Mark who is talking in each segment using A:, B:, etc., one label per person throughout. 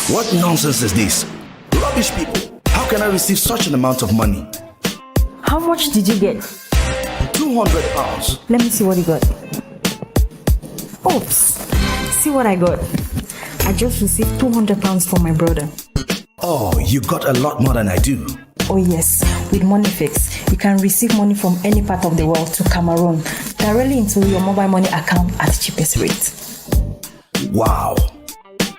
A: What nonsense is this? Rubbish people. How can I receive such an amount of money?
B: How much did you get?
A: £200.
B: Let me see what you got. Oops. See what I got. I just received £200 from my brother.
A: Oh, you got a lot more than I do.
B: Oh yes, with MoneyFix, you can receive money from any part of the world to Cameroon directly into your mobile money account at the cheapest rate.
A: Wow.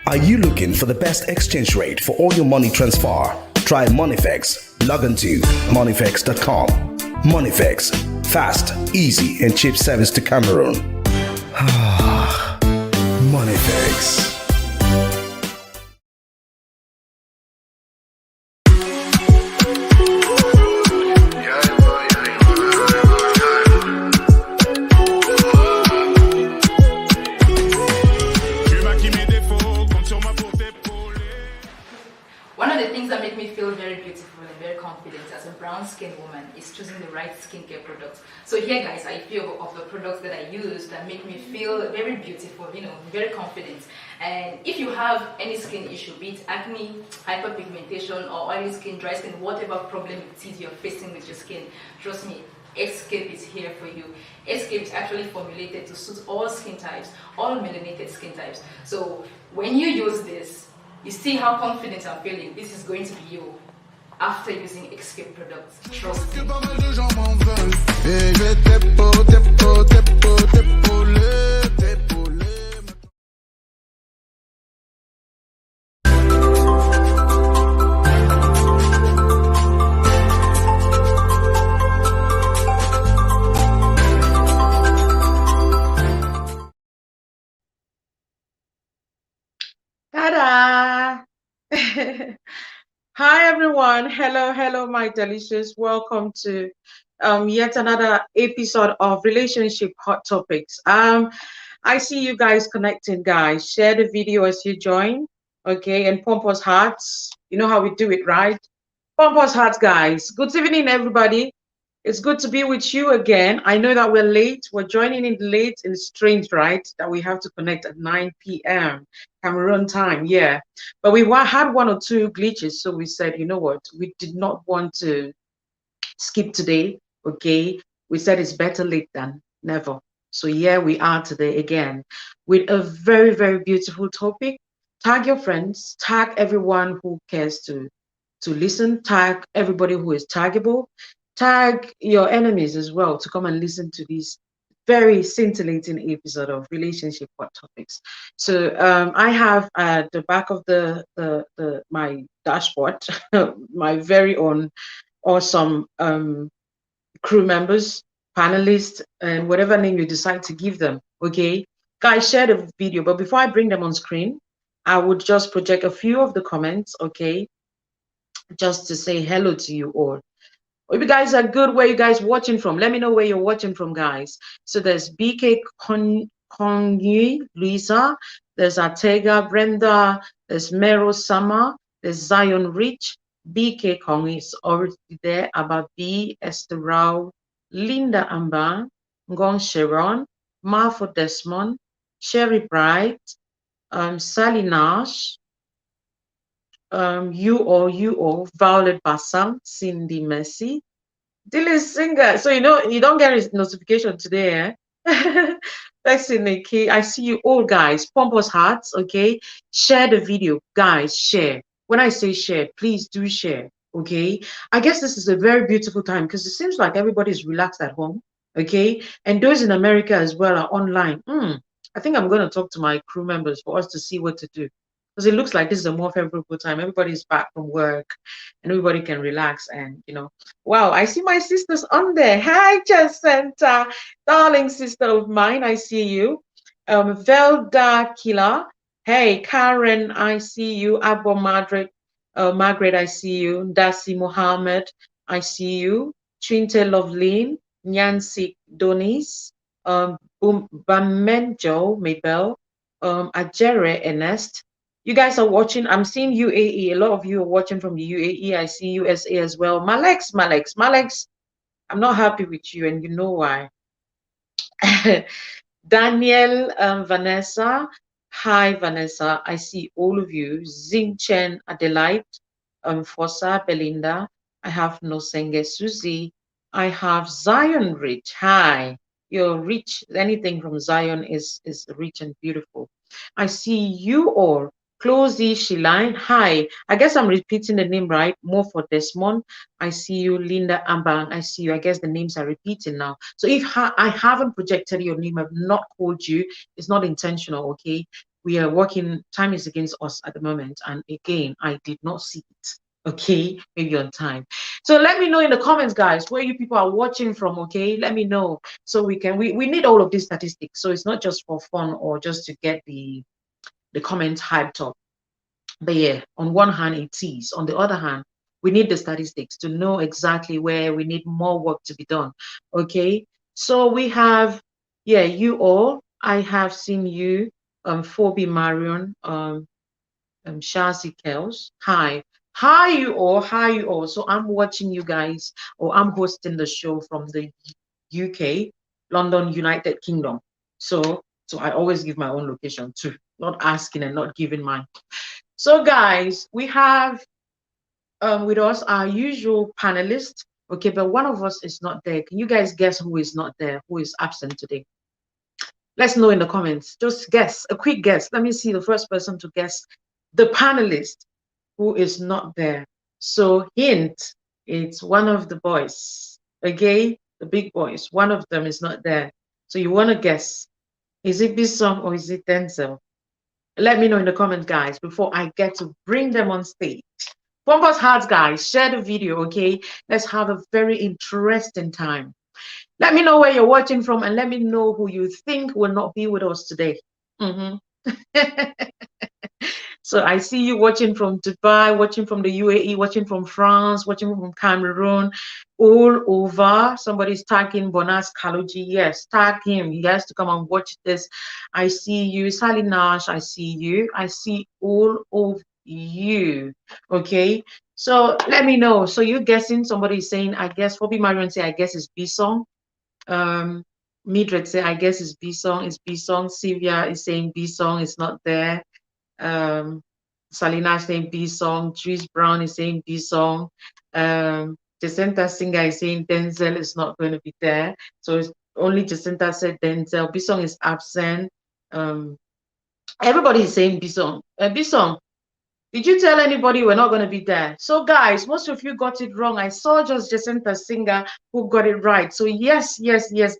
A: Are you looking for the best exchange rate for all your money transfer? Try MoneyFix. Log on to moneyfix.com. MoneyFix. Fast, easy, and cheap service to Cameroon. MoneyFix.
C: One of the things that make me feel very beautiful and very confident as a brown skinned woman is choosing the right skincare products. So here guys are a few of the products that I use that make me feel very beautiful, very confident. And if you have any skin issue, be it acne, hyperpigmentation or oily skin, dry skin, whatever problem it is you're facing with your skin, trust me, Escape is here for you. Escape is actually formulated to suit all skin types, all melanated skin types. So when you use this, you see how confident I'm feeling. This is going to be you after using Escape products. Trust me.
D: Ta-da! Hi everyone. Hello, my delicious. Welcome to yet another episode of Relationship Hot Topics. I see you guys connecting, guys. Share the video as you join, okay? And pump us hearts. You know how we do it, right? Pump us hearts, guys. Good evening, everybody. It's good to be with you again. I know that we're late. We're joining in late. And it's strange, right? That we have to connect at 9 p.m. Cameroon time. Yeah. But we had one or two glitches. So we said, you know what? We did not want to skip today. Okay. We said it's better late than never. So here we are today again with a very, very beautiful topic. Tag your friends. Tag everyone who cares to listen. Tag everybody who is taggable. Tag your enemies as well to come and listen to this very scintillating episode of Relationship Hot Topics. So I have at the back of my dashboard my very own awesome crew members, panelists, and whatever name you decide to give them. Okay, guys, share the video. But before I bring them on screen, I would just project a few of the comments. Okay, just to say hello to you all. If you guys are good, where you guys watching from? Let me know where you're watching from, guys. So there's BK Konyi, Luisa, there's Atega, Brenda, there's Mero Sama, there's Zion Rich, BK Kongi is already there, about B, Esther Rao, Linda Amba, Ngon Sharon, Marfo Desmond, Sherry Bright, Sally Nash, you all, Violet Bassam, Cindy Messi, Dilly Singer. So you don't get his notification today, eh? Thanks, Nikki. I see you all, guys. Pump us hearts, okay? Share the video, guys. Share. When I say share, please do share, okay? I guess this is a very beautiful time because it seems like everybody's relaxed at home, okay? And those in America as well are online. I think I'm going to talk to my crew members for us to see what to do. Because it looks like this is a more favorable time. Everybody's back from work and everybody can relax. And, wow, I see my sisters on there. Hi, Jacinta, darling sister of mine. I see you. Velda Killer. Hey, Karen, I see you. Abo Margaret, I see you. Dasi Mohammed, I see you. Trinte Loveline, Nyansi Donis, Bamenjo Mabel, Ajere Ernest. You guys are watching. I'm seeing UAE. A lot of you are watching from the UAE. I see USA as well. Malex, I'm not happy with you, and you know why. Daniel, Vanessa, Hi, Vanessa. I see all of you. Zing Chen Adelaide, Fossa Belinda. I have Nosenge Susie. I have Zion Rich. Hi. You're rich. Anything from Zion is rich and beautiful. I see you all. Closey Shiline. Hi. I guess I'm repeating the name right. More for Desmond. I see you, Linda Ambang. I see you. I guess the names are repeating now. So if I haven't projected your name, I've not called you. It's not intentional, okay? We are working, time is against us at the moment. And again, I did not see it. Okay, maybe on time. So let me know in the comments, guys, where you people are watching from. Okay, let me know so we can. We need all of these statistics. So it's not just for fun or just to get the comments hyped up. But yeah, on one hand, it is. On the other hand, we need the statistics to know exactly where we need more work to be done. Okay, so we have, yeah, you all. I have seen you, Phoebe Marion, Shazi Kels. Hi. Hi, you all. Hi, you all. So I'm watching you guys, or I'm hosting the show from the UK, London, United Kingdom. So I always give my own location too, not asking and not giving mine. So guys, we have with us our usual panelists. Okay, but one of us is not there. Can you guys guess who is not there? Who is absent today? Let's know in the comments. Just guess, a quick guess. Let me see the first person to guess the panelist who is not there. So hint, it's one of the boys. Okay, the big boys. One of them is not there. So you want to guess, is it Bisong or is it Denzel? Let me know in the comments, guys, before I get to bring them on stage. Pompous Hearts, guys, share the video, okay? Let's have a very interesting time. Let me know where you're watching from and let me know who you think will not be with us today. So I see you watching from Dubai, watching from the UAE, watching from France, watching from Cameroon, all over. Somebody's tagging Bonas Kaloji. Yes, tag him. He has to come and watch this. I see you. Sally Nash, I see you. I see all of you. Okay. So let me know. So you're guessing, somebody is saying, I guess, Bobby Marion say, I guess it's B-Song. Midred say, I guess it's B-Song. It's B-Song. Sylvia is saying B-Song is not there. Salina is saying B-Song. Tris Brown is saying B-Song. Jacinta Singer is saying Denzel is not going to be there. So it's only Jacinta said Denzel. B-Song is absent. Everybody is saying B-Song. B-Song, did you tell anybody we're not going to be there? So guys, most of you got it wrong. I saw just Jacinta Singer who got it right. So yes,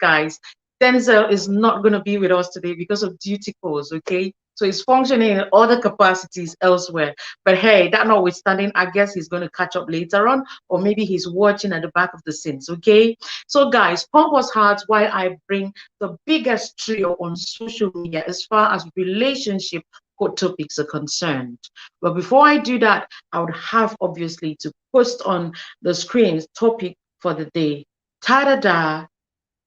D: guys. Denzel is not going to be with us today because of duty calls, okay? So he's functioning in other capacities elsewhere. But hey, that notwithstanding, I guess he's going to catch up later on, or maybe he's watching at the back of the scenes, okay? So guys, Pompous Hearts, while I bring the biggest trio on social media as far as relationship hot topics are concerned. But before I do that, I would have obviously to post on the screen topic for the day. Ta-da-da,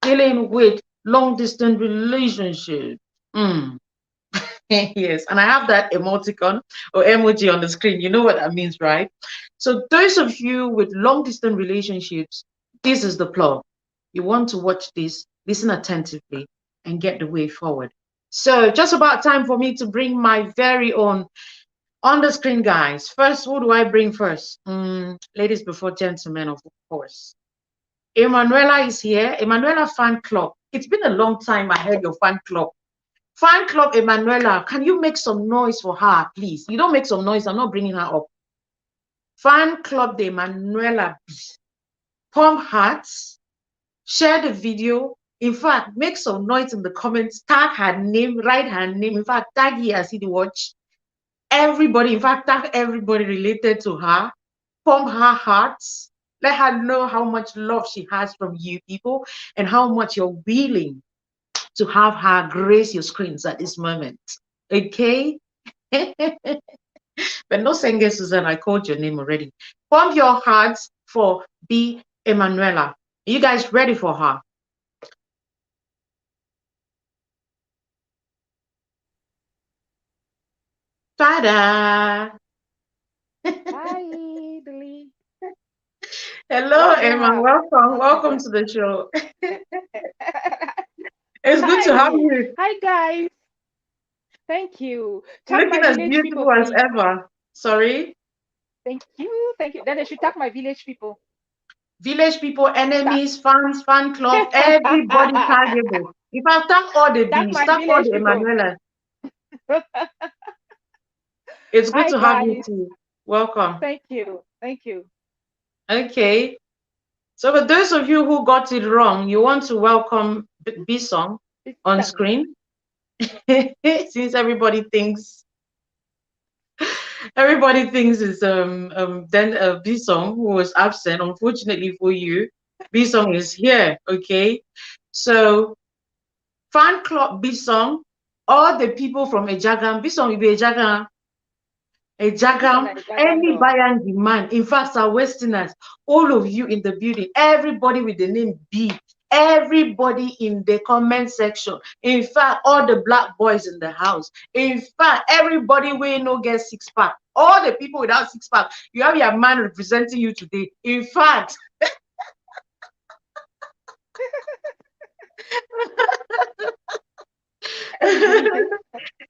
D: dealing with long-distance relationship. Yes, and I have that emoticon or emoji on the screen. You know what that means, right? So those of you with long-distance relationships, this is the plot. You want to watch this, listen attentively, and get the way forward. So just about time for me to bring my very own on the screen, guys. First, who do I bring first? Ladies before gentlemen, of course. Emanuela is here. Emanuela fan club. It's been a long time I heard your fan club. Fan club Emanuela, can you make some noise for her, please? You don't make some noise, I'm not bringing her up. Fan club de Emanuela B. Pump hearts. Share the video. In fact, make some noise in the comments. Tag her name, write her name. In fact, tag here, I see the watch. Everybody, in fact, tag everybody related to her. Pump her hearts. Let her know how much love she has from you people and how much you're willing to have her grace your screens at this moment. Okay? But no Senge Susan, I called your name already. Pump your hearts for B. Emanuela. Are you guys ready for her? Ta-da!
E: Hi, Billy.
D: Hello, Emma. Welcome. Welcome to the show. It's good to have you.
E: Hi, guys. Thank you. Tag
D: Looking
E: my
D: as
E: village people,
D: beautiful as
E: please.
D: ever. Sorry.
E: Thank you. Thank you. Then they should tag my village people.
D: Village people,
E: Tag,
D: enemies, fans, fan club, everybody taggable. If I tag all the
E: tag
D: bees,
E: my
D: tag all
E: village
D: the
E: people.
D: Emanuela. It's good
E: Hi,
D: to have you
E: guys.
D: too. Welcome.
E: Thank you. Thank you.
D: Okay. So for those of you who got it wrong, you want to welcome B-Song
E: It's
D: on
E: done.
D: screen. Since everybody thinks it's then B-Song who was absent. Unfortunately for you, B-Song is here. Okay. So fan club B-Song, all the people from Ejagam, B-Song will be Ejagam. Ejagam, any buyer and demand. In fact, our Westerners, all of you in the building, everybody with the name B, everybody in the comment section. In fact, all the black boys in the house. In fact, everybody will no get six pack. All the people without six pack, you have your man representing you today. In fact,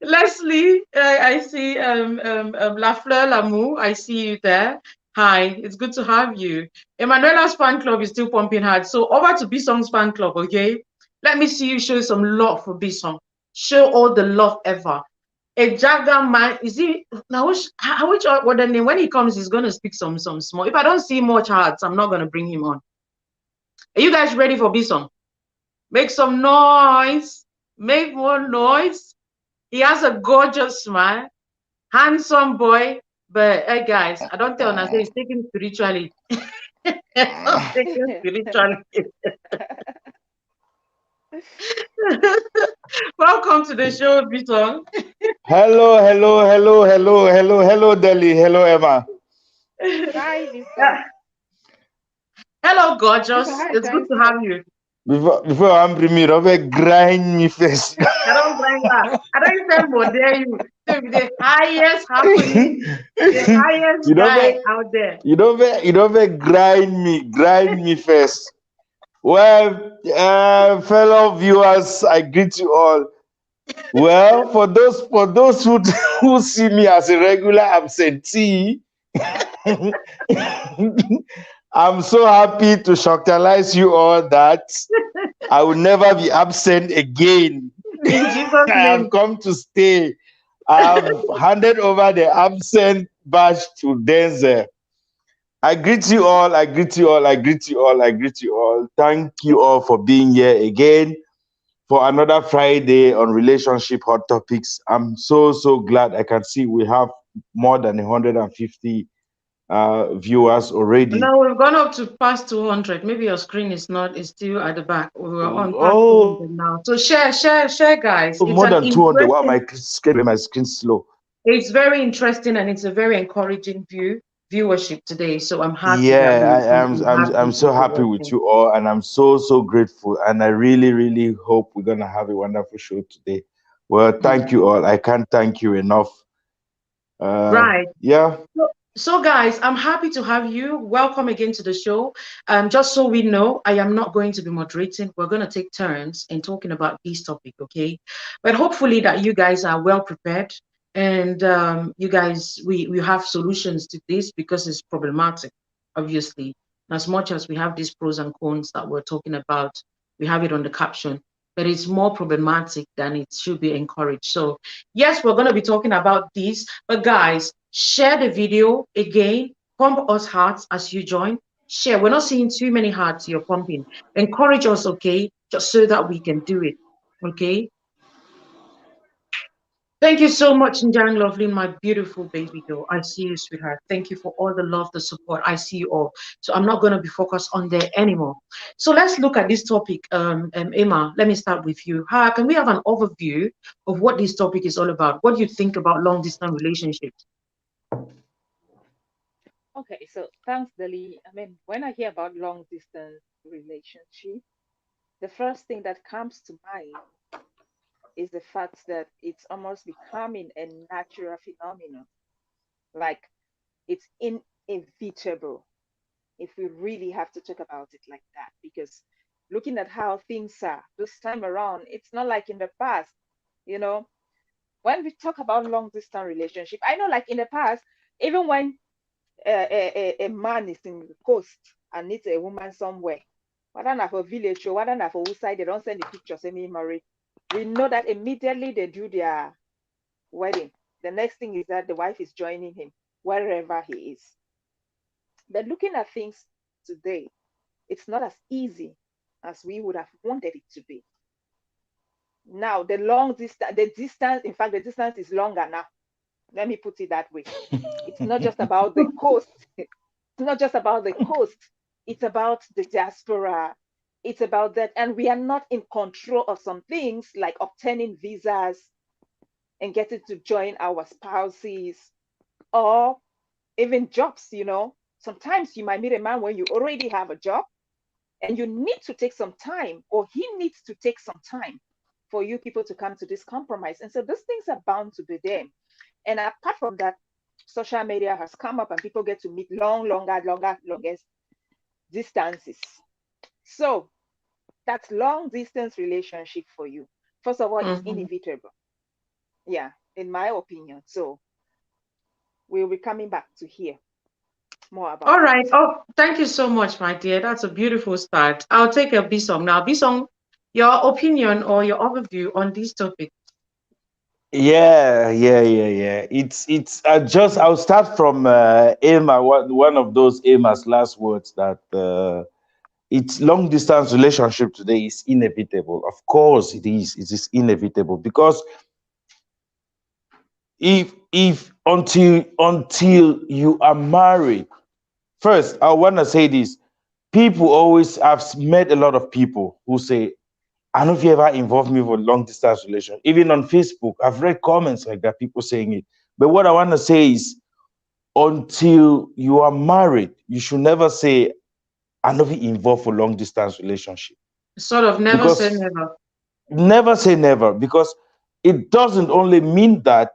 D: Leslie, I see Lafleur Lamour, I see you there. Hi, it's good to have you. Emanuela's fan club is still pumping hard. So over to B-Song's fan club, okay? Let me see you show some love for B-Song. Show all the love ever. A Jagger man, is he now which what the name when he comes, he's gonna speak some small. If I don't see much hearts, I'm not gonna bring him on. Are you guys ready for B-Song? Make some noise, make more noise. He has a gorgeous smile, handsome boy. But hey, guys, I don't tell say he's taking spiritually. Taking spiritually. Welcome to the show, B-Song.
F: Hello, Delhi. Hello, Emma.
E: Hi, Visa.
D: Hello, gorgeous.
E: Visa, hi,
D: It's good to have you.
F: Before I'm me, Robert grind me first.
D: I don't grind that. I don't even more dare you. To be the highest happening, the highest guy out there.
F: You don't grind me first. Well, fellow viewers, I greet you all. Well, for those who see me as a regular absentee, I'm so happy to shocktalize you all that I will never be absent again.
D: In Jesus'
F: I
D: name.
F: have come to stay. I've handed over the absent badge to Denzel. I greet you all. Thank you all for being here again for another Friday on Relationship Hot Topics. I'm so glad. I can see we have more than 150 viewers already.
D: No, we've gone up to past 200. Maybe your screen is still at the back. We're on past 200 now. So share, guys. It's
F: more than 200. Wow, my screen's slow.
D: It's very interesting and it's a very encouraging viewership today. So I'm happy.
F: Yeah, I'm so happy with you all, and I'm so grateful, and I really hope we're gonna have a wonderful show today. Well, thank you all. I can't thank you enough.
D: Right.
F: Yeah.
D: So guys, I'm happy to have you. Welcome again to the show. Just so we know, I am not going to be moderating. We're going to take turns in talking about this topic, okay? But hopefully that you guys are well prepared and you guys, we have solutions to this because it's problematic, obviously. As much as we have these pros and cons that we're talking about, we have it on the caption, but it's more problematic than it should be encouraged. So yes, we're going to be talking about this, but guys, share the video again, pump us hearts as you join. Share. We're not seeing too many hearts you're pumping. Encourage us, okay? Just so that we can do it, okay? Thank you so much, Njang Lovely, my beautiful baby girl. I see you, sweetheart. Thank you for all the love, the support. I see you all. So I'm not going to be focused on there anymore. So let's look at this topic. Emma, let me start with you. Can we have an overview of what this topic is all about? What do you think about long-distance relationships?
E: Okay, so thanks, Dali. I mean, when I hear about long distance relationship, the first thing that comes to mind is the fact that it's almost becoming a natural phenomenon. Like it's inevitable if we really have to talk about it like that. Because looking at how things are this time around, it's not like in the past, you know. when we talk about long distance relationship, I know like in the past, even when a man is in the coast and needs a woman somewhere, whether not for village or whether not for whose side, they don't send the picture, say me married. We know that immediately they do their wedding. The next thing is that the wife is joining him wherever he is. But looking at things today, it's not as easy as we would have wanted it to be. Now, the distance, in fact, the distance is longer now. Let me put it that way. It's not just about the coast. It's not just about the coast. It's about the diaspora. It's about that. And we are not in control of some things like obtaining visas and getting to join our spouses or even jobs, you know. Sometimes you might meet a man when you already have a job and you need to take some time, or he needs to take some time for you people to come to this compromise. And so those things are bound to be there. And apart from that, social media has come up and people get to meet longest distances. So that's long distance relationship for you. First of all, it's inevitable. Yeah, in my opinion. So we'll be coming back to hear more about
D: All right.
E: it.
D: Oh, thank you so much, my dear. That's a beautiful start. I'll take a Bisong now. Bisong, your opinion or your overview on this topic.
F: Yeah. It's I'll start from Emma, one of those Emma's last words that it's long distance relationship today is inevitable. Of course it is. It is inevitable because if until you are married, first I want to say this. People always, I've met a lot of people who say, I don't know if you ever involved me with long distance relation. Even on Facebook, I've read comments like that, people saying it. But what I want to say is, until you are married, you should never say, I'm not involved for long distance relationship.
D: Sort of never
F: Because
D: say never.
F: never say never, because it doesn't only mean that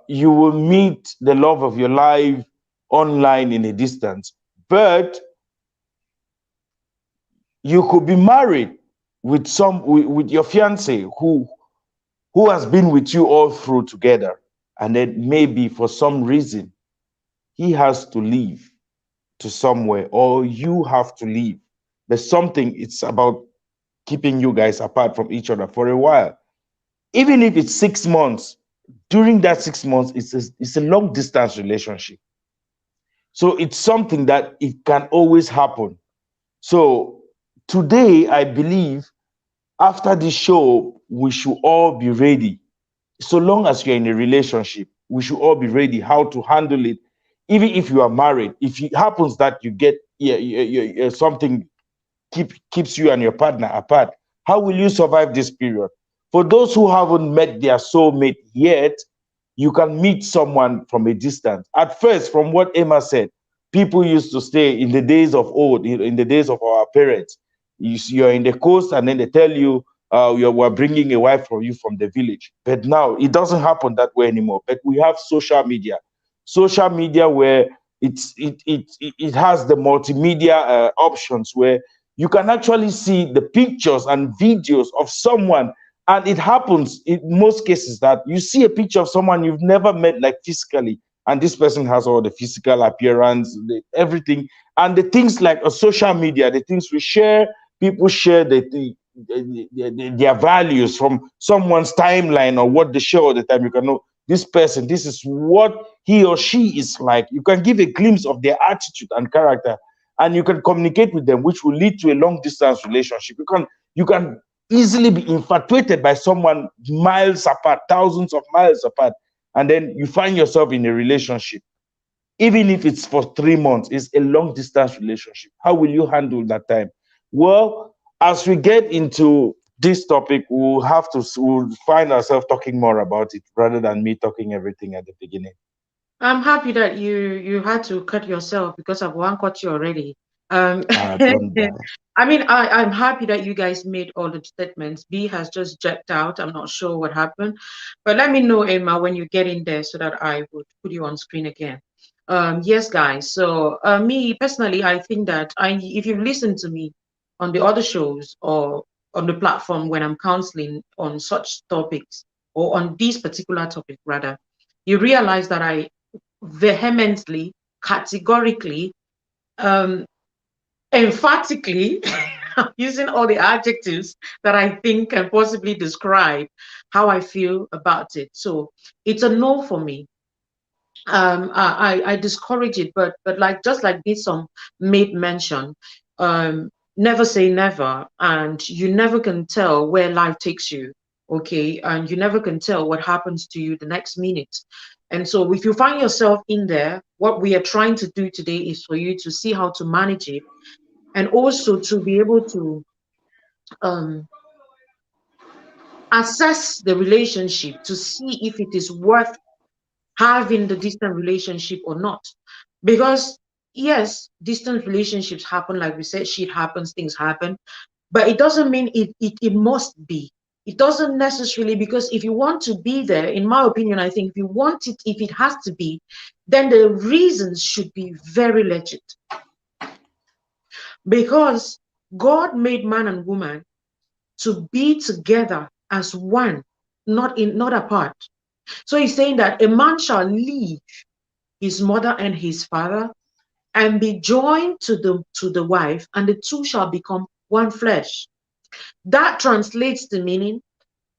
F: you will meet the love of your life online in a distance, but you could be married with with your fiance who has been with you all through together, and then maybe for some reason he has to leave to somewhere, or you have to leave. There's something, it's about keeping you guys apart from each other for a while. Even if it's 6 months, during that 6 months, it's a long distance relationship. So it's something that it can always happen. So today, I believe after this show, we should all be ready. So long as you're in a relationship, we should all be ready how to handle it. Even if you are married, if it happens that you get something keeps you and your partner apart, how will you survive this period? For those who haven't met their soulmate yet, you can meet someone from a distance. At first, from what Emma said, people used to stay in the days of old, in the days of our parents. You're in the coast, and then they tell you, we're bringing a wife for you from the village. But now it doesn't happen that way anymore. But we have social media where it has the multimedia options where you can actually see the pictures and videos of someone. And it happens in most cases that you see a picture of someone you've never met, like physically, and this person has all the physical appearance, everything. And the things like social media, the things we share, people share their values from someone's timeline or what they share all the time. You can know this person, this is what he or she is like. You can give a glimpse of their attitude and character, and you can communicate with them, which will lead to a long distance relationship. You can easily be infatuated by someone miles apart, thousands of miles apart, and then you find yourself in a relationship. Even if it's for 3 months, it's a long distance relationship. How will you handle that time? Well, as we get into this topic, we'll find ourselves talking more about it rather than me talking everything at the beginning.
D: I'm happy that you had to cut yourself because I've one cut you already. I mean, I'm happy that you guys made all the statements. B has just checked out. I'm not sure what happened, but let me know, Emma, when you get in there so that I would put you on screen again. Yes, guys. So me personally, I think that if you've listened to me on the other shows or on the platform when I'm counseling on such topics or on this particular topic rather, you realize that I vehemently, categorically, emphatically, using all the adjectives that I think can possibly describe how I feel about it. So it's a no for me. I discourage it, but like just like this song made mention, never say never, and you never can tell where life takes you, okay, and you never can tell what happens to you the next minute. And so if you find yourself in there, what we are trying to do today is for you to see how to manage it, and also to be able to assess the relationship to see if it is worth having the distant relationship or not. Because yes, distant relationships happen, like we said, shit happens, things happen, but it doesn't mean it must be. It doesn't necessarily, because if you want to be there, in my opinion, I think if you want it, if it has to be, then the reasons should be very legit. Because God made man and woman to be together as one, not apart. So he's saying that a man shall leave his mother and his father and be joined to the wife, and the two shall become one flesh. That translates the meaning,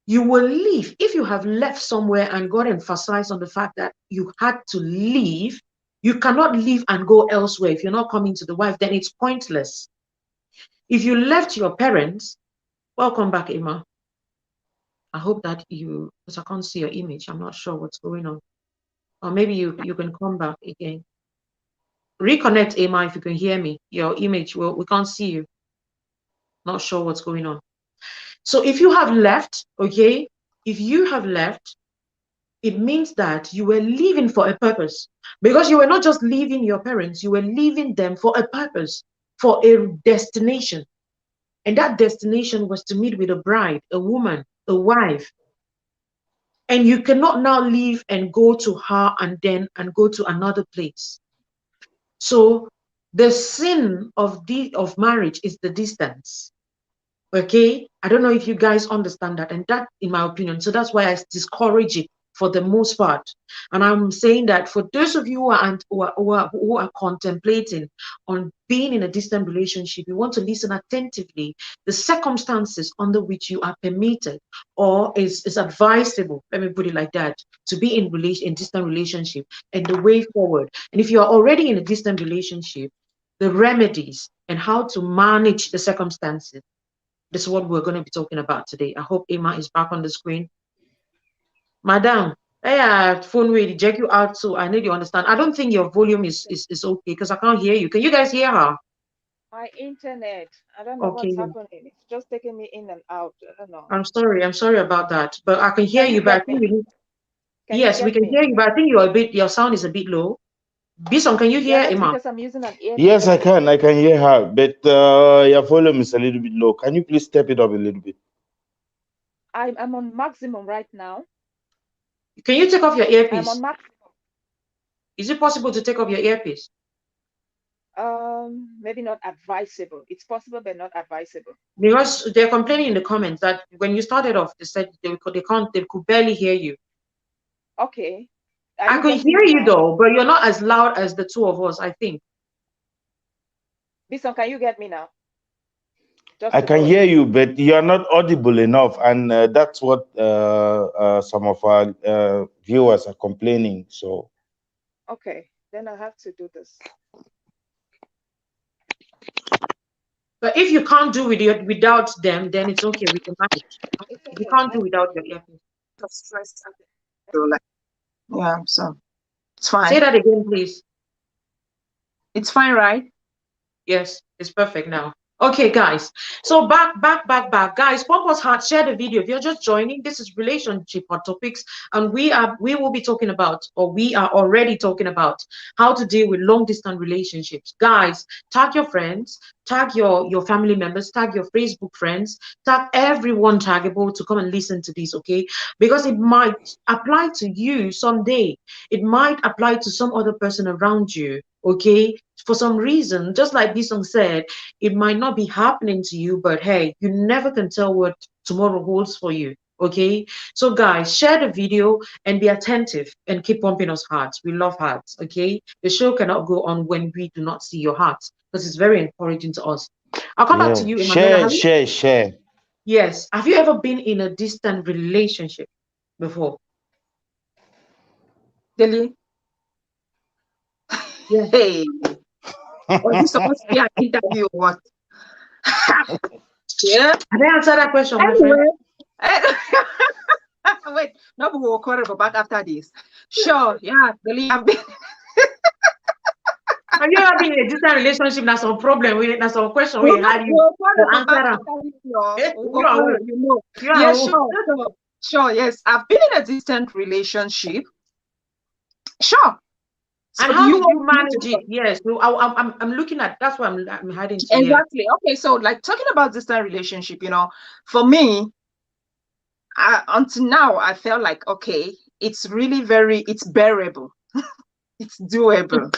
D: you will leave. If you have left somewhere and God emphasized on the fact that you had to leave, you cannot leave and go elsewhere. If you're not coming to the wife, then it's pointless. If you left your parents, welcome back, Emma. I hope that you, because I can't see your image, I'm not sure what's going on. Or maybe you can come back again. Reconnect, Emma, if you can hear me. Your image, well, we can't see you. Not sure what's going on. So if you have left, okay, if you have left, it means that you were leaving for a purpose. Because you were not just leaving your parents, you were leaving them for a purpose, for a destination. And that destination was to meet with a bride, a woman, a wife. And you cannot now leave and go to her and go to another place. So the sin of marriage is the distance. Okay, I don't know if you guys understand that, and that, in my opinion, so that's why I discourage it for the most part. And I'm saying that for those of you who are contemplating on being in a distant relationship, you want to listen attentively the circumstances under which you are permitted or is advisable, let me put it like that, to be in distant relationship, and the way forward. And if you are already in a distant relationship, the remedies and how to manage the circumstances. This is what we're going to be talking about today. I hope Emma is back on the screen. Madam, phone will reject you out, so I need you to understand. I don't think your volume is okay because I can't hear you. Can you guys hear her?
E: My internet, I don't know what's happening. It's just taking me in and out. I don't know.
D: I'm sorry about that. But I can hear you, but I think yes, we can hear you, but I think your sound is a bit low. Bison, can you hear Emma?
E: Because I'm using an earpiece.
F: Yes, I can hear her, but your volume is a little bit low. Can you please step it up a little bit?
E: I'm on maximum right now.
D: Can you take off your earpiece?
E: I'm on maximum.
D: Is it possible to take off your earpiece?
E: Maybe not advisable. It's possible, but not advisable.
D: Because they're complaining in the comments that when you started off, they said they could barely hear you.
E: Okay.
D: I can hear you though, but you're not as loud as the two of us, I think.
E: Bison, can you get me now?
F: I can hear you, but you're not audible enough, and that's what some of our viewers are complaining. So.
E: Okay, then I have to do this.
D: But if you can't do it without them, then it's okay. We can manage. You can't do without your earpiece.
G: Yeah, so it's fine.
D: Say that again, please.
G: It's fine, right?
D: Yes, it's perfect now. Okay, guys. So back. Guys, pump us hard, share the video. If you're just joining, this is relationship hot topics, and we will be talking about, or we are already talking about, how to deal with long distance relationships. Guys, tag your friends, tag your family members, tag your Facebook friends, tag everyone taggable to come and listen to this, okay? Because it might apply to you someday. It might apply to some other person around you, okay? For some reason, just like Bison said, it might not be happening to you, but hey, you never can tell what tomorrow holds for you, Okay, so guys, share the video and be attentive and keep pumping us hearts. We love hearts. Okay, the show cannot go on when we do not see your hearts, because it's very encouraging to us. I'll come back to
F: Yeah.
D: you, Emanuela.
F: Share.
D: Yes, have you ever been in a distant relationship before?
G: Delhi.
D: Yeah.
G: Hey, was this supposed to be an interview or what? Yeah.
D: Have I answered that question, my friend?
G: Anyway, wait, no, we will go back after this. Sure, yeah, Delhi, I've been.
D: Have you ever been in a distant relationship? That's some problem. That's some question we had you to answer them.
G: Yeah, sure. Yes, I've been in a distant relationship. Sure.
D: So and how did you manage it? Yes, so I'm looking at, that's what I'm heading to.
G: Exactly. Here. Okay, so like talking about distant relationship, for me, until now, I felt like, okay, it's really it's bearable. It's doable.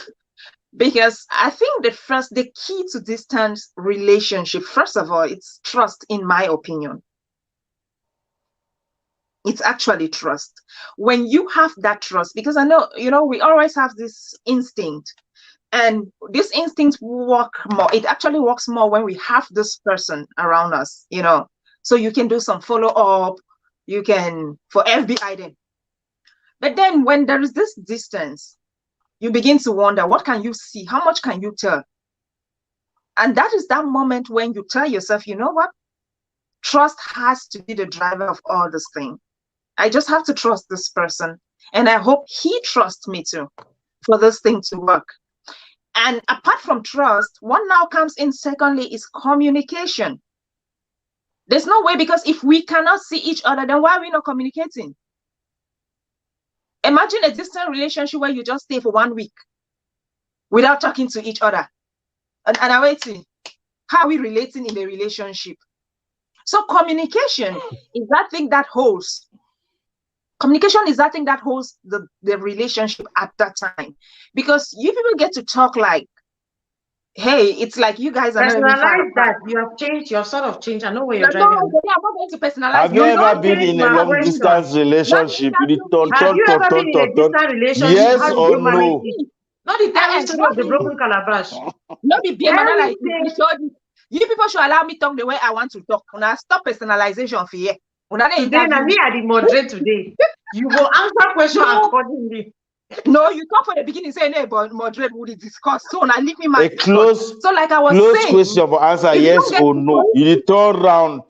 G: Because I think the key to distance relationship, first of all, it's trust, in my opinion. It's actually trust. When you have that trust, because I know, we always have this instinct, and this instinct work more. It actually works more when we have this person around us, so you can do some follow-up, you can for FBI then. But then when there is this distance, you begin to wonder, what can you see? How much can you tell? And that is that moment when you tell yourself, you know what? Trust has to be the driver of all this thing. I just have to trust this person. And I hope he trusts me too for this thing to work. And apart from trust, what now comes in secondly is communication. There's no way, because if we cannot see each other, then why are we not communicating? Imagine a distant relationship where you just stay for 1 week without talking to each other. And I'm waiting. How are we relating in the relationship? So communication is that thing that holds. Communication is that thing that holds the relationship at that time. Because you people get to talk like, hey, it's like you guys are not even far
D: that you have changed, you have sort of changed. I know where you're driving.
G: No, I'm not going to personalize.
F: Have you ever been in a long distance relationship?
D: Have you ever been in a distant relationship?
F: Yes or no?
D: Not the time story of the broken calabash.
G: No, you people should allow me talk the way I want to talk. When I stop personalization for you.
D: Today, me I did moderate today. You will answer questions accordingly.
G: No, you talk for the beginning, say no, but moderate would discuss. So now leave me my
F: close.
G: So like I was saying,
F: question for answer yes or no. You turn round.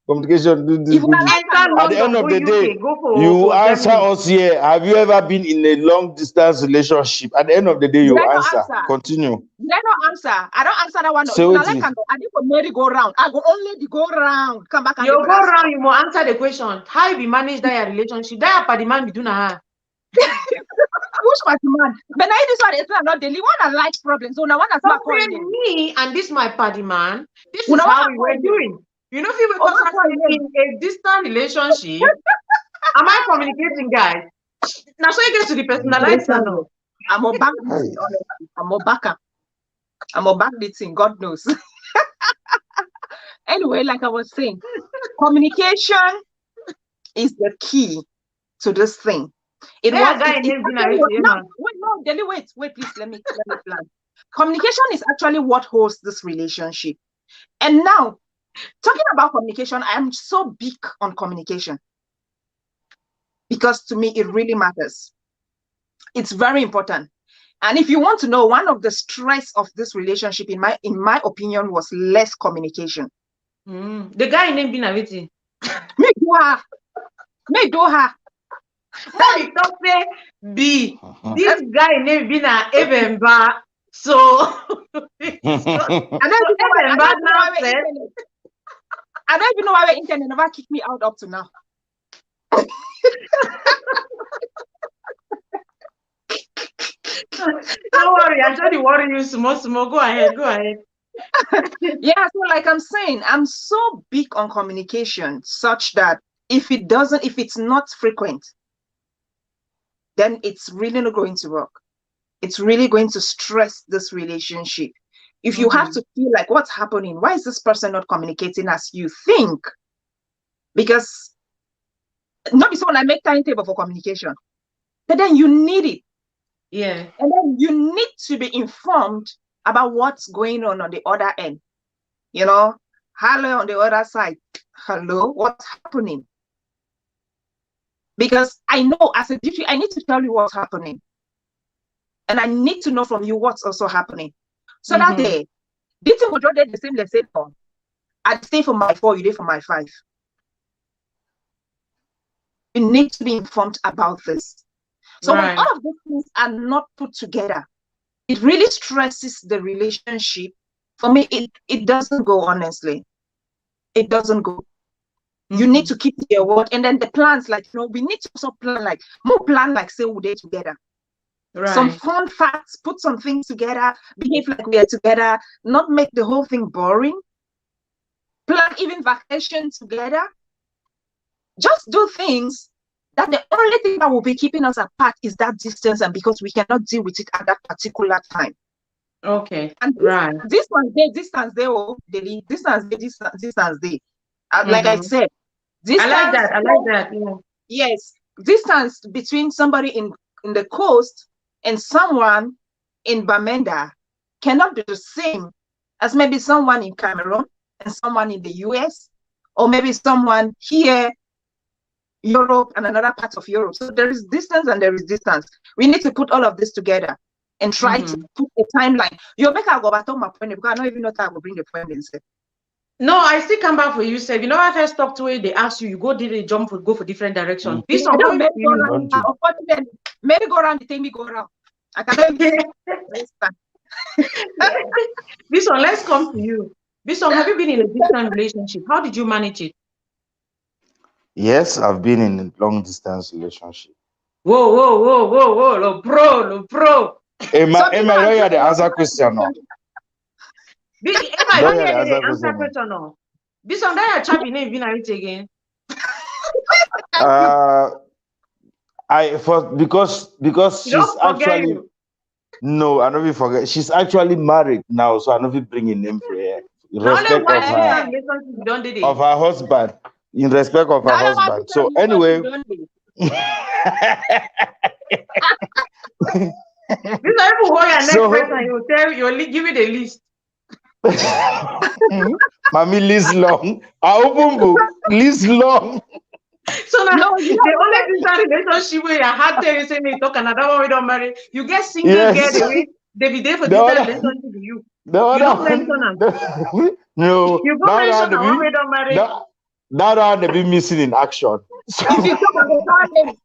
F: Communication. At the end of the day, you answer us here. Have you ever been in a long distance relationship? At the end of the day, you answer. Continue.
G: Did I not answer? I don't answer that one. So I need for Mary go round. I go only go round. Come back and
D: you go round. You will answer the question. How you manage that relationship? That part the man be doing her.
G: Which part the man? But now this one is not daily. One I like problems. So now one that's not
D: me and this my party man. This is how we were doing. You know, if you were in a distant relationship, am I communicating, guys? Now, so you get to the personalized channel.
G: I'm a back. I'm a back dating. God knows. Anyway, like I was saying, communication is the key to this thing. Wait, please, let me plan. Communication is actually what holds this relationship. And now, talking about communication, I am so big on communication because to me, it really matters. It's very important. And if you want to know, one of the stress of this relationship, in my opinion, was less communication.
D: The guy named Binaviti.
G: Me do her.
D: B. This guy named Bina Evemba. So
G: I don't even know why the internet never kicked me out up to now.
D: Don't worry, I told you worry you small. Go ahead.
G: Yeah, so like I'm saying, I'm so big on communication such that if it's not frequent, then it's really not going to work. It's really going to stress this relationship. If you have to feel like what's happening, why is this person not communicating as you think? Because not be so when I make timetable for communication, but then you need it.
D: Yeah.
G: And then you need to be informed about what's going on the other end. You know, hello on the other side. Hello, what's happening? Because I know as a duty, I need to tell you what's happening. And I need to know from you what's also happening. So that day, this thing will draw the same, let's say, I stay for my 4, you stay for my 5. You need to be informed about this. So when all of these things are not put together, it really stresses the relationship. For me, it doesn't go, honestly. It doesn't go. You need to keep your word. And then the plans, like, you know, we need to also plan, like, more plan, like, say, we're there together. Some fun facts, put some things together, behave like we are together, not make the whole thing boring. Plan even vacation together. Just do things that the only thing that will be keeping us apart is that distance, and because we cannot deal with it at that particular time.
D: Okay.
G: And distance there, oh, daily distance there. Like I said, distance,
D: I like that. Yeah.
G: Yes, distance between somebody in the coast and someone in Bamenda cannot be the same as maybe someone in Cameroon and someone in the US, or maybe someone here, Europe, and another part of Europe. So there is distance and there is distance. We need to put all of this together and try to put a timeline. You make I go back to my point because I don't even know how I will bring the point in.
D: No, I still come back for you. Said, you know, I first talked to it, they ask you, go did a jump, go for different directions. This one,
G: maybe go around, take me go around. I can
D: This one, let's come to you. This one, have you been in a distant relationship? How did you manage it?
F: Yes, I've been in a long distance relationship.
D: Whoa, lo bro.
F: Am I don't the answer question now?
D: This one that your chap name been it again.
F: Because she's actually no, I don't forget. She's actually married now, so I don't be bringing name for her. Respect of her husband. In respect of her husband. So anyway.
D: These are people who are next person. You tell you give me the list.
F: Mommy, list long. I open book. List long.
D: So now the only distant relationship where you had there, you say me talk another one we don't marry. You get single, get away. They be there for distant relationship with you. You don't mention them.
F: No.
D: You go mention the one we don't marry.
F: That one they be missing in action. So.
G: If you talk about names,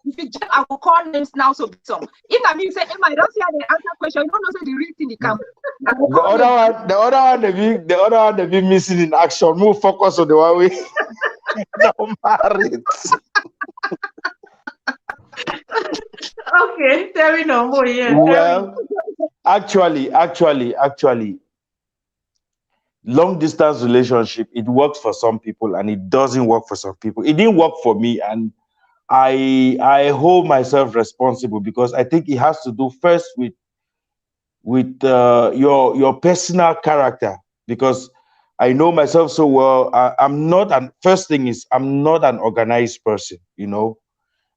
G: if you just I will call names now, so some. If I mean say, Emma, I don't see how they answer question. You don't know the real thing they come.
F: The other one they be missing in action. Move focus on the one we not married.
D: Okay, tell me no more. Yeah.
F: Well, actually, long distance relationship, it works for some people and it doesn't work for some people. It didn't work for me, and I hold myself responsible because I think it has to do first with your personal character, because I know myself so well. I'm not an organized person, you know,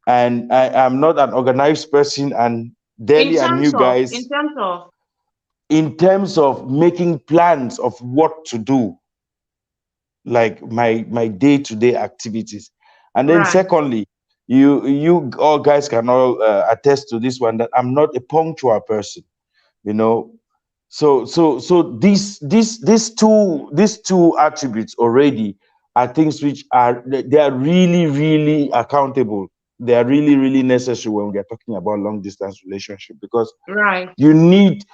F: and I'm not an organized person, and Delhi and you guys in terms of making plans of what to do, like my day-to-day activities. And then secondly, you all guys can all attest to this one, that I'm not a punctual person, you know. So these two attributes already are things which they are really, really accountable. They are really, really necessary when we are talking about long distance relationship, because you need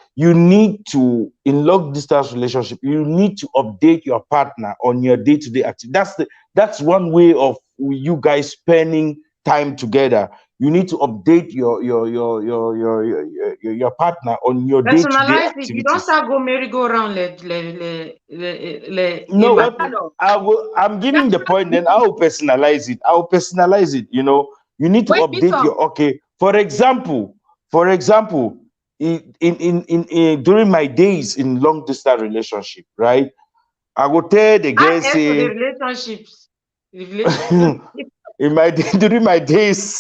F: to, in long distance relationship, you need to update your partner on your day-to-day activity. That's one way of you guys spending time together. You need to update your partner on your day-to-day activities.
D: You don't start go merry-go-round.
F: No, I'm giving the point. Then I'll personalize it. You know. You need to update your, okay. For example, during my days in long distance relationship, right? I will tell the girl
D: I ask for the
F: say
D: relationships. The relationship.
F: during my days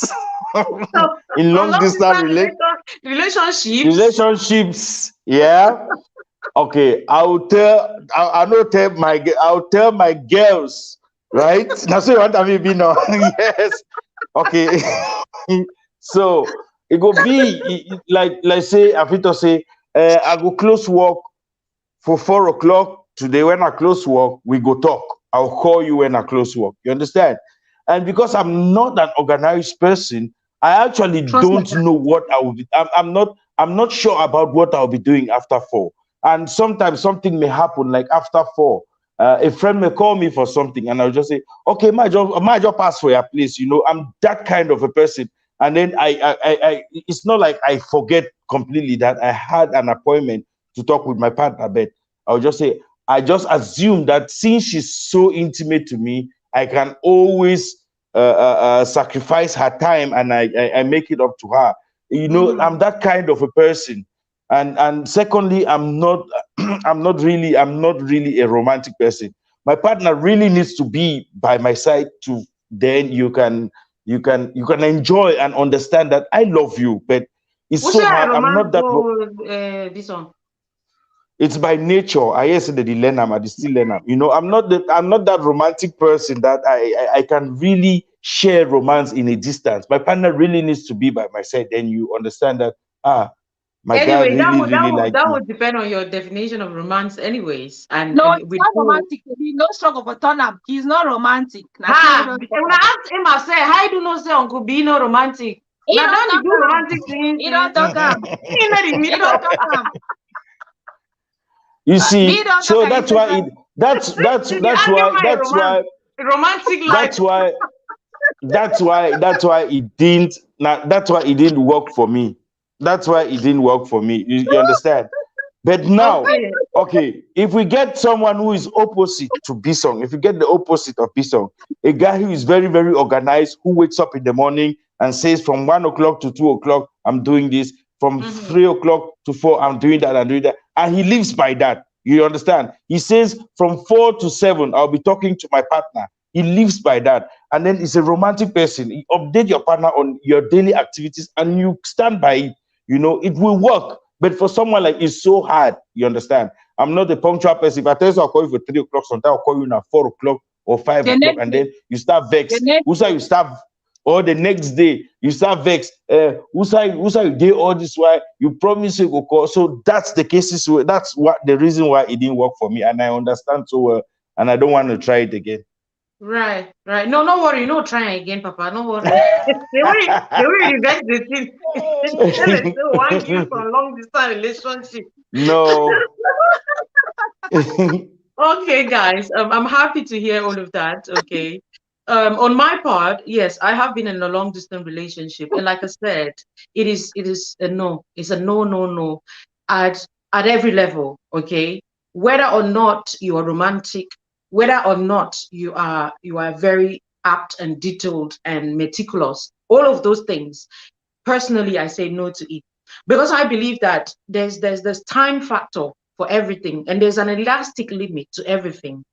D: So,
F: in
D: on
F: long
D: long
F: distance
D: distance relationships.
F: relationships, yeah. Okay, I'll tell my girls, right? That's what you want me be now. Yes. Okay. So it go be like say I fit to say I go close work for 4 o'clock today. When I close work, we go talk. I'll call you when I close work. You understand? And because I'm not an organized person, I actually
D: Trust my
F: don't know what I will be. I'm not sure about what I'll be doing after 4. And sometimes something may happen like after 4. A friend may call me for something, and I'll just say, "Okay, my job pass for your place." You know, I'm that kind of a person. And then it's not like I forget completely that I had an appointment to talk with my partner, but I'll just say, I just assume that since she's so intimate to me, I can always sacrifice her time, and I make it up to her. You know,
D: Mhm.
F: I'm that kind of a person. And secondly, I'm not I'm not really a romantic person. My partner really needs to be by my side to then you can enjoy and understand that I love you, but it's
D: Who
F: so
D: say I
F: hard. I'm
D: romance
F: not that.
D: this one?
F: It's by nature. I yes the learn I still learn. You know, I'm not that romantic person that I can really share romance in a distance. My partner really needs to be by my side. Then you understand that my guy
D: Anyway,
F: really, really like
D: that
F: me.
D: would depend on your definition of romance, anyways, and
G: No, it's
D: with
G: not
D: who.
G: romantic. No struggle for turn up. He's not romantic. Now, so you
D: Ah,
G: don't talk
D: when
G: am.
D: I ask him, I say, "How do you know say Uncle B no romantic?
G: He
D: Now
G: don't
D: don't you
G: talk
D: do
G: am.
D: romantic things?
G: He don't talk am.
D: He not the
G: He
D: meet
G: don't
D: up.
G: talk am.
F: You
G: Me
F: see,
G: don't talk
F: so
G: am. He
F: that's
G: says
F: why
G: that.
F: it that's that's
D: If you
F: that's
D: ask him
F: why
D: my
F: that's why
D: romantic life,
F: that's why that's why it didn't that's why it didn't work for me. That's why it didn't work for me. You understand? But now,
D: okay.
F: okay, if we get someone who is opposite to Bisong, if you get the opposite of Bisong, a guy who is very, very organized, who wakes up in the morning and says from 1 o'clock to 2 o'clock, I'm doing this, from
D: Mhm.
F: 3 o'clock to 4, I'm doing that, and he lives by that. You understand? He says from 4 to 7, I'll be talking to my partner. He lives by that. And then he's a romantic person. You update your partner on your daily activities and you stand by it. You know, it will work. But for someone like it's so hard, you understand? I'm not a punctual person. If I tell you I'll call you for 3 o'clock, sometimes I'll call you at 4 o'clock or five
G: The
F: o'clock,
G: next
F: and
G: day.
F: then you start
G: The
F: vex.
G: next
F: Who's you start or the next day you start vex. Who's you did all this why you promise you go call. So that's the cases where that's what the reason why it didn't work for me, and I understand so well, and I don't want to try it again.
D: Right, right. No, no worry. No, try again, Papa. No worry. They will revenge the thing. Tell us, they want you from long distance relationship.
F: No.
D: Okay, guys. I'm happy to hear all of that. Okay. On my part, yes, I have been in a long distance relationship, and like I said, it is a no. It's a no, no, no, at every level. Okay, whether or not you are romantic, whether or not you are very apt and detailed and meticulous, all of those things. Personally, I say no to it because I believe that there's time factor for everything, and there's an elastic limit to everything,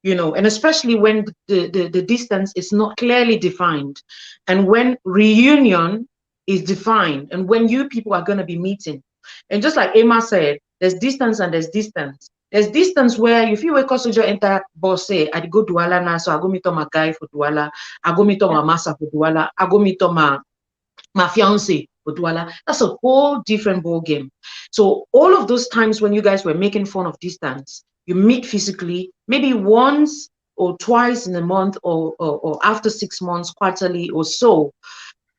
D: and especially when the distance is not clearly defined, and when reunion is defined, and when you people are going to be meeting. And just like Emma said, there's distance and there's distance. There's distance where if you wake up to your entire boss say, I go Douala now, so I go meet my guy for Douala, I go meet my master for Douala, I go meet my fiance for Douala. That's a whole different ball game. So all of those times when you guys were making fun of distance, you meet physically, maybe once or twice in a month, or after 6 months, quarterly or so,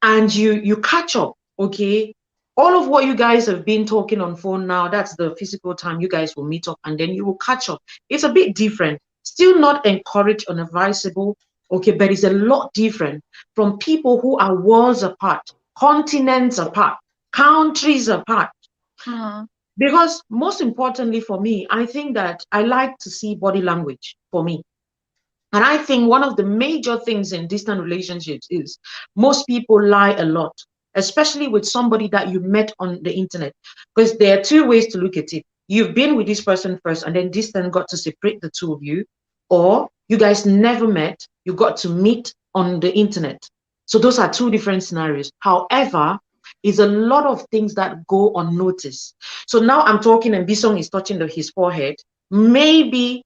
D: and you catch up. Okay, all of what you guys have been talking on phone now, that's the physical time you guys will meet up, and then you will catch up. It's a bit different. Still not encouraged or advisable. Okay, but it's a lot different from people who are worlds apart, continents apart, countries apart. Because most importantly for me, I think that I like to see body language for me. And I think one of the major things in distant relationships is most people lie a lot, especially with somebody that you met on the internet. Because there are two ways to look at it. You've been with this person first, and then distance got to separate the two of you, or you guys never met, you got to meet on the internet. So those are two different scenarios. However, is a lot of things that go unnoticed. So now I'm talking and Bisong is touching his forehead, maybe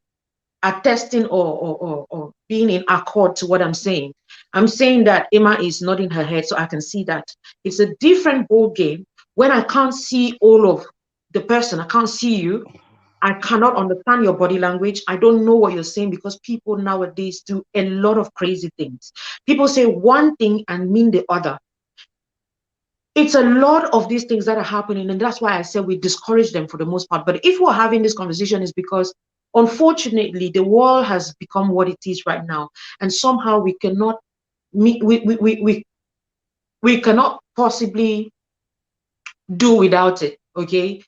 D: attesting or being in accord to what I'm saying. I'm saying that Emma is nodding her head, so I can see that. It's a different ball game when I can't see all of the person. I can't see you. I cannot understand your body language. I don't know what you're saying, because people nowadays do a lot of crazy things. People say one thing and mean the other. It's a lot of these things that are happening, and that's why I said we discourage them for the most part. But if we're having this conversation, is because unfortunately the world has become what it is right now, and somehow we cannot we cannot possibly do without it. Okay,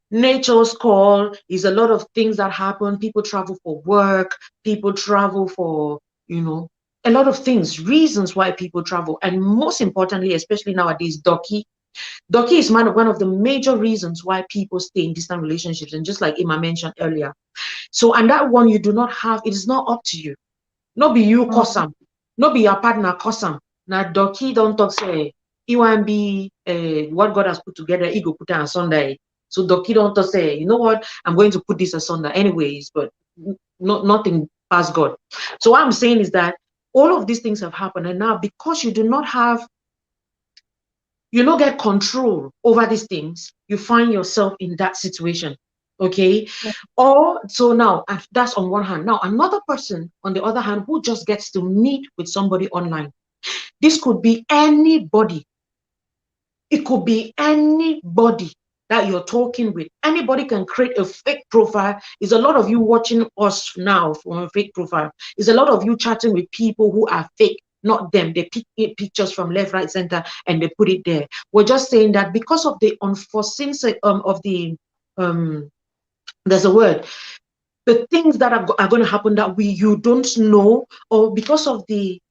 D: nature's call is a lot of things that happen. People travel for work, people travel for, you know, a lot of things, reasons why people travel. And most importantly, especially nowadays, Doki is one of the major reasons why people stay in distant relationships. And just like Emma mentioned earlier, so, and that one you do not have, it is not up to you. No be you cosam, no be your partner cosam. Now Doki don't talk say he want be what God has put together, he go put it on Sunday. So Doki don't talk say, you know what, I'm going to put this asunder anyways, but nothing past God. So what I'm saying is that all of these things have happened, and now because you do not get control over these things, you find yourself in that situation. Okay. Or so now that's on one hand. Now another person on the other hand who just gets to meet with somebody online. This could be anybody. It could be anybody that you're talking with. Anybody can create a fake profile. Is a lot of you watching us now from a fake profile. Is a lot of you chatting with people who are fake, not them. They pick pictures from left, right, center, and they put it there. We're just saying that because of the unforeseen there's a word, the things that are going to happen that you don't know, or because of the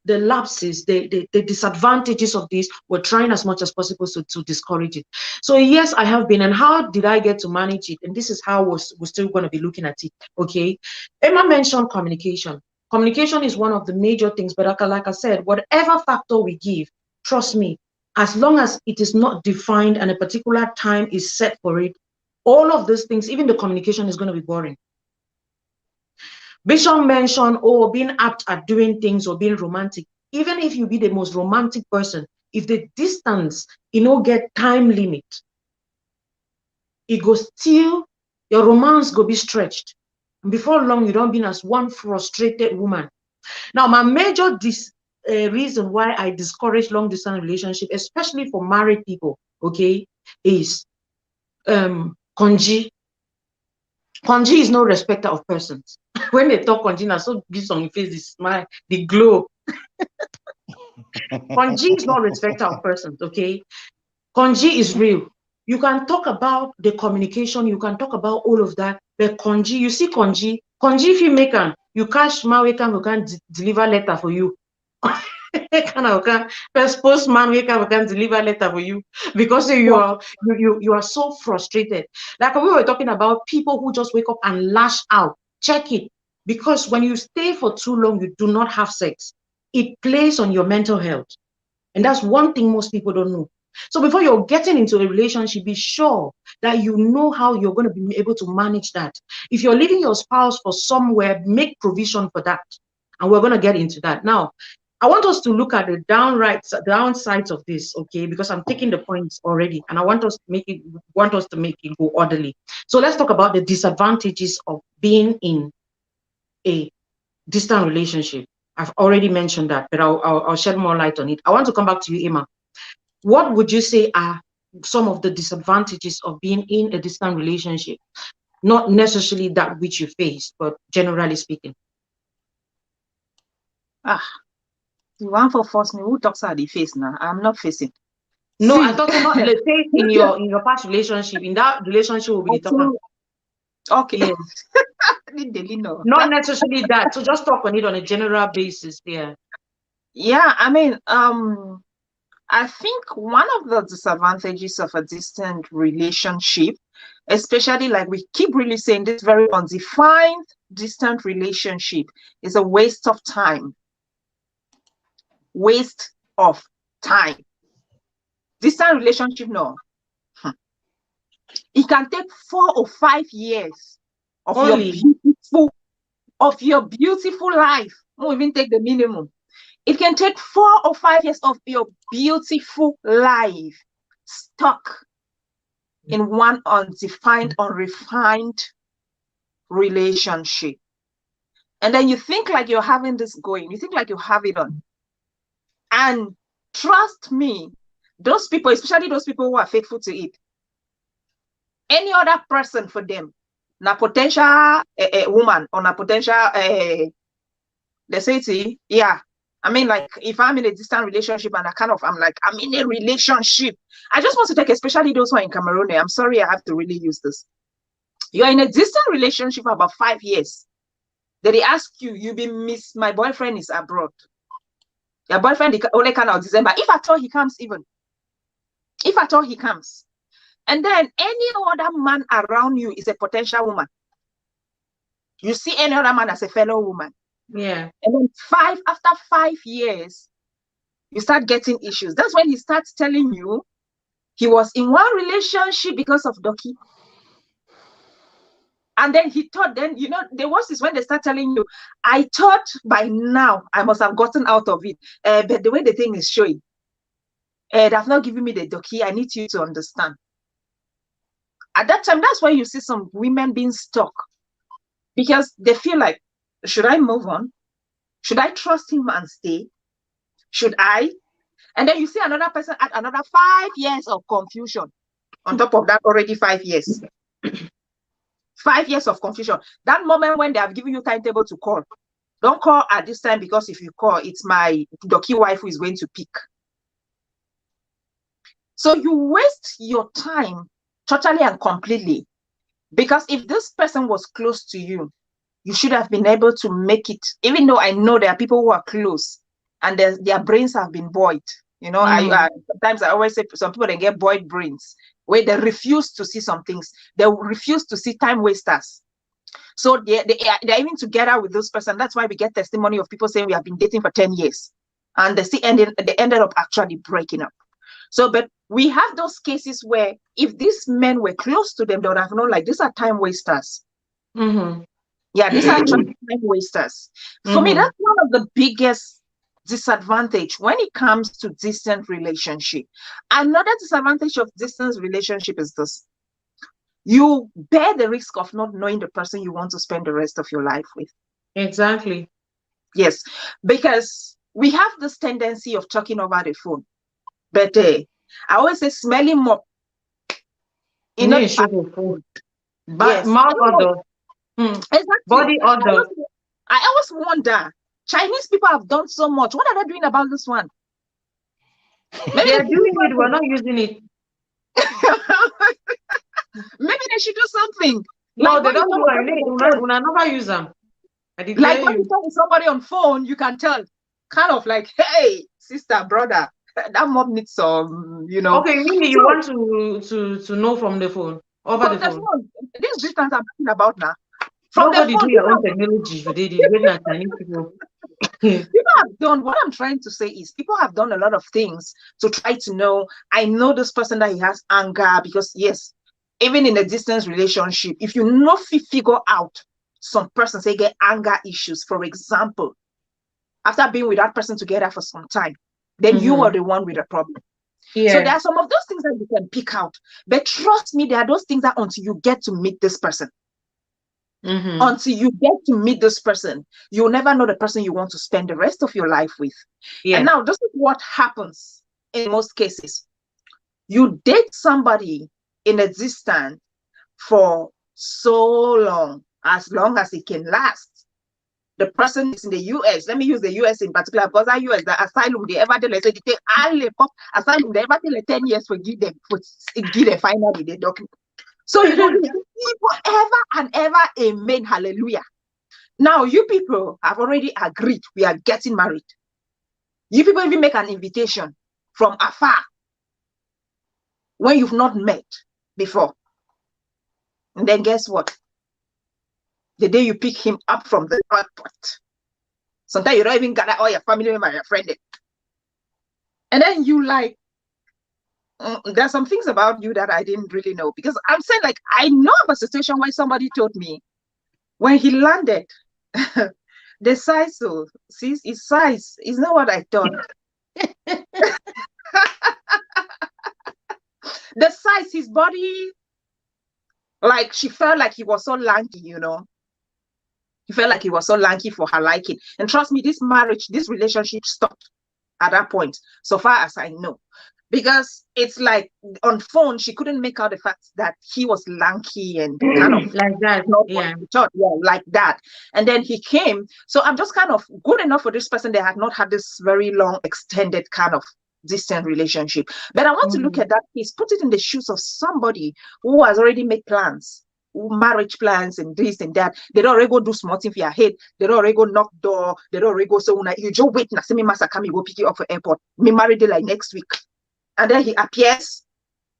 D: lapses, the disadvantages of this, we're trying as much as possible to discourage it. So yes, I have been. And how did I get to manage it? And this is how we're still going to be looking at it. Okay, Emma mentioned communication. Communication is one of the major things, but like I said, whatever factor we give, trust me, as long as it is not defined and a particular time is set for it, all of these things, even the communication, is going to be boring. Bishop mentioned, being apt at doing things or being romantic. Even if you be the most romantic person, if the distance, get time limit, it goes still, your romance go be stretched. And before long, you don't be as one frustrated woman. Now, my major reason why I discourage long distance relationship, especially for married people, okay, is Konji. Konji is no respecter of persons. When they talk Konji, now so this on your face, the smile, the glow. Konji is not respecter of persons, okay? Konji is real. You can talk about the communication, you can talk about all of that, but Konji, you see Konji, if you make an, you cash man, we can deliver letter for you. First postman we can deliver letter for you because you are so frustrated. Like we were talking about people who just wake up and lash out. Check it, because when you stay for too long, you do not have sex. It plays on your mental health, and that's one thing most people don't know. So before you're getting into a relationship, be sure that you know how you're going to be able to manage that. If you're leaving your spouse for somewhere, make provision for that, and we're going to get into that now. I want us to look at the downsides of this, okay? Because I'm taking the points already, and I want us to make it go orderly. So let's talk about the disadvantages of being in a distant relationship. I've already mentioned that, but I'll shed more light on it. I want to come back to you, Emma. What would you say are some of the disadvantages of being in a distant relationship? Not necessarily that which you face, but generally speaking.
G: You want to force me? Who talks at the face now? I'm not facing.
D: No, I'm talking about the face in your past relationship. In that relationship will be talking.
G: Okay.
D: Yes. Not necessarily that. So just talk on it on a general basis there.
G: Yeah, I mean, I think one of the disadvantages of a distant relationship, especially like we keep really saying this very undefined distant relationship, is a waste of time. Waste of time. Distant relationship, no. It can take 4 or 5 years of your beautiful life. Won't even take the minimum. It can take 4 or 5 years of your beautiful life stuck in one undefined, unrefined relationship. And then you think like you're having this going. You think like you have it on. And trust me, those people, especially those people who are faithful to it, any other person for them, na potential woman or na potential, they say to yeah. I mean, like, if I'm in a distant relationship and I'm in a relationship, I just want to take, especially those who are in Cameroon, I'm sorry, I have to really use this. You're in a distant relationship for about 5 years. Then they ask you be miss, my boyfriend is abroad. Your boyfriend only come out December. If at all he comes even. If at all he comes. And then any other man around you is a potential woman. You see any other man as a fellow woman.
D: Yeah.
G: And then after 5 years, you start getting issues. That's when he starts telling you he was in one relationship because of Doki. And then he thought, then, the worst is when they start telling you, I thought by now I must have gotten out of it. But the way the thing is showing, they have not given me the Doki. I need you to understand. At that time, that's why you see some women being stuck. Because they feel like, should I move on? Should I trust him and stay? Should I? And then you see another person at another 5 years of confusion. On top of that, already 5 years. 5 years of confusion. That moment when they have given you timetable to call. Don't call at this time, because if you call, it's my Doki wife who is going to pick. So you waste your time totally and completely. Because if this person was close to you, you should have been able to make it, even though I know there are people who are close and their brains have been boiled. Sometimes I always say some people, they get boiled brains where they refuse to see some things. They refuse to see time wasters. So they're even together with this person. That's why we get testimony of people saying we have been dating for 10 years. And they ended up actually breaking up. So, but we have those cases where if these men were close to them, they would have known, like, these are time wasters.
D: Mm-hmm.
G: Yeah, these are time wasters. For me, that's one of the biggest disadvantage when it comes to distant relationship. Another disadvantage of distant relationship is this. You bear the risk of not knowing the person you want to spend the rest of your life with.
D: Exactly.
G: Yes, because we have this tendency of talking over the phone. But I always say smelling mop.
D: Yes. Mouth odor.
G: Exactly.
D: Body odor.
G: I always wonder, Chinese people have done so much. What are they doing about this one?
D: Maybe they are doing it, we're not using it.
G: Maybe they should do something.
D: No,
G: like
D: they don't do it. We never use them.
G: Like when you talk to somebody on phone, you can tell, kind of like, hey, sister, brother, that mom needs some,
D: Okay, really, you want to know from the phone, over the phone.
G: This distance I'm talking about now.
D: Nobody do your own technology. People
G: have done, what I'm trying to say is, people have done a lot of things to try to know. I know this person that he has anger, because yes, even in a distance relationship, if you know, figure out some person say get anger issues, for example, after being with that person together for some time, then you are the one with a problem. Yeah. So there are some of those things that you can pick out. But trust me, there are those things that until you get to meet this person, until you get to meet this person, you'll never know the person you want to spend the rest of your life with. Yeah. And now this is what happens in most cases. You date somebody in a distance for so long as it can last. The person is in the US. Let me use the US in particular, because the US, the asylum, they ever tell, so they take asylum, they ever tell 10 years for give them finally the document. So people ever, amen, hallelujah. Now you people have already agreed we are getting married. You people even make an invitation. from afar when you've not met before. And then guess what? The day you pick him up from the airport, sometimes you don't even gather all your family member, your friend. And then you like, there's some things about you that I didn't really know, because I'm saying, like, I know of a situation where somebody told me when he landed, the size, so see, his size is not what I thought. The size, his body, like, she felt like he was so lanky, you know. He felt like he was so lanky for her liking. And trust me, this marriage, this relationship stopped at that point, so far as I know. Because it's like on phone, she couldn't make out the fact that he was lanky and kind of
D: like that. Yeah.
G: Like that. And then he came. So I'm just kind of good enough for this person. They had not had this very long, extended kind of distant relationship. But I want to look at that piece, put it in the shoes of somebody who has already made plans, marriage plans and this and that. They don't already go do small thing for your head. They don't already go knock door. They don't already go, so when you just wait, see me massa come, go pick you up for airport. Me married like next week. And then he appears,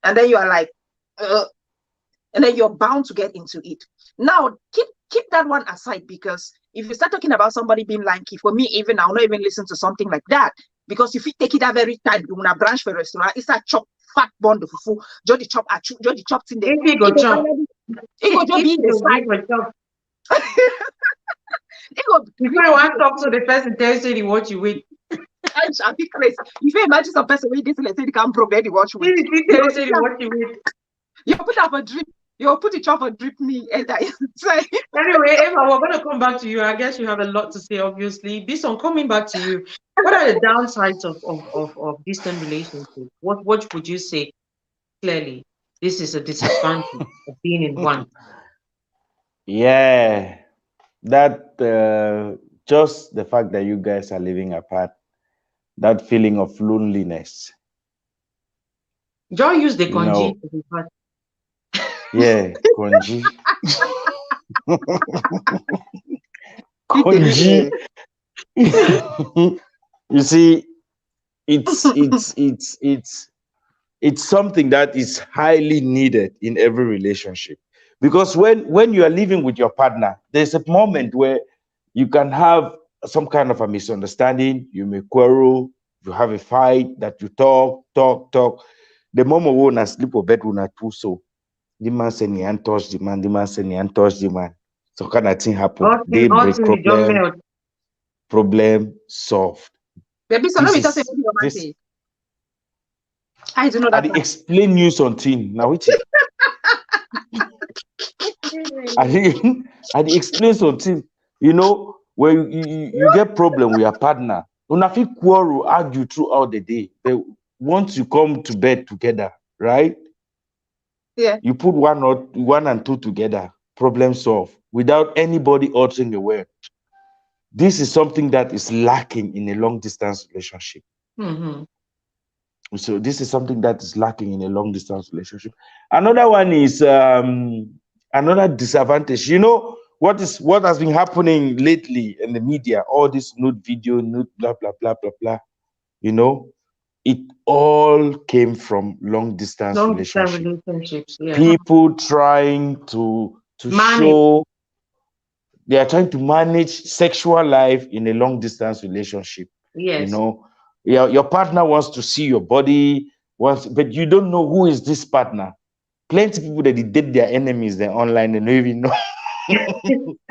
G: and then you are like, and then you're bound to get into it. Now, keep that one aside, because if you start talking about somebody being lanky, for me, even I'll not even listen to something like that, because if you take it that very time, you want to branch for a restaurant, it's a chop fat bond of fufu, jody chop in there.
D: If you go chop,
G: it go just be in the side.
D: If you want to talk to the person, tells you what you wait.
G: I be crazy. If you imagine some person with this, let's say they can't broke, then they watch with. You put up a drip. You put it up a drip me, and I say.
D: Anyway, Eva, we're going to come back to you. I guess you have a lot to say, obviously. Bison, coming back to you, what are the downsides of distant relationships? What would you say clearly? This is a disadvantage of being in one.
F: Yeah, that just the fact that you guys are living apart, that feeling of loneliness.
D: Joy used the conji.
F: Yeah, conji. Conji. You see, it's something that is highly needed in every relationship, because when you are living with your partner, there's a moment where you can have some kind of a misunderstanding. You may quarrel, you have a fight, that you talk. The moment we want to sleep or bed, we want to so the man say he ain't touch the man, the man say he ain't touch the man. So kind of thing happen. They break problem solved.
G: Baby, so let me just say I do know that.
F: I explain you something now. Which I explain something. You know, when you get problem with your partner, you not feel quarrel, argue throughout the day. But once you come to bed together, right?
G: Yeah.
F: You put one and two together, problem solved, without anybody uttering a word. This is something that is lacking in a long distance relationship. So this is something that is lacking in a long distance relationship. Another one is another disadvantage. You know what has been happening lately in the media? All this nude video, nude blah blah blah blah blah. You know, it all came from long distance relationships. Yeah. People trying to show, they are trying to manage sexual life in a long distance relationship.
D: Yes.
F: You know, your partner wants to see your body, but you don't know who is this partner. Plenty of people that they date their enemies, they're online and don't even know.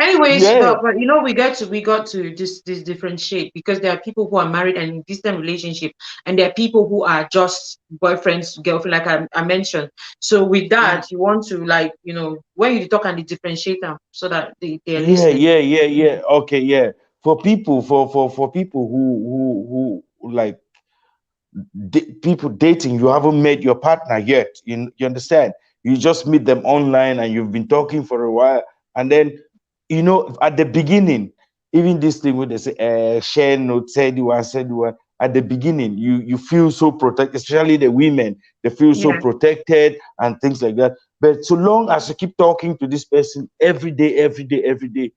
D: Anyways, yeah. but you know, we got to this differentiate, because there are people who are married and in distant relationship, and there are people who are just boyfriends, girlfriend, like I mentioned. So with that, you want to, like, you know, when you talk and differentiate them so that they're listening.
F: Yeah. Okay, yeah. For people, for people who like people dating, you haven't met your partner yet. You understand? You just meet them online and you've been talking for a while. And then, you know, at the beginning, even this thing where they say, share note, said one, at the beginning, you feel so protected, especially the women, they feel so protected and things like that. But so long as you keep talking to this person every day,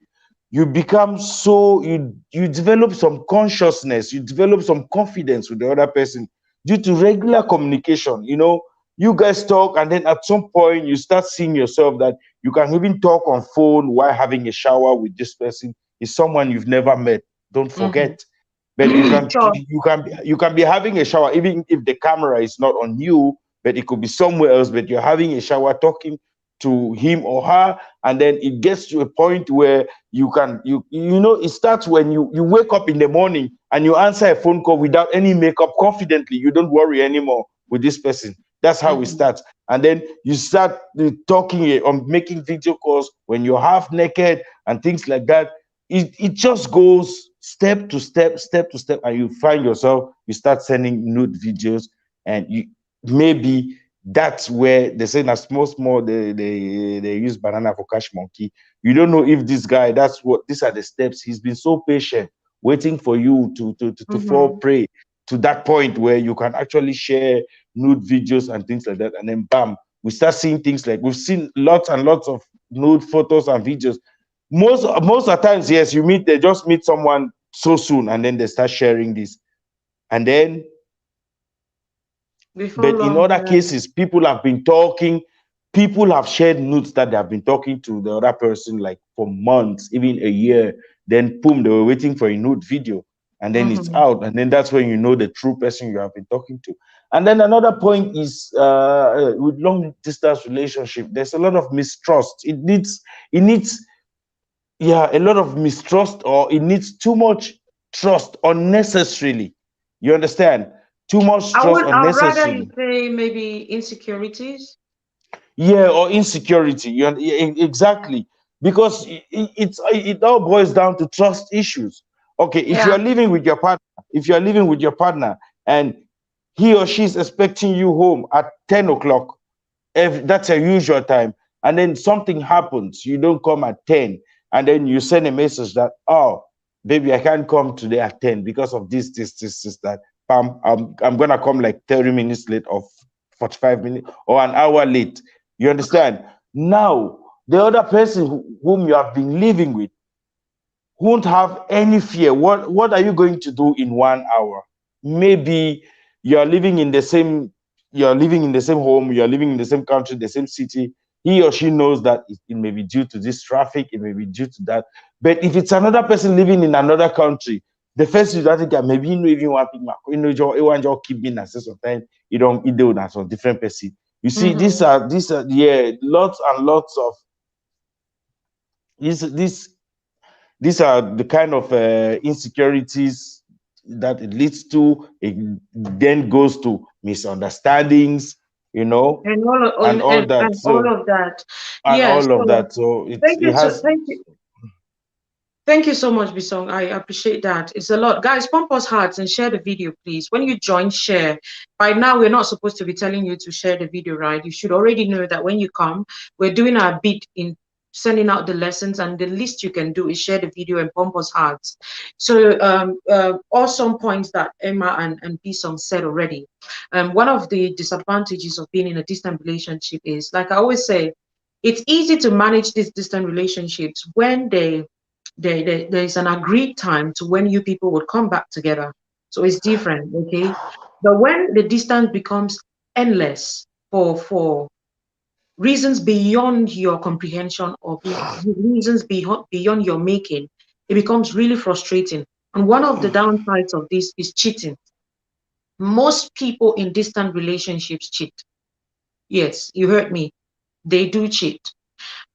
F: you become so, you develop some consciousness, you develop some confidence with the other person. due to regular communication. You know, you guys talk, and then at some point you start seeing yourself that you can even talk on phone while having a shower with this person. Is someone you've never met. Don't forget. But
G: Sure.
F: you can be having a shower even if the camera is not on you, but it could be somewhere else. But you're having a shower, talking to him or her, and then it gets to a point where you know, it starts when you wake up in the morning and you answer a phone call without any makeup confidently. You don't worry anymore with this person. That's how it starts. And then you start talking on making video calls when you're half naked and things like that. It just goes step to step, and you find yourself, you start sending nude videos, and maybe that's where they say that small they use banana for cash monkey. You don't know if this guy, these are the steps. He's been so patient, waiting for you to fall prey to that point where you can actually share nude videos and things like that. And then bam, we start seeing things like, we've seen lots and lots of nude photos and videos. Most of the times, yes, they just meet someone so soon, and then they start sharing this. And then, but in other cases, people have been talking, people have shared nudes that they have been talking to the other person like for months, even a year. Then boom, they were waiting for a nude video, and then it's out, and then that's when you know the true person you have been talking to. And then another point is with long distance relationship, there's a lot of mistrust. It needs a lot of mistrust, or it needs too much trust unnecessarily. You understand? Too much trust unnecessarily.
D: I'd rather you say maybe insecurities.
F: Yeah, or insecurity. Exactly. Because it all boils down to trust issues. Okay, if you're living with your partner, and he or she is expecting you home at 10 o'clock, if that's a usual time, and then something happens, you don't come at 10, and then you send a message that, oh, baby, I can't come today at 10 because of this, that. I'm gonna come like 30 minutes late, or 45 minutes, or an hour late. You understand? Now, the other person whom you have been living with won't have any fear. What are you going to do in 1 hour? Maybe you're living in the same home, you're living in the same country, the same city. He or she knows that it may be due to this traffic, it may be due to that. But if it's another person living in another country, the first is that maybe you know, even one thing, you keep being at sometimes you don't do that on different person. You see, these are lots and lots of these are the kind of insecurities that it leads to. It then goes to misunderstandings, you know,
D: and all of that. So thank you so much, Bisong. I appreciate that. It's a lot. Guys, pump us hearts and share the video, please. When you join, share. By now, we're not supposed to be telling you to share the video, right? You should already know that when you come, we're doing our bit in sending out the lessons, and the least you can do is share the video and pump us hearts. So awesome points that Emma and Bisong said already. One of the disadvantages of being in a distant relationship is, like I always say, it's easy to manage these distant relationships when there is an agreed time to when you people would come back together. So it's different, okay? But when the distance becomes endless for reasons beyond your comprehension, or reasons beyond your making, it becomes really frustrating. And one of the downsides of this is cheating. Most people in distant relationships cheat. Yes, you heard me. They do cheat.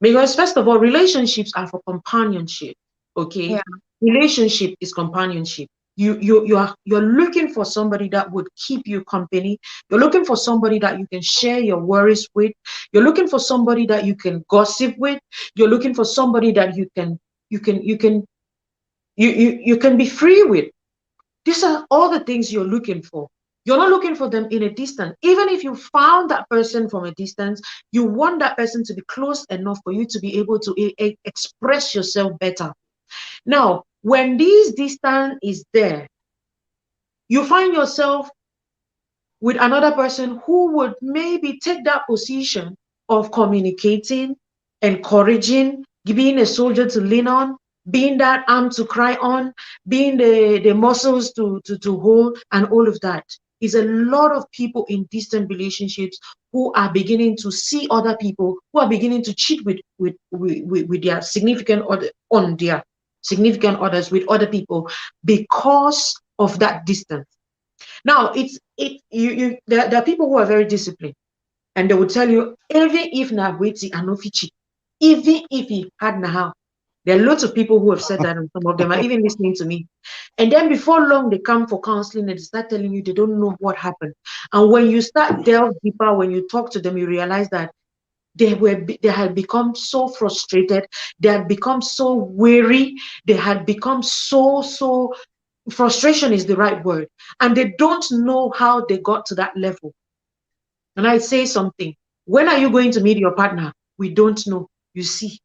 D: Because first of all, relationships are for companionship. Okay, relationship is companionship. You're looking for somebody that would keep you company. You're looking for somebody that you can share your worries with. You're looking for somebody that you can gossip with. You're looking for somebody that you can be free with. These are all the things you're looking for. You're not looking for them in a distance. Even if you found that person from a distance, you want that person to be close enough for you to be able to express yourself better. Now, when this distance is there, you find yourself with another person who would maybe take that position of communicating, encouraging, being a soldier to lean on, being that arm to cry on, being the muscles to hold, and all of that. is a lot of people in distant relationships who are beginning to see other people, who are beginning to cheat with their significant other, on their significant others, with other people, because of that distance. Now, there are people who are very disciplined, and they will tell you, even if na wait and no cheat, even if he had now. There are lots of people who have said that, and some of them are even listening to me. And then before long, they come for counseling and they start telling you they don't know what happened. And when you start delve deeper, when you talk to them, you realize that they had become so frustrated, they had become so weary, they had become so frustration is the right word, and they don't know how they got to that level. And I say something, when are you going to meet your partner? We don't know. You see,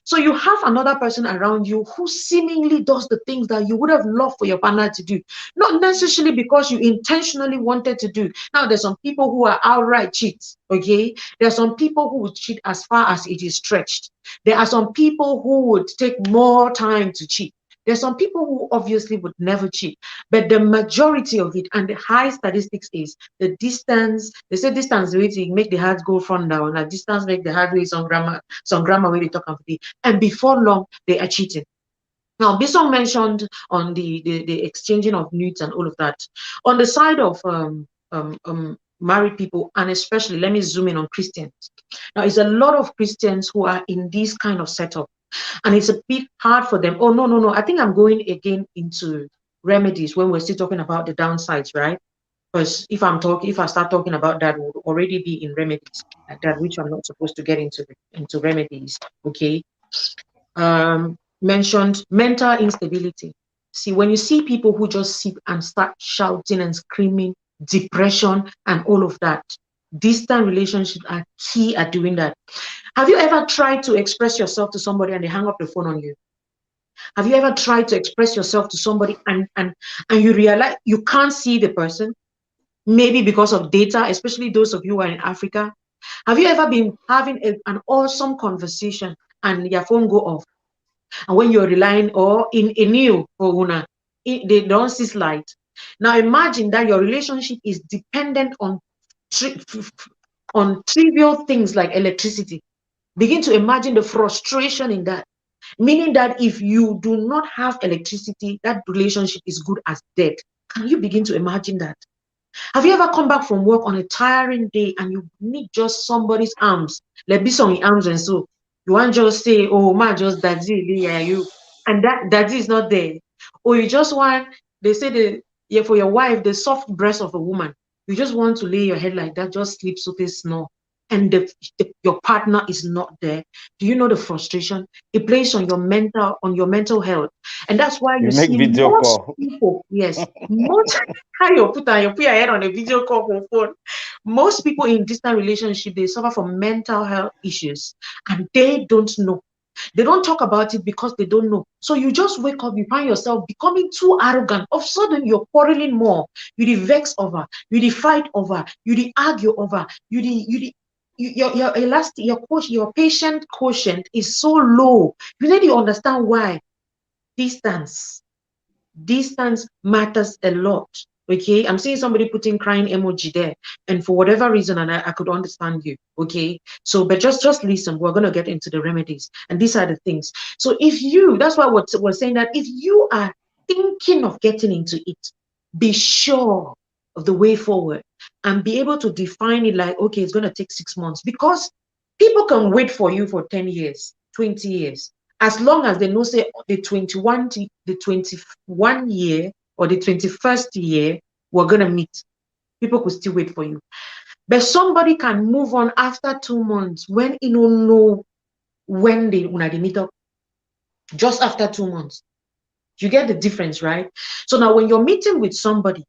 D: so you have another person around you who seemingly does the things that you would have loved for your partner to do, not necessarily because you intentionally wanted to do. Now, there's some people who are outright cheats, okay? There are some people who would cheat as far as it is stretched. There are some people who would take more time to cheat. There's some people who obviously would never cheat, but the majority of it, and the high statistics, is the distance. They say distance waiting make the heart go front down, and distance make the heart way some grammar way they talk about it. And before long, they are cheating. Now, Bison mentioned on the exchanging of nudes and all of that. On the side of married people, and especially, let me zoom in on Christians. Now, it's a lot of Christians who are in this kind of setup. And it's a bit hard for them. Oh, no. I think I'm going again into remedies when we're still talking about the downsides, right? Because if I start talking about that, we'll already be in remedies like that, which I'm not supposed to get into remedies. Okay. Mentioned mental instability. See, when you see people who just sit and start shouting and screaming, depression and all of that, distant relationships are key at doing that. Have you ever tried to express yourself to somebody and they hang up the phone on you? Have you ever tried to express yourself to somebody and you realize you can't see the person? Maybe because of data, especially those of you who are in Africa. Have you ever been having an awesome conversation and your phone go off? And when you're relying or in a new phone, they don't see light. Now imagine that your relationship is dependent on trivial things like electricity. Begin to imagine the frustration in that. Meaning that if you do not have electricity, that relationship is good as dead. Can you begin to imagine that? Have you ever come back from work on a tiring day and you need just somebody's arms? Let be some arms, and so you want just say, oh, ma, just daddy, you, and that is not there. Or you just want, they say for your wife, the soft breast of a woman. You just want to lay your head like that, just sleep, so they snore. And your partner is not there. Do you know the frustration it plays on your mental health? And that's why you see
F: video
D: most
F: call.
D: people, yes, most how you put your head on a video call for phone. Most people in distant relationship, they suffer from mental health issues, and they don't know. They don't talk about it because they don't know. So you just wake up, you find yourself becoming too arrogant. All of a sudden, you're quarreling more. You vex over, you fight over, you argue over, your patient quotient is so low. You need to understand why. Distance matters a lot. Okay, I'm seeing somebody putting crying emoji there, and for whatever reason, and I could understand you. Okay, so but just listen. We're gonna get into the remedies, and these are the things. So that's why we're saying that if you are thinking of getting into it, be sure of the way forward and be able to define it like, okay, it's going to take 6 months, because people can wait for you for 10 years, 20 years, as long as they know, say, the 21 year or the 21st year, we're going to meet. People could still wait for you. But somebody can move on after 2 months when you don't know when they meet up. Just after 2 months. You get the difference, right? So now when you're meeting with somebody,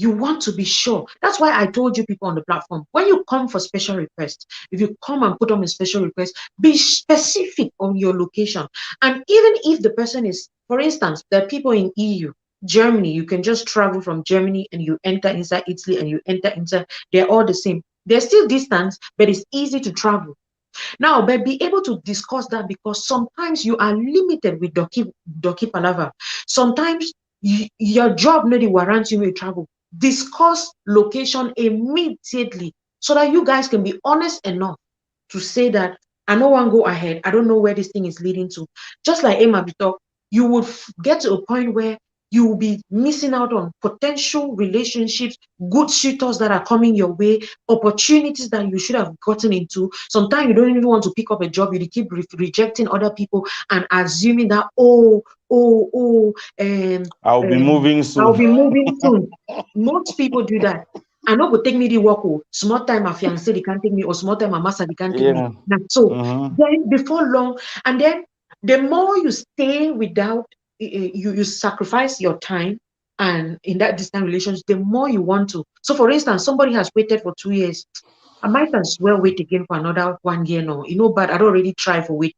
D: you want to be sure. That's why I told you people on the platform, when you come for special requests, if you come and put on a special request, be specific on your location. And even if the person is, for instance, there are people in EU, Germany, you can just travel from Germany and you enter inside Italy and you enter inside, they're all the same. They're still distance, but it's easy to travel. Now, but be able to discuss that, because sometimes you are limited with Doki Palava. Sometimes your job maybe warrants you to travel. discuss location immediately so that you guys can be honest enough to say that I no one go ahead. I don't know where this thing is leading to. Just like Emma Bitok, you would get to a point where you will be missing out on potential relationships, good suitors that are coming your way, opportunities that you should have gotten into. Sometimes you don't even want to pick up a job. You keep rejecting other people and assuming that,
F: I'll be moving soon.
D: I'll be moving soon. Most people do that. I know go take me the work. Small time my fiancé they can't take me, or small time my master they can't take me. Now, so then before long, and then the more you stay without, you sacrifice your time and in that distant relationship, the more you want to. So for instance, somebody has waited for 2 years. I might as well wait again for another 1 year now. But I'd already tried for wait.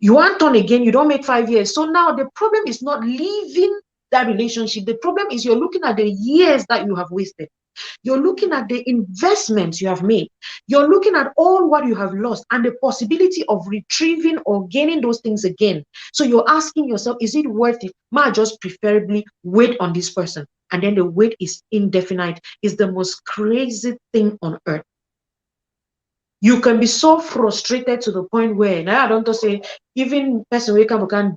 D: You want on again, you don't make 5 years. So now the problem is not leaving that relationship. The problem is you're looking at the years that you have wasted. You're looking at the investments you have made. You're looking at all what you have lost and the possibility of retrieving or gaining those things again. So you're asking yourself, is it worth it? Might I just preferably wait on this person? And then the wait is indefinite. It's the most crazy thing on earth. You can be so frustrated to the point where, now I don't say, even person wake up can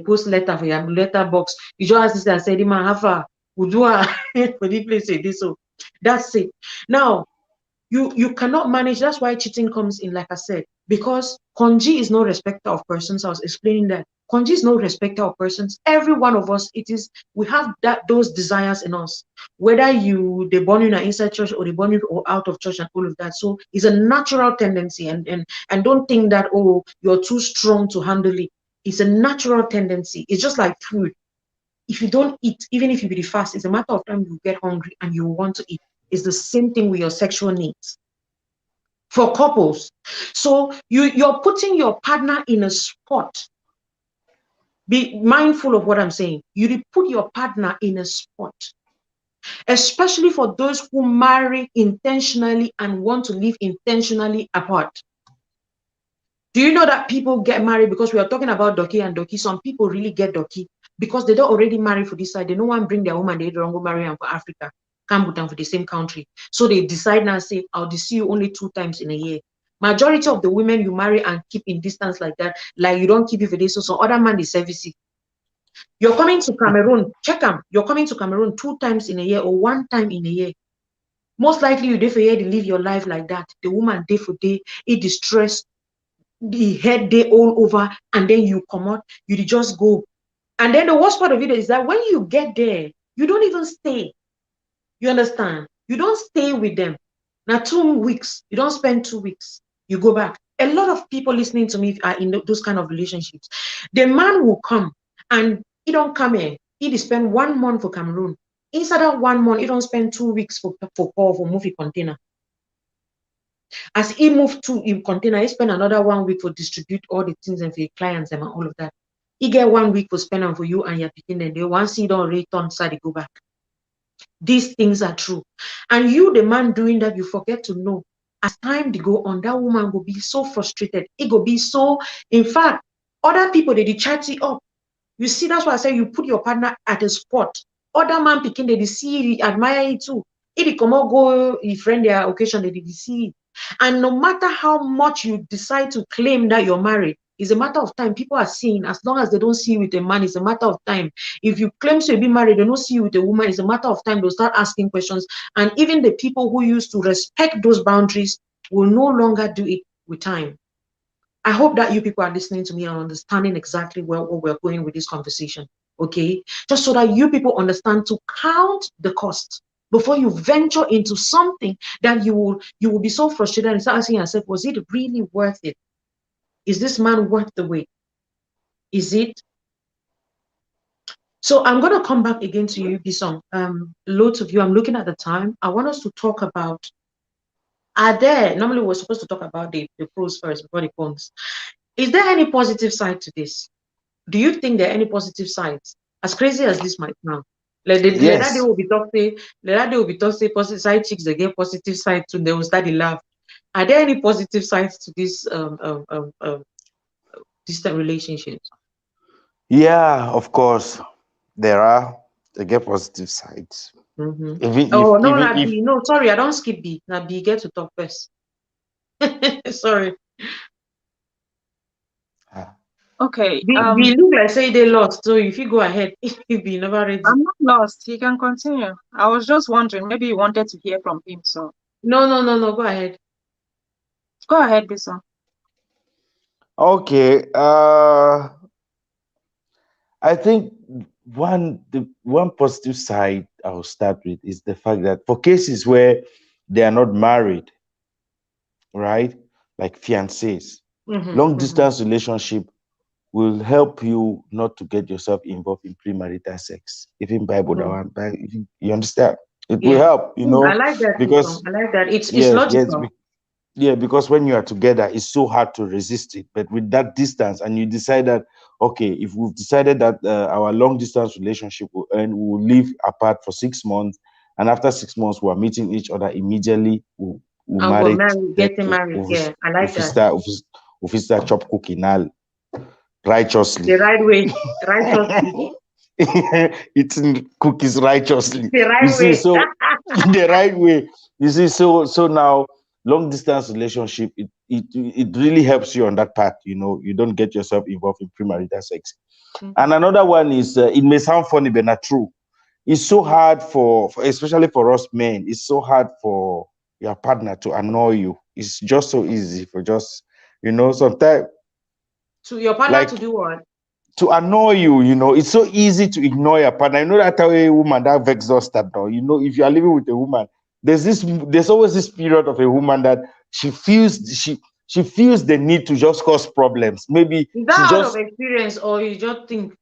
D: post letter for your letter box. You just ask this and say, man, have a for the place this. So that's it. Now, you cannot manage. That's why cheating comes in, like I said, because Konji is no respecter of persons. I was explaining that. Konji is no respecter of persons. Every one of us, we have those desires in us. Whether they born in an inside church or they born in or out of church and all of that. So it's a natural tendency, and don't think that, oh, you're too strong to handle it. It's a natural tendency. It's just like food. If you don't eat, even if you be fast, it's a matter of time you get hungry and you want to eat. It's the same thing with your sexual needs. For couples, so you're putting your partner in a spot. Be mindful of what I'm saying. You put your partner in a spot, especially for those who marry intentionally and want to live intentionally apart. Do you know that people get married? Because we are talking about Doki and Doki. Some people really get Doki because they don't already marry for this side. They don't want to bring their woman, they don't go marry them for Africa. Come with them for the same country. So they decide now, say, I'll see you only 2 times in a year. Majority of the women you marry and keep in distance like that, like you don't keep it for this, so other man is servicing. You're coming to Cameroon, check them. You're coming to Cameroon 2 times in a year or 1 time in a year. Most likely you day for year to live your life like that. The woman day for day, it distress, the head day all over, and then you come out, you just go. And then the worst part of it is that when you get there, you don't even stay. You understand? You don't stay with them. Now 2 weeks, you don't spend 2 weeks, you go back. A lot of people listening to me are in those kind of relationships. The man will come and he don't come here. He spend 1 month for Cameroon. Inside that 1 month, he don't spend 2 weeks for movie container. As he moved to in container, he spend another 1 week for distribute all the things and for your clients and all of that. He get 1 week for spending for you and your picking, and they once he don't return, so they go back. These things are true. And you, the man doing that, you forget to know. As time to go on, that woman will be so frustrated. It will be so, in fact, other people, they chat it up. You see, that's why I say you put your partner at a spot. Other man picking, they see, admire it too. If they come out, go, if friend their occasion, they see. And no matter how much you decide to claim that you're married, it's a matter of time. People are seeing, as long as they don't see you with a man, it's a matter of time. If you claim to be married, they don't see you with a woman, it's a matter of time. They'll start asking questions. And even the people who used to respect those boundaries will no longer do it with time. I hope that you people are listening to me and understanding exactly what we're going with this conversation. Okay? Just so that you people understand to count the cost before you venture into something that you will be so frustrated and start asking yourself, was it really worth it? Is this man worth the wait? Is it? So I'm going to come back again to you, Bisong. Loads of you, I'm looking at the time. I want us to talk about, normally we're supposed to talk about the pros first before the cons. Is there any positive side to this? Do you think there are any positive sides? As crazy as this might sound.
F: Yes.
D: They will be talking positive side chicks, they get positive side to, they will start to laugh. Are there any positive sides to this distant relationships?
F: Yeah, of course. They get positive sides.
B: Oh, no,
F: if
B: no, sorry, I don't skip B. Now B get to talk first. Sorry.
G: Okay.
B: B look like say they lost, so if you go ahead, if B never ready.
G: I'm not lost. He can continue. I was just wondering, maybe you wanted to hear from him. So
B: No, go ahead.
G: go ahead, Biso.
F: okay, I think the one positive side I'll start with is the fact that for cases where they are not married, right, like fiancés, long distance relationship will help you not to get yourself involved in premarital sex. Even Bible, you understand? It will help, you know,
B: I like that
F: because
B: I like that. It's
F: yes,
B: logical.
F: yeah, because when you are together, it's so hard to resist it. But with that distance, and you decide that, okay, if we've decided that our long distance relationship will end, we will live apart for 6 months, and after 6 months, we are meeting each other immediately. We'll marry,
B: getting married. Yeah, I like that.
F: If start chop cooking now righteously.
B: The right way, righteously.
F: Eating cookies righteously.
B: The right
F: You see,
B: way.
F: so the right way. You see, so now long distance relationship, it really helps you on that path. You know, you don't get yourself involved in premarital sex. And another one is it may sound funny, but not true. It's so hard for especially for us men. It's so hard for your partner to annoy you. It's just so easy for just, you know, sometimes
B: To your partner to do what?
F: to annoy you, you know, it's so easy to ignore your partner. You know that a woman that vexes us that now. You know, if you are living with a woman, there's always this period of a woman that she feels the need to just cause problems. Maybe
B: Is that
F: she
B: out
F: just
B: of experience or you just think?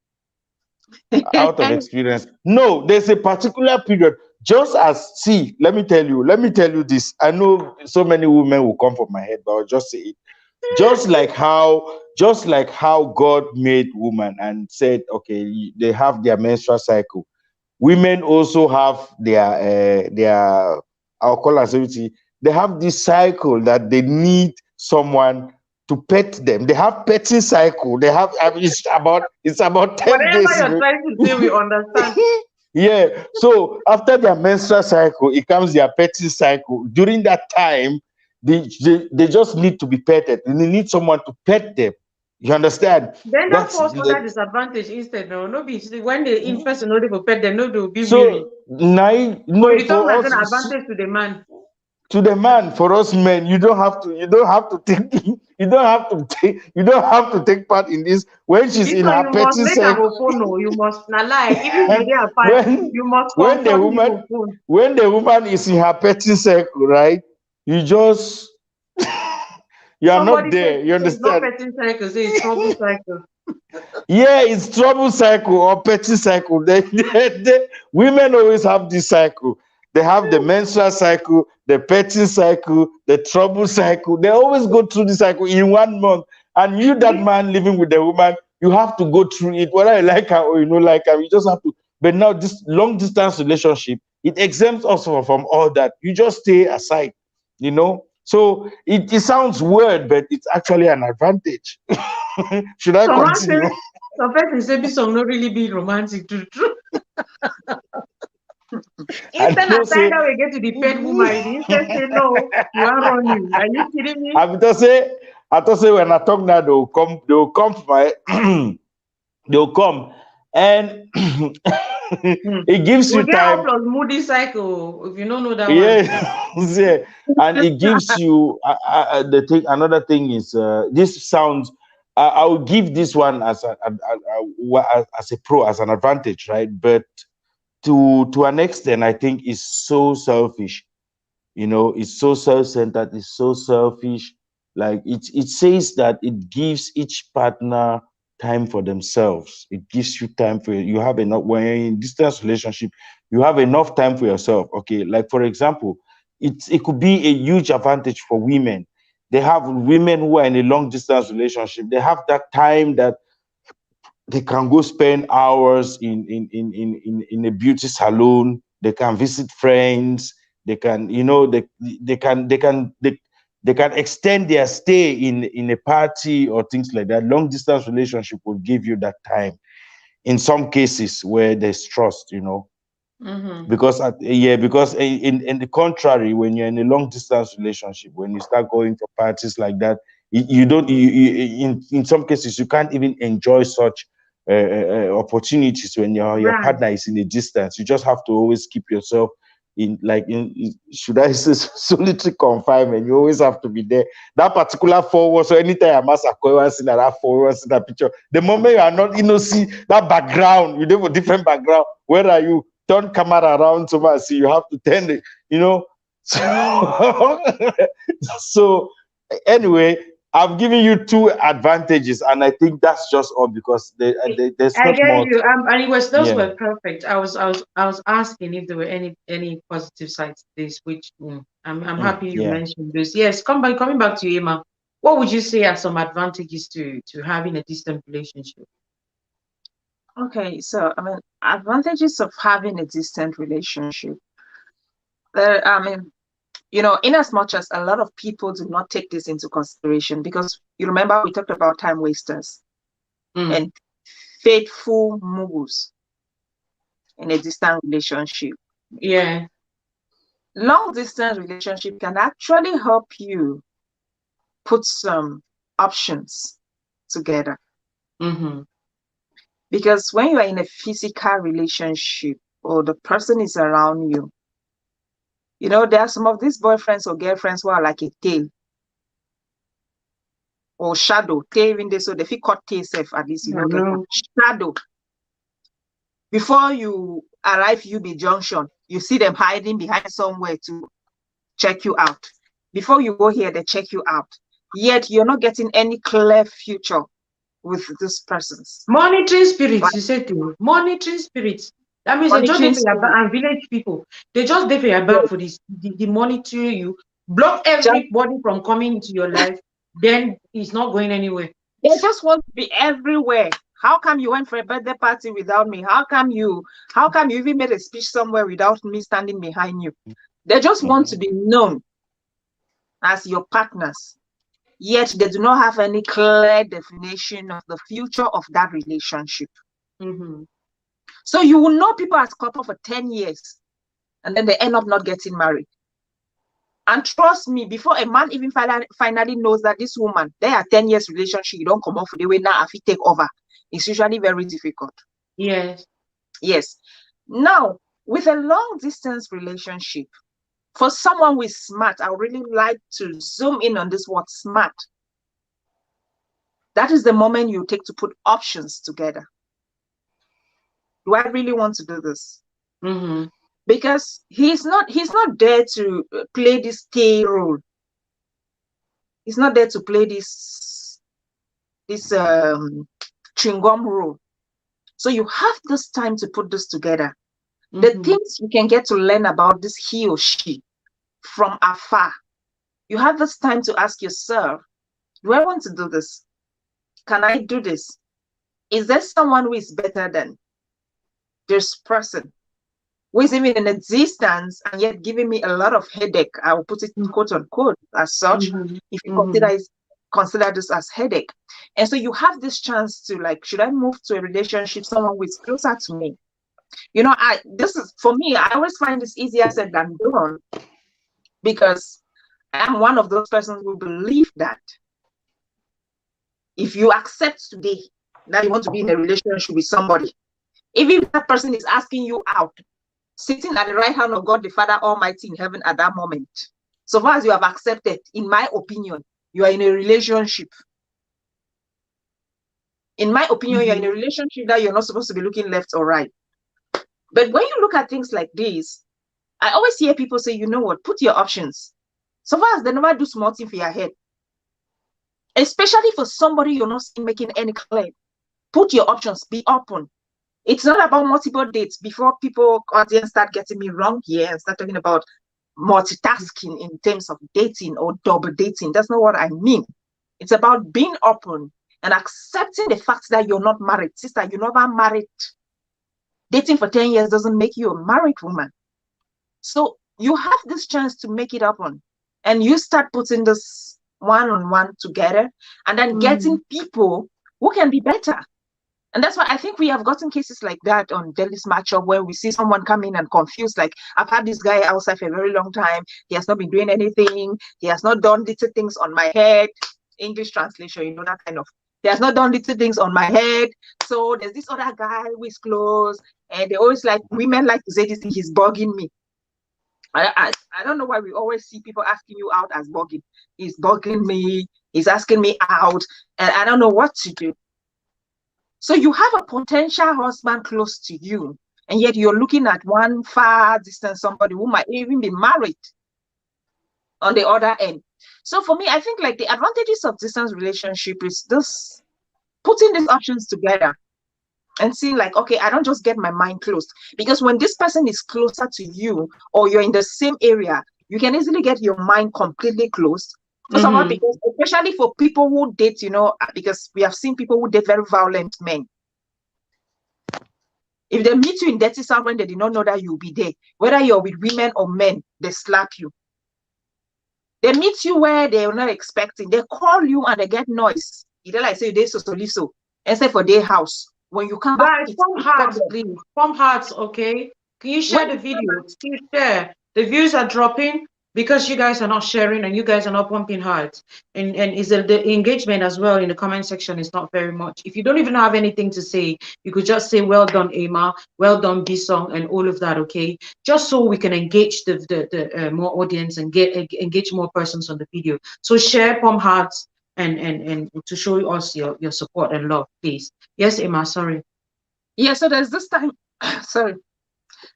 F: out of experience. No, there's a particular period. Just as let me tell you this. I know so many women will come from my head, but I'll just say it. Just like how God made woman and said, okay, they have their menstrual cycle. Women also have their I'll call activity. They have this cycle that they need someone to pet them. They have petting cycle. They have it's about 10
B: Whatever
F: days.
B: you're trying to say, we understand.
F: Yeah. So after their menstrual cycle, it comes their petting cycle. During that time, they just need to be petted. They need someone to pet them. You understand?
B: Then that falls under disadvantage instead. No, be when the in person no they go pet them, no they will be weary.
F: No,
B: you talk
F: for
B: like
F: us,
B: an advantage to the man.
F: To the man, for us men, you don't have to take part in this when she's in her petting cycle.
B: You must not lie. Even if they are fine, you must
F: when the woman is in her petting cycle, right? You just you are not there. You understand?
B: It's not petting cycle, it's trouble cycle.
F: Yeah, it's trouble cycle or petty cycle. Women always have this cycle. They have the menstrual cycle, the petty cycle, the trouble cycle. They always go through the cycle in 1 month. And you, that man living with the woman, you have to go through it, whether you like her or you don't like her. You just have to. But now this long distance relationship, it exempts us from all that. You just stay aside, you know. So it sounds weird, but it's actually an advantage. Should I continue?
B: Some person say this song not really be romantic, true. Instead of saying that we get to the pet woman, instead say no, you are running. Are you kidding me?
F: I thought say when I talk now, they'll come to my they'll come and it gives you time.
B: Plus moody cycle, if you don't know that
F: one. Yeah, and it gives you the thing. Another thing is this sounds. I will give this one as a pro, as an advantage, right? But to an extent, I think it's so selfish. You know, it's so self-centered. It's so selfish. Like it says that it gives each partner time for themselves. It gives you time for you have enough when you're in distance relationship. You have enough time for yourself. Okay, like for example, it could be a huge advantage for women. They have women who are in a long distance relationship. They have that time that they can go spend hours in a beauty salon. They can visit friends. They can, you know, they can extend their stay in a party or things like that. Long distance relationship will give you that time. In some cases where there's trust, you know. Because in the contrary, when you're in a long distance relationship, when you start going for parties like that, you don't in some cases you can't even enjoy such opportunities when your
D: Right.
F: partner is in a distance. You just have to always keep yourself in should I say solitary confinement. You always have to be there. That particular 4 walls, so anytime I'm asked in that 4 walls in that picture, the moment you are not, see that background, you have a different background. Where are you? Turn camera around so much. You have to turn it, So anyway, I've given you 2 advantages, and I think that's just all because there's
D: I
F: not
D: get
F: more.
D: you. And those
F: Yeah.
D: were perfect. I was asking if there were any positive sides to this, which I'm happy you
F: Yeah.
D: mentioned this. Yes, coming back to you, Emma. What would you say are some advantages to having a distant relationship?
G: Okay, so advantages of having a distant relationship. In as much as a lot of people do not take this into consideration, because you remember we talked about time wasters and faithful moves in a distant relationship.
D: Yeah.
G: Long distance relationship can actually help you put some options together. Because when you are in a physical relationship or the person is around you, there are some of these boyfriends or girlfriends who are like a tail or shadow. Tail even they so they feel cut tail safe at least, get shadow. Before you arrive UB Junction, you see them hiding behind somewhere to check you out. Before you go here, they check you out. Yet you're not getting any clear future with these persons.
D: Monitoring spirits, you said to monitoring spirits. That means they just there for your back, and village people. They just there for your back for this. The monitor you, block everybody from coming into your life. Then it's not going anywhere.
G: They just want to be everywhere. How come you went for a birthday party without me? How come you even made a speech somewhere without me standing behind you? They just want to be known as your partners. Yet they do not have any clear definition of the future of that relationship. So you will know people as couple for 10 years and then they end up not getting married. And trust me, before a man even finally knows that this woman, they are 10 years relationship, you don't come off the way now if you take over. It's usually very difficult.
D: Yes.
G: Now, with a long distance relationship, for someone who is smart, I would really like to zoom in on this word smart. That is the moment you take to put options together. Do I really want to do this? Because he's not there to play this K role. He's not there to play this chewing gum role. So you have this time to put this together. The things you can get to learn about this he or she from afar. You have this time to ask yourself, do I want to do this? Can I do this? Is there someone who is better than this person? Who is even in existence and yet giving me a lot of headache? I will put it quote unquote as such, if you consider this as headache. And so you have this chance to should I move to a relationship, someone who is closer to me? This is for me, I always find this easier said than done, because I'm one of those persons who believe that if you accept today that you want to be in a relationship with somebody, even if that person is asking you out, sitting at the right hand of God, the Father Almighty in heaven at that moment, so far as you have accepted, in my opinion, you are in a relationship. In my opinion, you're in a relationship that you're not supposed to be looking left or right. But when you look at things like this, I always hear people say, you know what, put your options. So far as they never do small thing for your head, especially for somebody you're not making any claim, put your options, be open. It's not about multiple dates. Before people audience start getting me wrong here and start talking about multitasking in terms of dating or double dating, that's not what I mean. It's about being open and accepting the fact that you're not married. Sister, you're never married. Dating for 10 years doesn't make you a married woman. So you have this chance to make it open, and you start putting this one-on-one together and then getting people who can be better. And that's why I think we have gotten cases like that on Delhi's matchup where we see someone come in and confused, like, I've had this guy outside for a very long time. He has not been doing anything. He has not done little things on my head. English translation, you know, that kind of. He has not done little things on my head. So there's this other guy who is close. And they always like, women like to say this thing, he's bugging me. I don't know why we always see people asking you out as bugging. He's bugging me. He's asking me out. And I don't know what to do. So you have a potential husband close to you, and yet you're looking at one far distance, somebody who might even be married on the other end. So for me, I think like the advantages of distance relationship is this putting these options together and seeing like, okay, I don't just get my mind closed, because when this person is closer to you or you're in the same area, you can easily get your mind completely closed. So someone, because especially for people who date, you know, because we have seen people who date very violent men. If they meet you in Dirty South when they did not know that you'll be there, whether you're with women or men, they slap you. They meet you where they're not expecting. They call you and they get noise. Either like say they so except for their house. When you come back,
D: from hearts, okay? Can you share the video? Please share. The views are dropping because you guys are not sharing and you guys are not pumping hearts. And is the engagement as well in the comment section is not very much. If you don't even have anything to say, you could just say, well done, Emma, well done, B-Song, and all of that, okay? Just so we can engage the more audience and engage more persons on the video. So share, pump hearts, and to show us your support and love, please. Yes, Emma, sorry.
G: Yeah, so there's this time, sorry.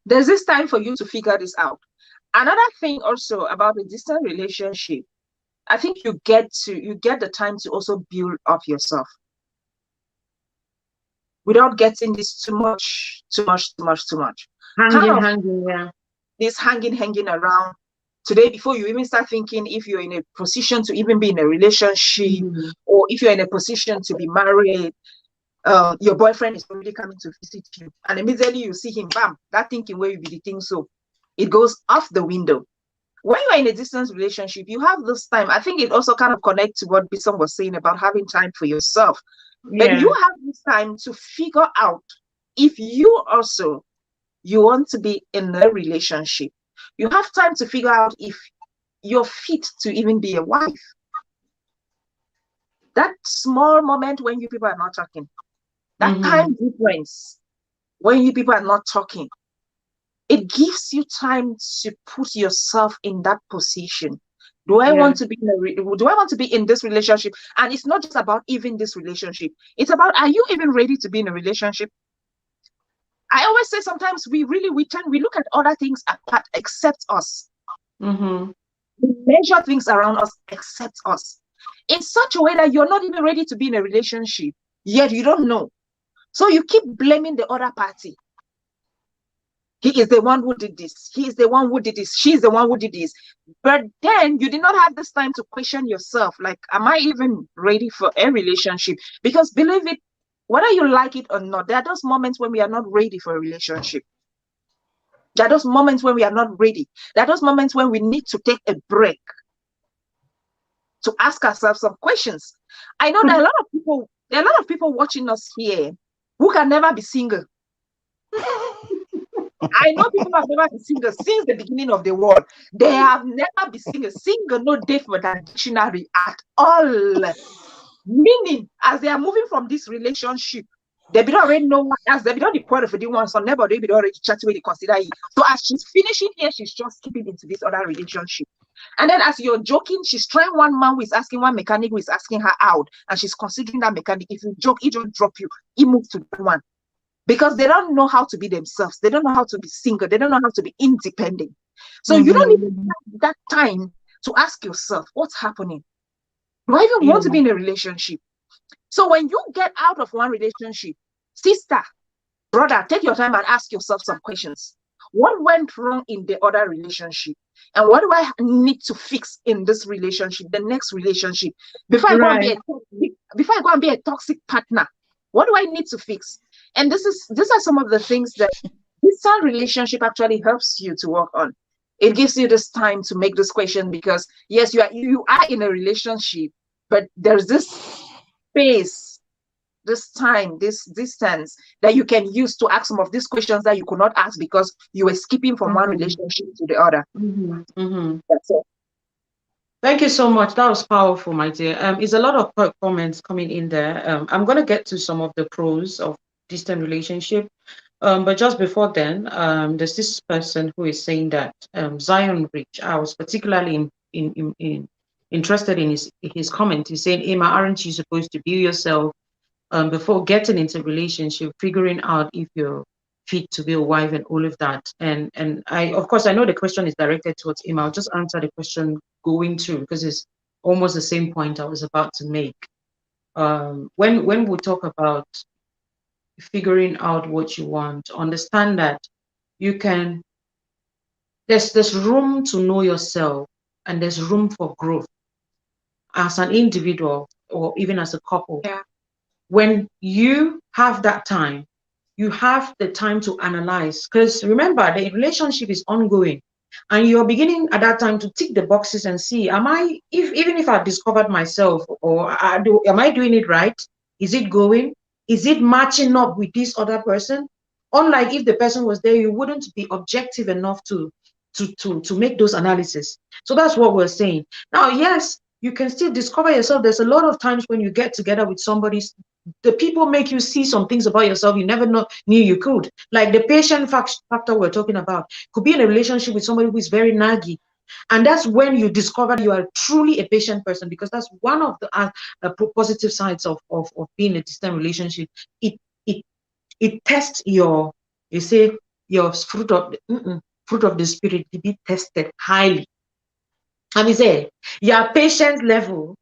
G: There's this time for you to figure this out. Another thing also about a distant relationship, I think you get the time to also build up yourself without getting this too much.
D: Hanging, yeah.
G: This hanging around. Today, before you even start thinking if you're in a position to even be in a relationship, or if you're in a position to be married, your boyfriend is already coming to visit you, and immediately you see him, bam, that thinking where you be the thing, so it goes off the window. When you're in a distance relationship, you have this time. I think it also kind of connects to what B-Song was saying about having time for yourself. Yeah. But you have this time to figure out if you want to be in a relationship. You have time to figure out if you're fit to even be a wife. That small moment when you people are not talking, that time difference when you people are not talking, it gives you time to put yourself in that position. Do I want to be in this relationship? And it's not just about even this relationship. It's about, are you even ready to be in a relationship? I always say sometimes we look at other things apart except us. We measure things around us except us in such a way that you're not even ready to be in a relationship, yet you don't know. So you keep blaming the other party. He is the one who did this. He is the one who did this. She is the one who did this. But then you did not have this time to question yourself. Like, am I even ready for a relationship? Because believe it, whether you like it or not, there are those moments when we are not ready for a relationship. There are those moments when we are not ready. There are those moments when we need to take a break to ask ourselves some questions. I know there are a lot of people watching us here who can never be single. I know people have never been single since the beginning of the world. They have never been single. Single, no date for that dictionary at all. Meaning, as they are moving from this relationship, they don't already know what else. They don't deploy for the one, so never they be already chatting with the consider it. So as she's finishing here, she's just keeping into this other relationship. And then as you're joking, she's trying one man who is asking one mechanic who is asking her out, and she's considering that mechanic. If you joke, he just drop you, he moves to the one. Because they don't know how to be themselves. They don't know how to be single. They don't know how to be independent. So you don't even have that time to ask yourself, what's happening? Do I even want to be in a relationship? So when you get out of one relationship, sister, brother, take your time and ask yourself some questions. What went wrong in the other relationship? And what do I need to fix in this relationship, the next relationship? Before I go and be a toxic partner, what do I need to fix? And these are some of the things that this relationship actually helps you to work on. It gives you this time to make this question, because yes, you are in a relationship, but there's this space this time, this distance that you can use to ask some of these questions that you could not ask because you were skipping from one relationship to the other. That's it.
D: Thank you so much. That was powerful, my dear. It's a lot of comments coming in there. I'm going to get to some of the pros of distant relationship. But just before then, there's this person who is saying that Zion Rich, I was particularly interested in his comment. He's saying, Emma, aren't you supposed to view yourself before getting into a relationship, figuring out if you're fit to be a wife and all of that? And I, of course, I know the question is directed towards Emma. I'll just answer the question going through because it's almost the same point I was about to make. When we talk about figuring out what you want, understand that you can, there's room to know yourself and there's room for growth as an individual or even as a couple.
G: Yeah.
D: When you have that time, you have the time to analyze, because remember, the relationship is ongoing and you're beginning at that time to tick the boxes and see, even if I've discovered myself, or am I doing it right? Is it going? Is it matching up with this other person? Unlike if the person was there, you wouldn't be objective enough to make those analyses. So that's what we're saying. Now, yes, you can still discover yourself. There's a lot of times when you get together with somebody, the people make you see some things about yourself you never knew you could. Like the patient factor we're talking about. Could be in a relationship with somebody who is very naggy. And that's when you discover you are truly a patient person, because that's one of the positive sides of being in a distant relationship. It tests your fruit of the spirit to be tested highly. And we say your patience level,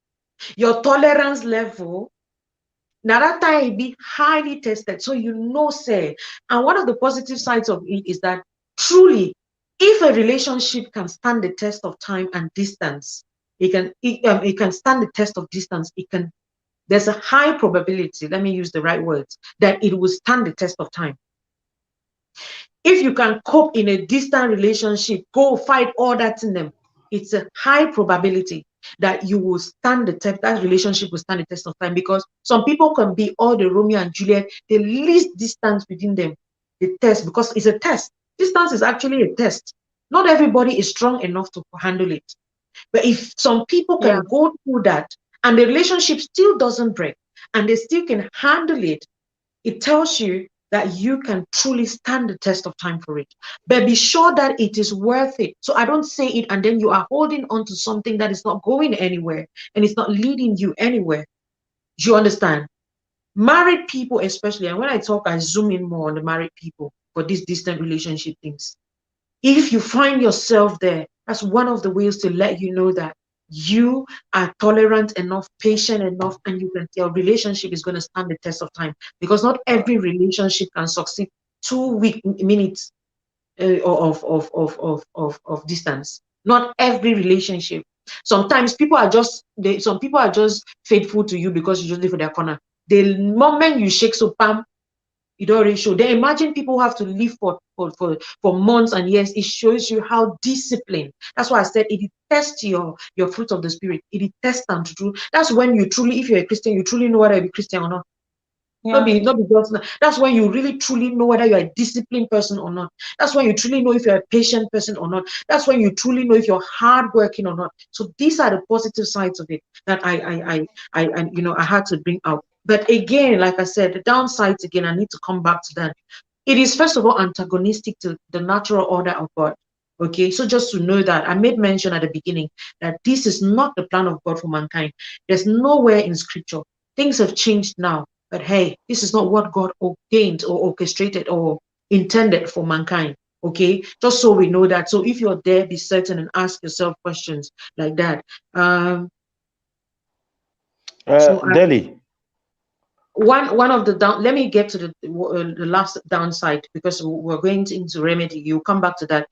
D: your tolerance level, now that time be highly tested. So say, and one of the positive sides of it is that truly, if a relationship can stand the test of time and distance, it can stand the test of distance. There's a high probability, let me use the right words, that it will stand the test of time. If you can cope in a distant relationship, go fight all that in them, it's a high probability that you will stand the test, that relationship will stand the test of time, because some people can be all the Romeo and Juliet, the least distance within them, the test, because it's a test. Distance is actually a test. Not everybody is strong enough to handle it. But if some people can go through that and the relationship still doesn't break and they still can handle it, it tells you that you can truly stand the test of time for it. But be sure that it is worth it. So I don't say it and then you are holding on to something that is not going anywhere and it's not leading you anywhere. Do you understand? Married people especially, and when I talk, I zoom in more on the married people for these distant relationship things. If you find yourself there, that's one of the ways to let you know that you are tolerant enough, patient enough, and your relationship is going to stand the test of time. Because not every relationship can succeed 2 minutes of distance. Not every relationship. Sometimes people are just faithful to you because you just live in their corner. The moment you shake so bam, it already shows. Then imagine people who have to live for months and years. It shows you how disciplined. That's why I said it tests your fruit of the spirit. It tests them to do. That's when you truly, if you're a Christian, you truly know whether you're a Christian or not. Not be just, that's when you really truly know whether you're a disciplined person or not. That's when you truly know if you're a patient person or not. That's when you truly know if you're hardworking or not. So these are the positive sides of it that I had to bring out. But again, like I said, the downsides again, I need to come back to that. It is first of all antagonistic to the natural order of God. Okay, so just to know that, I made mention at the beginning that this is not the plan of God for mankind. There's nowhere in scripture. Things have changed now. But hey, this is not what God ordained or orchestrated or intended for mankind. Okay, just so we know that. So if you're there, be certain and ask yourself questions like that.
F: Deli.
D: One of the let me get to the last downside, because we're going into remedy. You come back to that.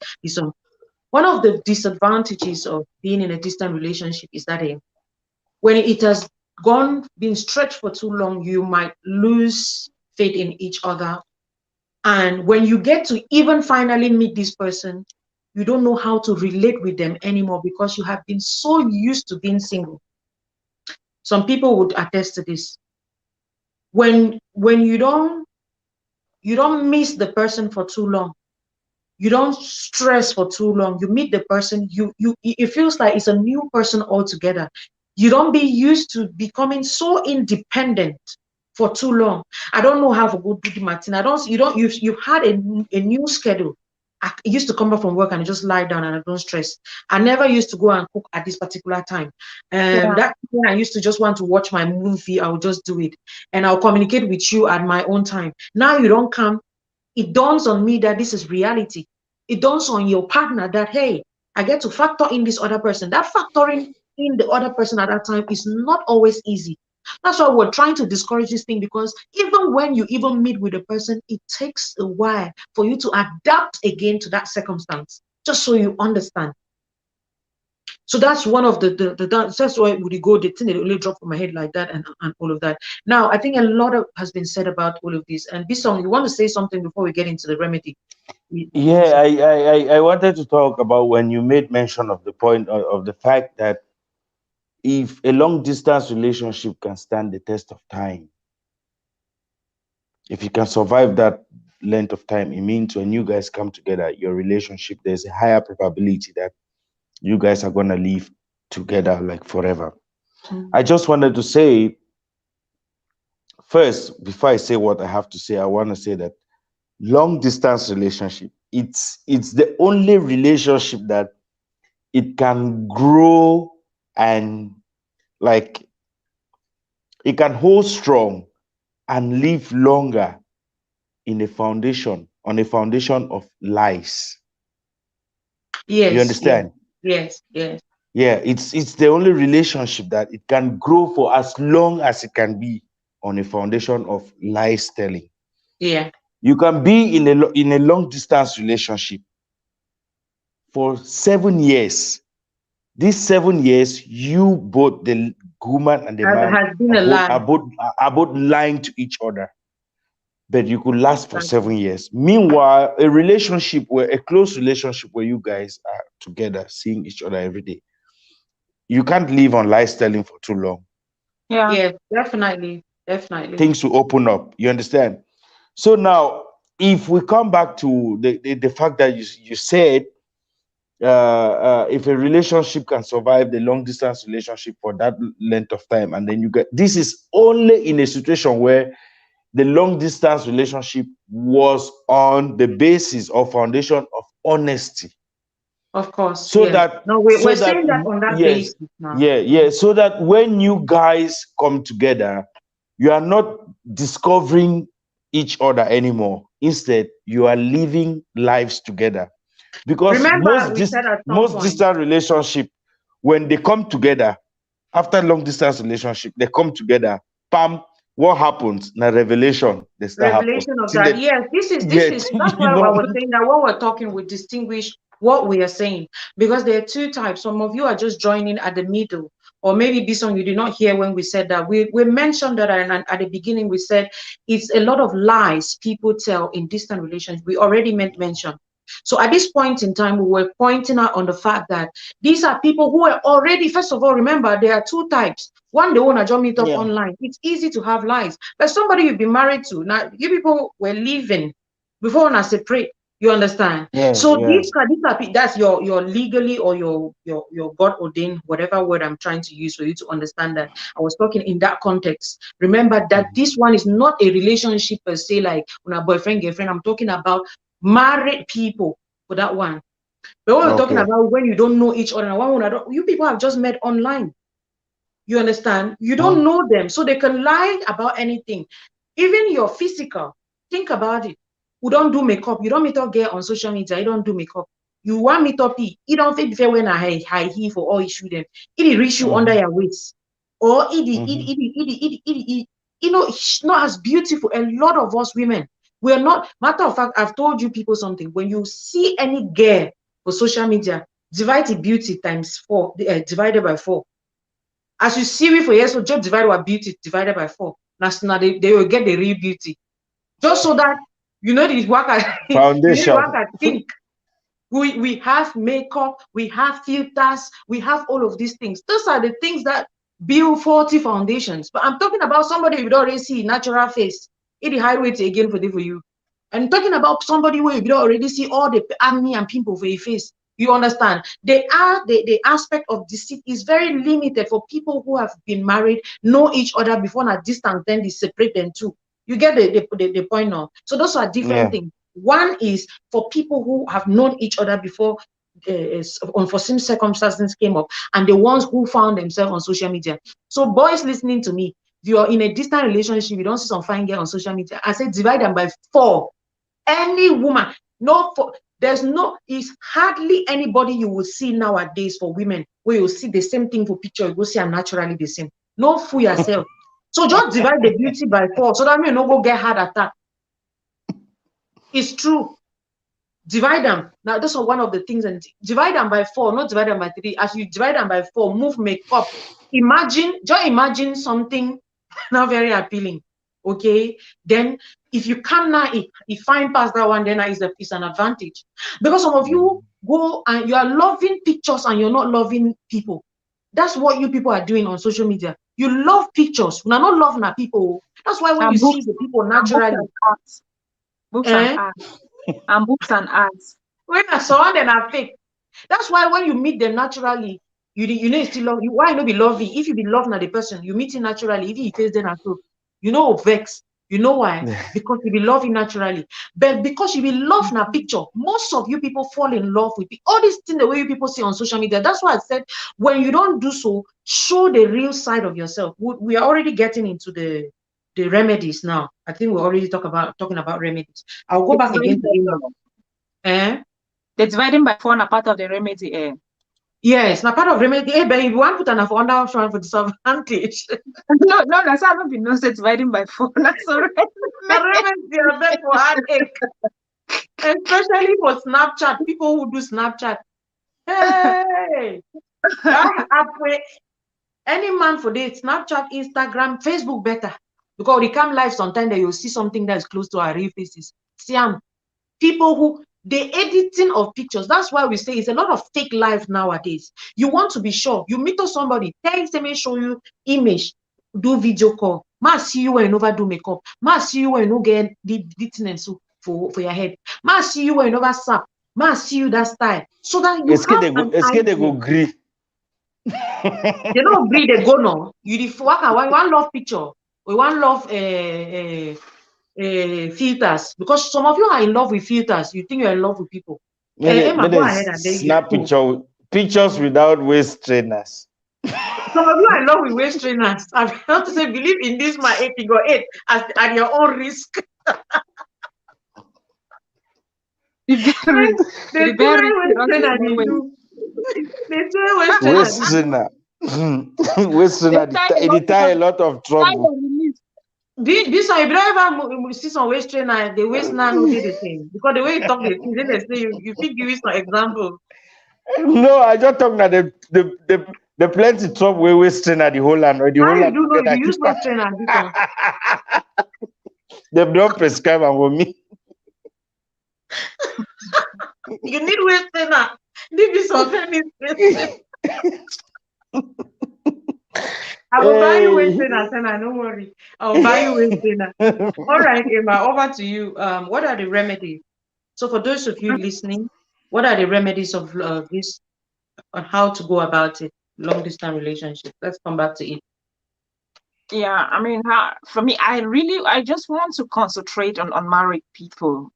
D: One of the disadvantages of being in a distant relationship is that when it has been stretched for too long, you might lose faith in each other. And when you get to even finally meet this person, you don't know how to relate with them anymore because you have been so used to being single. Some people would attest to this. when you don't miss the person for too long, you don't stress for too long, you meet the person, it feels like it's a new person altogether. You don't be used to becoming so independent for too long. I don't know how to go do Martin. You've had a new schedule. I used to come back from work and just lie down and I don't stress. I never used to go and cook at this particular time. That I used to just want to watch my movie, I will just do it. And I'll communicate with you at my own time. Now you don't come. It dawns on me that this is reality. It dawns on your partner that, hey, I get to factor in this other person. That factoring in the other person at that time is not always easy. That's why we're trying to discourage this thing, because even when you even meet with a person, it takes a while for you to adapt again to that circumstance, just so you understand. So that's one of that's why would you go, the thing that only dropped from my head like that and all of that. Now, I think a lot has been said about all of this. And Bisong, you want to say something before we get into the remedy?
F: Yeah, I wanted to talk about when you made mention of the point of the fact that if a long distance relationship can stand the test of time, if you can survive that length of time, it means when you guys come together, your relationship, there's a higher probability that you guys are going to live together like forever. I just wanted to say, first, before I say what I have to say, I want to say that long distance relationship, it's the only relationship that it can grow and like it can hold strong and live longer on a foundation of lies.
D: Yes.
F: You understand?
D: Yes.
F: Yeah, it's the only relationship that it can grow for as long as it can be on a foundation of lies telling.
D: Yeah.
F: You can be in a long distance relationship for 7 years. These 7 years, you both, the woman and the man,
D: has been a lie.
F: are both lying to each other. But you could last for 7 years. Meanwhile, a close relationship where you guys are together, seeing each other every day, you can't live on lies telling for too long.
D: Yeah, definitely.
F: Things will open up. You understand? So now, if we come back to the fact that you said, if a relationship can survive the long distance relationship for that length of time, and then this is only in a situation where the long distance relationship was on the basis or foundation of honesty.
D: Of course.
F: So that
D: we're saying that on that basis now.
F: Yeah. So that when you guys come together, you are not discovering each other anymore. Instead, you are living lives together. Because most distant relationship, when they come together, after long distance relationship, they come together, pam, what happens? Now revelation.
D: Revelation of that. Yes, this is that's why I was saying that when we're talking, we distinguish what we are saying, because there are two types. Some of you are just joining at the middle, or maybe Bisong, you did not hear when we said that. We mentioned that, and at the beginning we said it's a lot of lies people tell in distant relations. We already mentioned. So at this point in time, we were pointing out on the fact that these are people who are already, first of all, remember, there are two types. One, they want to join meet up online. It's easy to have lies. But somebody you've been married to, now you people were living before when I separate, you understand? These are that's your legally or your God ordained, whatever word I'm trying to use for you to understand that. I was talking in that context. Remember that this one is not a relationship per se, like when a boyfriend, girlfriend. I'm talking about married people for that one. But when we're talking about when you don't know each other, you people have just met online. You understand? You don't know them, so they can lie about anything, even your physical. Think about it. We don't do makeup. You don't meet up girl on social media. You don't do makeup. You want meet up. You don't feel fair when I high heel for all issue them. It reach you under your waist, or it it's not as beautiful. A lot of us women, we are not. Matter of fact, I've told you people something. When you see any girl for social media, divide the beauty times 4, divided by 4. As you see me for years, so just divide our beauty divided by 4. Now they will get the real beauty. Just so that you know the work
F: foundation.
D: Think. We have makeup, we have filters, we have all of these things. Those are the things that build 40 foundations. But I'm talking about somebody you don't already see natural face. It the highway to again for you. I'm talking about somebody where you don't already see all the acne and pimple for your face. You understand? The aspect of deceit is very limited for people who have been married, know each other before at distance, then they separate them too. You get the point now. So those are different things. One is for people who have known each other before unforeseen circumstances came up, and the ones who found themselves on social media. So boys listening to me, if you're in a distant relationship, you don't see some fine girl on social media, I say divide them by 4. Any woman, it's hardly anybody you will see nowadays for women where you see the same thing for picture, you go see them naturally the same. No, fool yourself. So just divide the beauty by 4 so that you no go get heart attack. It's true. Divide them. Now, that's one of the things, and divide them by 4, not divide them by 3. As you divide them by 4, move makeup. Just imagine something not very appealing. Okay, then if you can now if find past that one, then it's an advantage. Because some of you go and you are loving pictures and you're not loving people. That's what you people are doing on social media. You love pictures, you're not loving our people. That's why when you see the people naturally,
G: books and arts. And books and arts.
D: When I saw them are fake. That's why when you meet them naturally, you know still love you. Why not be loving? If you be loving at the person, you meet him naturally. If you face them at all, you know vex. You know why? Because you be loving naturally. But because you be loving a picture, most of you people fall in love with it. All these things the way you people see on social media. That's why I said when you don't do so, show the real side of yourself. We are already getting into the remedies now. I think we're already talking about remedies. I'll go back again to
G: the dividing by 4 are part of the remedy.
D: Yes, not part of remedy. But if you want to put an under option for disadvantage.
G: No, that's how I've been not dividing by 4. That's all right.
D: Remedy are bad for heartache. Especially for Snapchat. People who do Snapchat. Hey, any man for this Snapchat, Instagram, Facebook better. Because they come live sometimes that you'll see something that is close to our real faces. See, people who the editing of pictures. That's why we say it's a lot of fake life nowadays. You want to be sure. You meet somebody, tell them, show you image, do video call. Ma see you when you never do makeup. Ma see you when you no get the thing for your head. Ma see you when you never sap. Ma see you that style. So that you
F: they go agree.
D: They don't agree. They go no. You the one love picture. We want love filters, because some of you are in love with filters. You think you're in love with people.
F: Snap pictures without waist trainers.
D: Some of you are in love with waist trainers. I have to say, believe in this, my 8 figure 8 at your own risk.
F: Waist trainer. Waist trainer. It tie a lot of trouble.
D: This one, if you don't ever see some waist trainer, the waist now no do the same. Because the way you talk, they say you think give some example.
F: No, I just talk about the plenty trouble with waist trainer the whole land. The whole land.
D: You know, you use waist trainer.
F: They don't prescribe them for me.
D: You need waist trainer. Leave this on feminist. I will buy you waist trainer, Senna. Don't worry. I will buy you waist trainer. All right, Emma, over to you. What are the remedies? So for those of you listening, what are the remedies of this on how to go about it? Long distance relationship. Let's come back to it.
G: Yeah, I mean, for me, I just want to concentrate on unmarried people,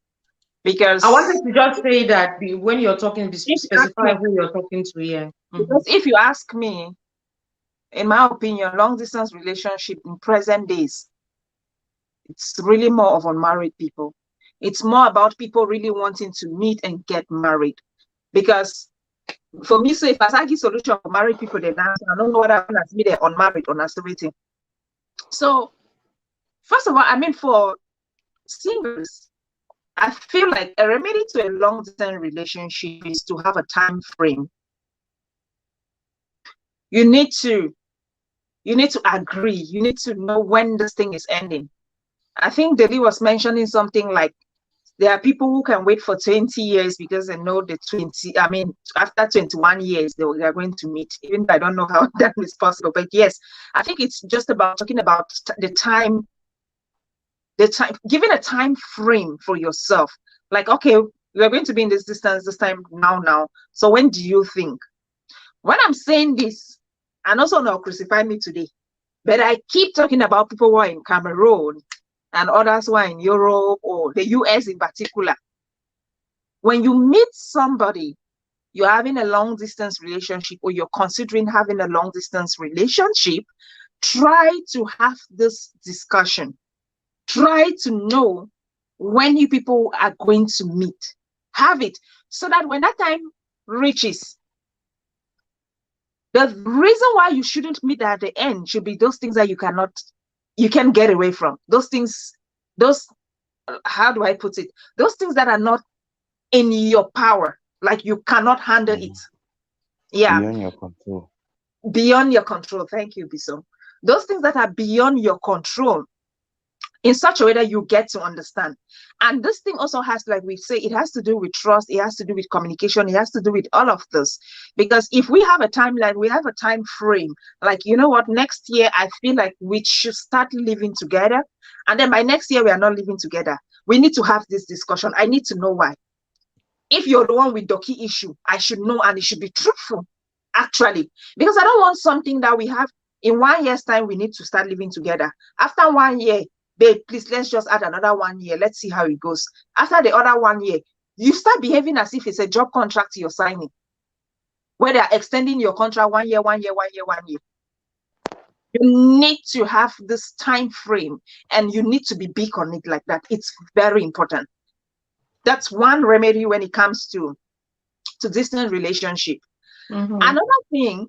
G: because
D: I wanted to just say that when you're talking, specify who you're talking to here.
G: Because if you ask me, in my opinion, long distance relationship in present days, it's really more of unmarried people. It's more about people really wanting to meet and get married. Because for me, so if I give solution for married people, then I don't know what happens as me, they're unmarried or not waiting. So first of all, I mean, for singles, I feel like a remedy to a long distance relationship is to have a time frame. You need to agree. You need to know when this thing is ending. I think Deli was mentioning something like There are people who can wait for 20 years because they know after 21 years, they are going to meet. Even though I don't know how that is possible. But yes, I think it's just about talking about the time, giving a time frame for yourself. Like, okay, we are going to be in this distance this time now. So when do you think? When I'm saying this, and also now crucify me today, but I keep talking about people who are in Cameroon and others who are in Europe or the US in particular. When you meet somebody, you're having a long distance relationship or you're considering having a long distance relationship, try to have this discussion. Try to know when you people are going to meet. Have it so that when that time reaches, the reason why you shouldn't meet at the end should be those things that you can get away from. Those things, how do I put it? Those things that are not in your power, like you cannot handle it. Yeah.
F: Beyond your control.
G: Beyond your control. Thank you, Biso. Those things that are beyond your control, in such a way that you get to understand. And this thing also has, like we say, it has to do with trust, it has to do with communication, it has to do with all of this. Because if we have a timeline, we have a time frame, like, you know what, next year, I feel like we should start living together. And then by next year, we are not living together. We need to have this discussion. I need to know why. If you're the one with the key issue, I should know, and it should be truthful, actually. Because I don't want something that we have in 1 year's time, we need to start living together. After 1 year, babe, please, let's just add another 1 year. Let's see how it goes. After the other 1 year, you start behaving as if it's a job contract you're signing, where they're extending your contract 1 year, 1 year, 1 year, 1 year. You need to have this time frame, and you need to be big on it like that. It's very important. That's one remedy when it comes to distant relationship. Another thing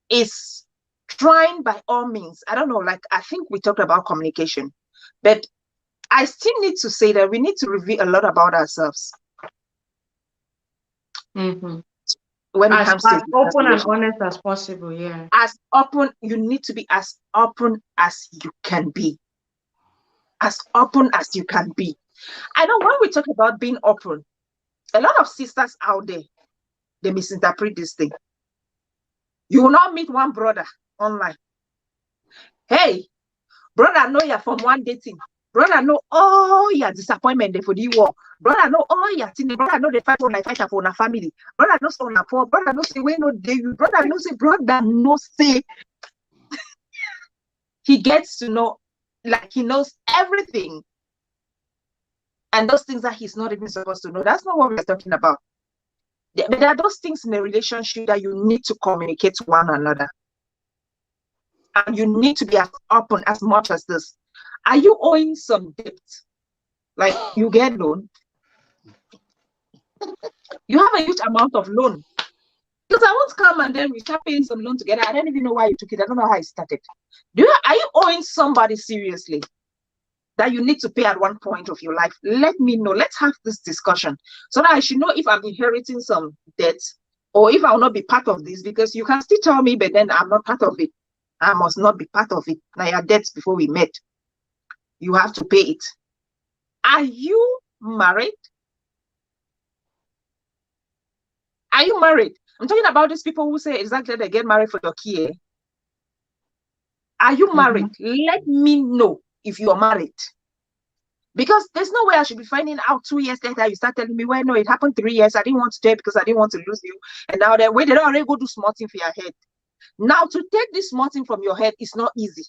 G: is trying by all means. I don't know, like, I think we talked about communication, but I still need to say that we need to reveal a lot about ourselves.
D: Mm-hmm.
G: When it comes to
D: open and honest as possible, yeah.
G: As open, you need to be as open as you can be. As open as you can be. I know when we talk about being open, a lot of sisters out there, they misinterpret this thing. You will not meet one brother online. Hey, brother, know you're from one dating. Brother, know all your disappointment for the war. Brother, know all your thing. Brother, know the fight for a family. Brother, know so na poor. Brother, know say we no dey you. Brother, know say brother, know say he gets to know, like he knows everything. And those things that he's not even supposed to know. That's not what we're talking about. But there are those things in a relationship that you need to communicate to one another. And you need to be as open as much as this. Are you owing some debt? Like you get loan. You have a huge amount of loan. Because I won't come and then we start paying some loan together. I don't even know why you took it. I don't know how it started. Are you owing somebody seriously that you need to pay at one point of your life? Let me know. Let's have this discussion so that I should know if I'm inheriting some debt or if I will not be part of this, because you can still tell me, but then I'm not part of it. I must not be part of it. Now your debts before we met, you have to pay it. Are you married? Are you married? I'm talking about these people who say exactly they get married for your key. Are you married? Let me know if you are married. Because there's no way I should be finding out 2 years later. You start telling me, well, no, it happened 3 years. I didn't want to tell because I didn't want to lose you. And now they don't already go do small thing for your head. Now to take this small thing from your head is not easy.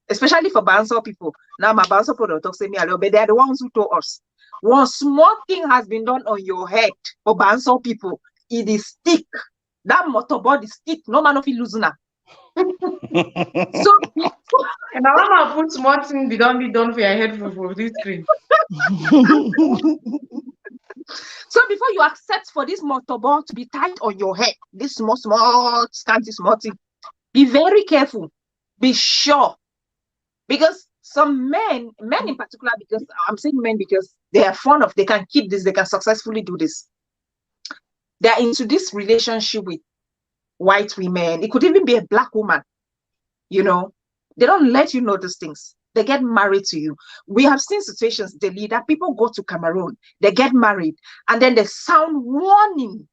G: Especially for bouncer people. Now my bouncer people don't say me a little, but they're the ones who told us. One small thing has been done on your head for bouncer people. It is stick. That motorboard is stick. No man of you losing now. So
D: and I want to put small thing be done for your head for this screen.
G: So before you accept for this motorboard to be tied on your head, this small, scanty small thing, be very careful. Be sure. Because some men in particular, because I'm saying men because they are fond of, they can keep this, they can successfully do this. They're into this relationship with white women. It could even be a black woman. You know, they don't let you know these things. they get married to you. We have seen situations, Delhi, that people go to Cameroon, they get married, and then they sound warning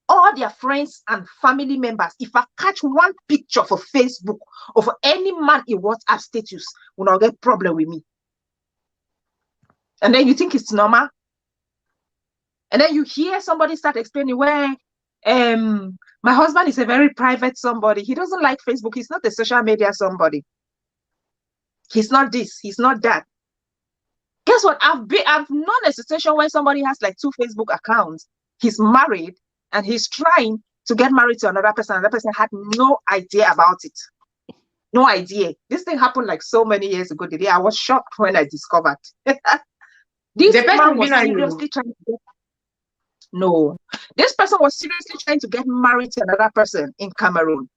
G: all their friends and family members. If I catch one picture for Facebook or for any man in WhatsApp status, will not get problem with me. And then you think it's normal. And then you hear somebody start explaining where my husband is a very private somebody. He doesn't like Facebook. He's not a social media somebody. He's not this. He's not that. Guess what? I've known a situation where somebody has like 2 Facebook accounts. He's married and he's trying to get married to another person. Another person had no idea about it. No idea. This thing happened like so many years ago. I was shocked when I discovered. This man was seriously trying to get. No, this person was seriously trying to get married to another person in Cameroon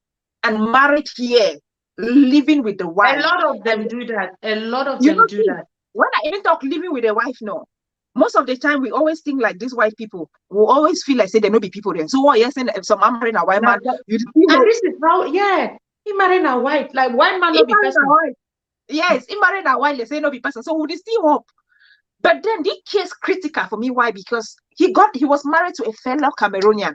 G: and married here, living with the wife.
D: A lot of them do that. A lot of them do that.
G: When I even talk living with a wife, no. Most of the time, we always think like these white people will always feel like say they no be people there. So what? Yes, and some man marrying a white man.
D: And this is how, yeah, he marrying a white, like white man no be person.
G: Yes, he married a white. They say no be person. So would they still hope? But then this case critical for me. Why? Because he was married to a fellow Cameroonian.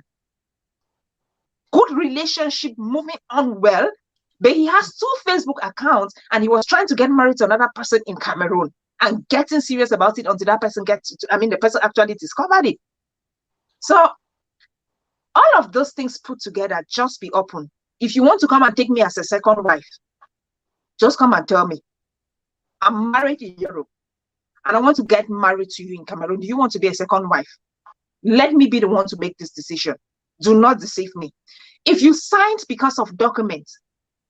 G: Good relationship, moving on well. But he has 2 Facebook accounts and he was trying to get married to another person in Cameroon and getting serious about it until that person the person actually discovered it. So all of those things put together, just be open. If you want to come and take me as a second wife, just come and tell me. I'm married in Europe and I want to get married to you in Cameroon. Do you want to be a second wife? Let me be the one to make this decision. Do not deceive me. If you signed because of documents,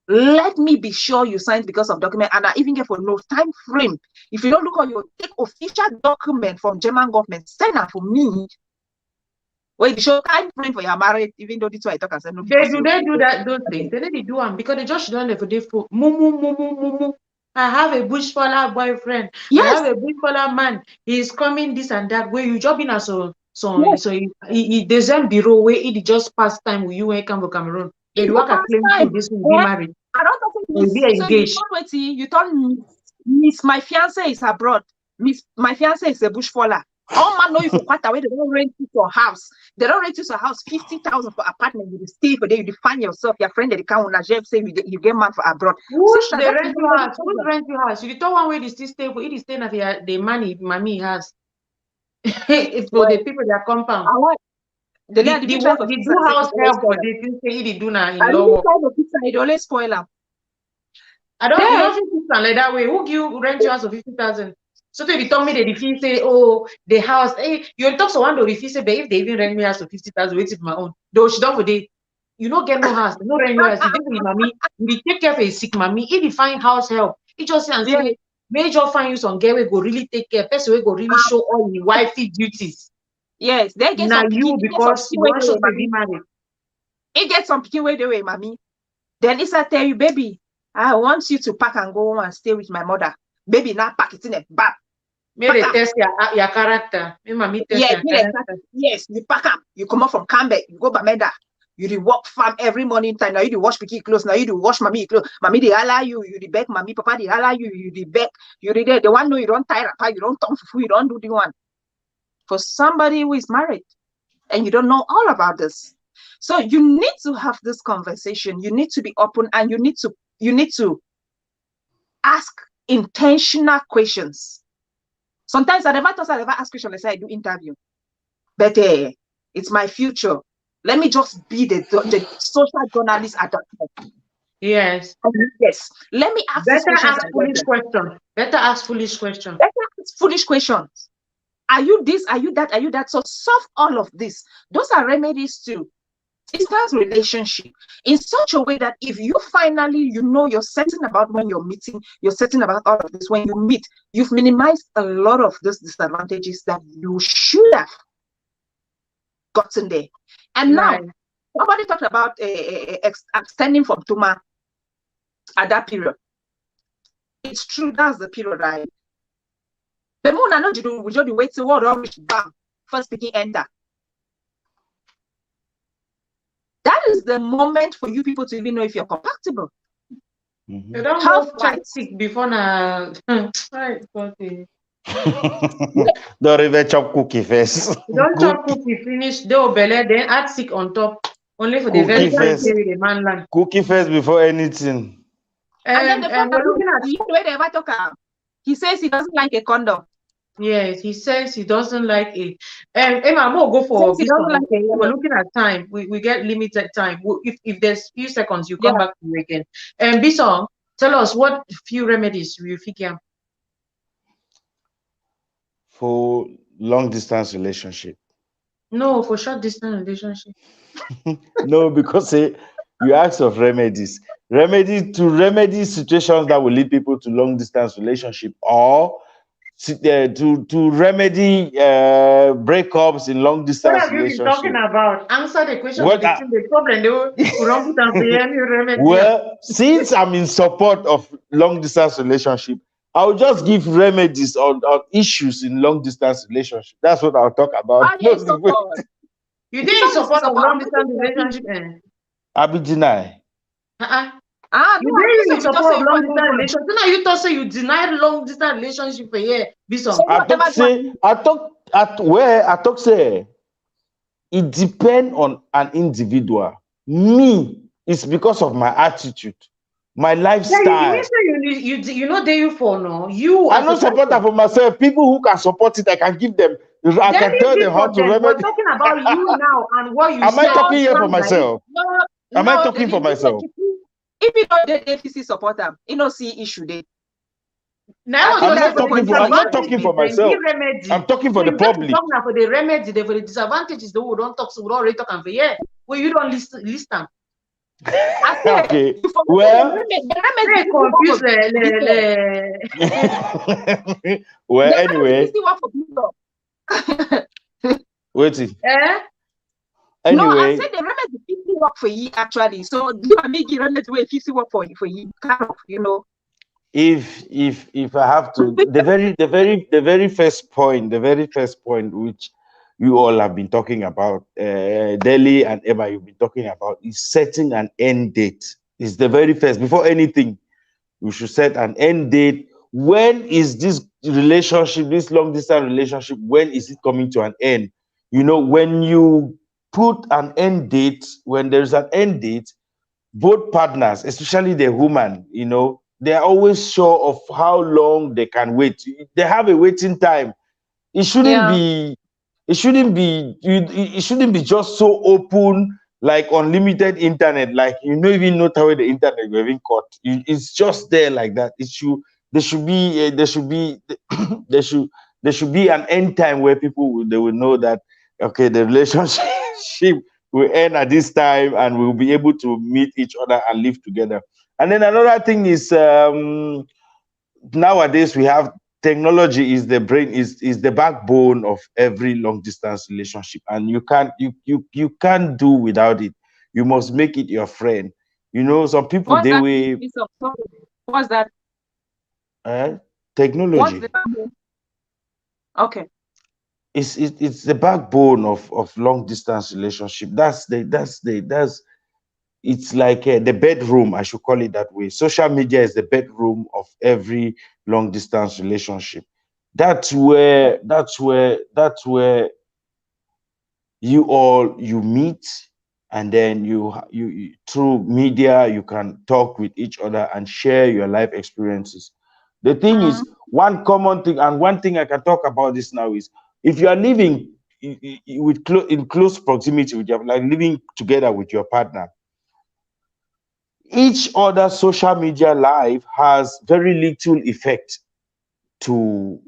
G: let me be sure you signed because of document, and I even get for no time frame. If you don't look on your take official document from German government, send that for me. Wait, show time frame for your marriage, even though this way I talk and say no.
D: They do that, those things. They do them because they just don't have a for mumu. I have a bush faller boyfriend. Yes. I have a bush faller man. He's coming this and that. Where you job in as yes. So he doesn't bureau where he just pass time with you when you come to Cameroon. They work at claim this will be married.
G: I don't think be engaged. So you told me, Miss, my fiance is abroad. Miss, my fiance is a bush faller. All man know you for quite away. They don't rent you for house. They don't rent you for house. 50,000 for apartment. You stay for there. You define yourself. Your friend that can't say you get man for abroad.
D: Who's the rent your house? Who's rent your house? You don't one way they still stay for. It is staying at the money mommy has. It's for the people that compound. The do house help for the things they do now in law.
G: It always spoil them.
D: I don't know like that way. Who give rent your house of 50,000? So they told me they refuse say, oh, the house. Hey, you talk so one to refuse say, but if they even rent me house of 50,000, wait for my own. Though she don't for day. You don't get no house, no rent your house. You with mommy, you take care of a sick mommy. If you find house help, it just and say, major find you some girl we go really take care. Person we go really show all the wifey duties.
G: Yes, they get
D: now you because you want to be married.
G: It gets some picking way the way, mommy. Then it's I tell you, baby, I want you to pack and go home and stay with my mother. Baby, now pack it in a bag.
D: Maybe test your character. Mommy test your character.
G: Yes, you pack up. You come up from Campbell, you go Bamenda. You do walk farm every morning time. Now you do wash picky clothes. Now you do wash mommy clothes. Mommy they allow you. You the beg. Mommy papa they allow you. You the beg. You the there. The one know you don't tie rapper. You don't turn fufu. You don't do the one. For somebody who is married and you don't know all about this. So you need to have this conversation. You need to be open and you need to ask intentional questions. Sometimes I never ask questions. I say I do interview. But it's my future. Let me just be the social journalist at that time.
D: Yes.
G: Yes. Let me ask
D: foolish questions. Better ask foolish questions.
G: Better ask foolish questions. Are you this? Are you that? Are you that? So solve all of this. Those are remedies to distance relationship in such a way that if you finally, you're certain about when you're meeting, you're certain about all of this. When you meet, you've minimized a lot of those disadvantages that you should have gotten there. And now, nobody talked about extending from Tuma at that period. It's true, that's the period, right? The moon, I know you do, we just wait till what reach bam, first speaking enter. That is the moment for you people to even know if you're compatible.
D: You don't
G: Health
D: go check
G: wise.
D: sick before na. Right, okay.
F: Don't even chop cookie first.
D: You don't chop
F: Cookie,
D: cookie finish, do belly, then add sick on top. Only for the very
F: cookie
D: first
F: first.
D: day with the man land.
F: Cookie first before anything.
G: And then the fact
D: We're
G: that
D: looking at,
G: you know, never talk about. He says he doesn't like a condom.
D: yes, he says he doesn't like it. Emma, I'm gonna go for
G: Says he
D: this
G: doesn't
D: one.
G: like a
D: We're
G: condom.
D: looking at time. We get limited time. If there's few seconds, you
G: Yeah.
D: come back to you again. And Bison, tell us what few remedies you figure.
F: For long distance relationship.
D: No, for short distance relationship.
F: No, because you ask of remedies. Remedy to remedy situations that will lead people to long distance relationship, or to remedy breakups in long
D: What
F: distance
D: have you been talking
F: relationship.
D: about? Answer the question
F: What
D: to the problem. They will wrong put up the any remedy.
F: Well, since I'm in support of long distance relationship, I'll just give remedies on issues in long distance relationship. That's what I'll talk about.
G: Oh, yes, support.
D: You didn't support a long distance relationship.
F: I'll be denied.
G: Ah,
D: You
G: no,
D: didn't
G: so
D: support
G: you
D: long
G: don't
D: distance relationship. So now you thought say you denied long distance relationship for a year. Bison.
G: So
F: I
G: what about
F: talk say it depends on an individual. Me, it's because of my attitude, my lifestyle.
D: You know they you for no. You
F: I'm not supporter for myself. People who can support it, I can give them. I can tell them how to
D: We're
F: remedy.
D: talking about you now and what you
F: Am I
D: said.
F: talking here for myself?
G: No,
F: Am I talking for myself?
G: If you don't the APC support them, you don't see issue there.
D: Now
F: I'm not talking for myself. I'm talking for the public.
D: Talking for the remedy, for the disadvantages, though we don't talk, so we don't already talk for yeah. Well, you don't list them.
F: Okay. Well, well, anyway. Wait.
G: No, I
F: Anyway,
G: said the remedy 50 work for you actually. So do I make the remedy way 50 work for you? Kind of, you know.
F: If I have to, the very first point, which you all have been talking about, Delhi and Emma, you've been talking about, is setting an end date. It's the very first. Before anything, we should set an end date. When is this relationship, this long distance relationship, when is it coming to an end? You know, when you put an end date, when there's an end date, both partners, especially the woman, you know, they're always sure of how long they can wait. They have a waiting time. It shouldn't be just so open, like unlimited internet, like you don't even know how the internet will even cut. It's just there like that. There should be an end time where people will know that okay, the relationship will end at this time and we'll be able to meet each other and live together. And then another thing is nowadays we have technology is the brain, is the backbone of every long distance relationship, and you can't do without it. You must make it your friend. You know, some people
G: What's that?
F: Technology.
G: What's the backbone? Okay.
F: It's the backbone of long distance relationship. It's like the bedroom, I should call it that way. Social media is the bedroom of every long distance relationship. That's where you meet, and then you through media you can talk with each other and share your life experiences. The thing is, one common thing, and one thing I can talk about this now is, if you are living in close proximity with your, like living together with your partner, each other social media life has very little effect to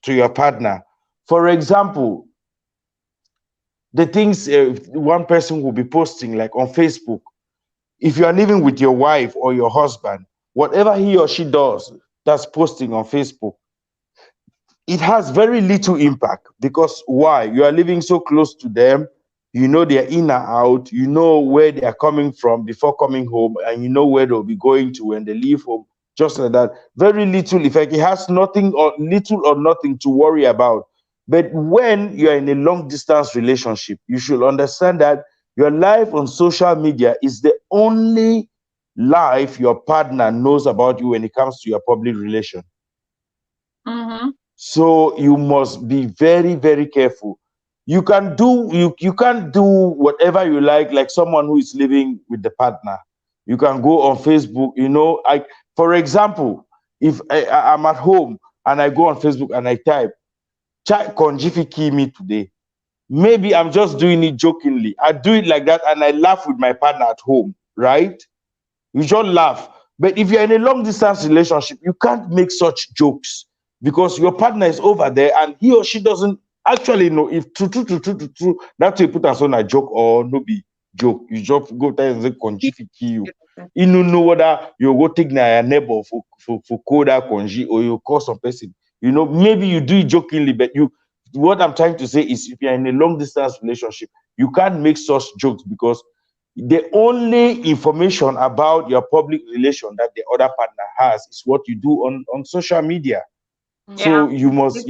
F: your partner. For example, the things one person will be posting, like on Facebook, if you are living with your wife or your husband, whatever he or she does that's posting on Facebook, it has very little impact. Because why? You are living so close to them, you know they're in and out, you know where they are coming from before coming home, and you know where they'll be going to when they leave home. Just like that, very little effect. It has nothing or little or nothing to worry about. But when you're in a long distance relationship, you should understand that your life on social media is the only life your partner knows about you when it comes to your public relation. So you must be very, very careful. You can't do whatever you like someone who is living with the partner. You can go on Facebook, for example, if I'm at home and I go on Facebook and I type, "Chai konjifi ki me today." Maybe I'm just doing it jokingly. I do it like that and I laugh with my partner at home, right? You just laugh. But if you're in a long distance relationship, you can't make such jokes because your partner is over there and he or she doesn't actually know if true, that's you put us on a joke or no be joke. You just go there and say, "Konji you." You don't know whether you go take your neighbor for koda konji or you call some person. Maybe you do it jokingly, but what I'm trying to say is if you're in a long distance relationship, you can't make such jokes because the only information about your public relation that the other partner has is what you do on social media. So you must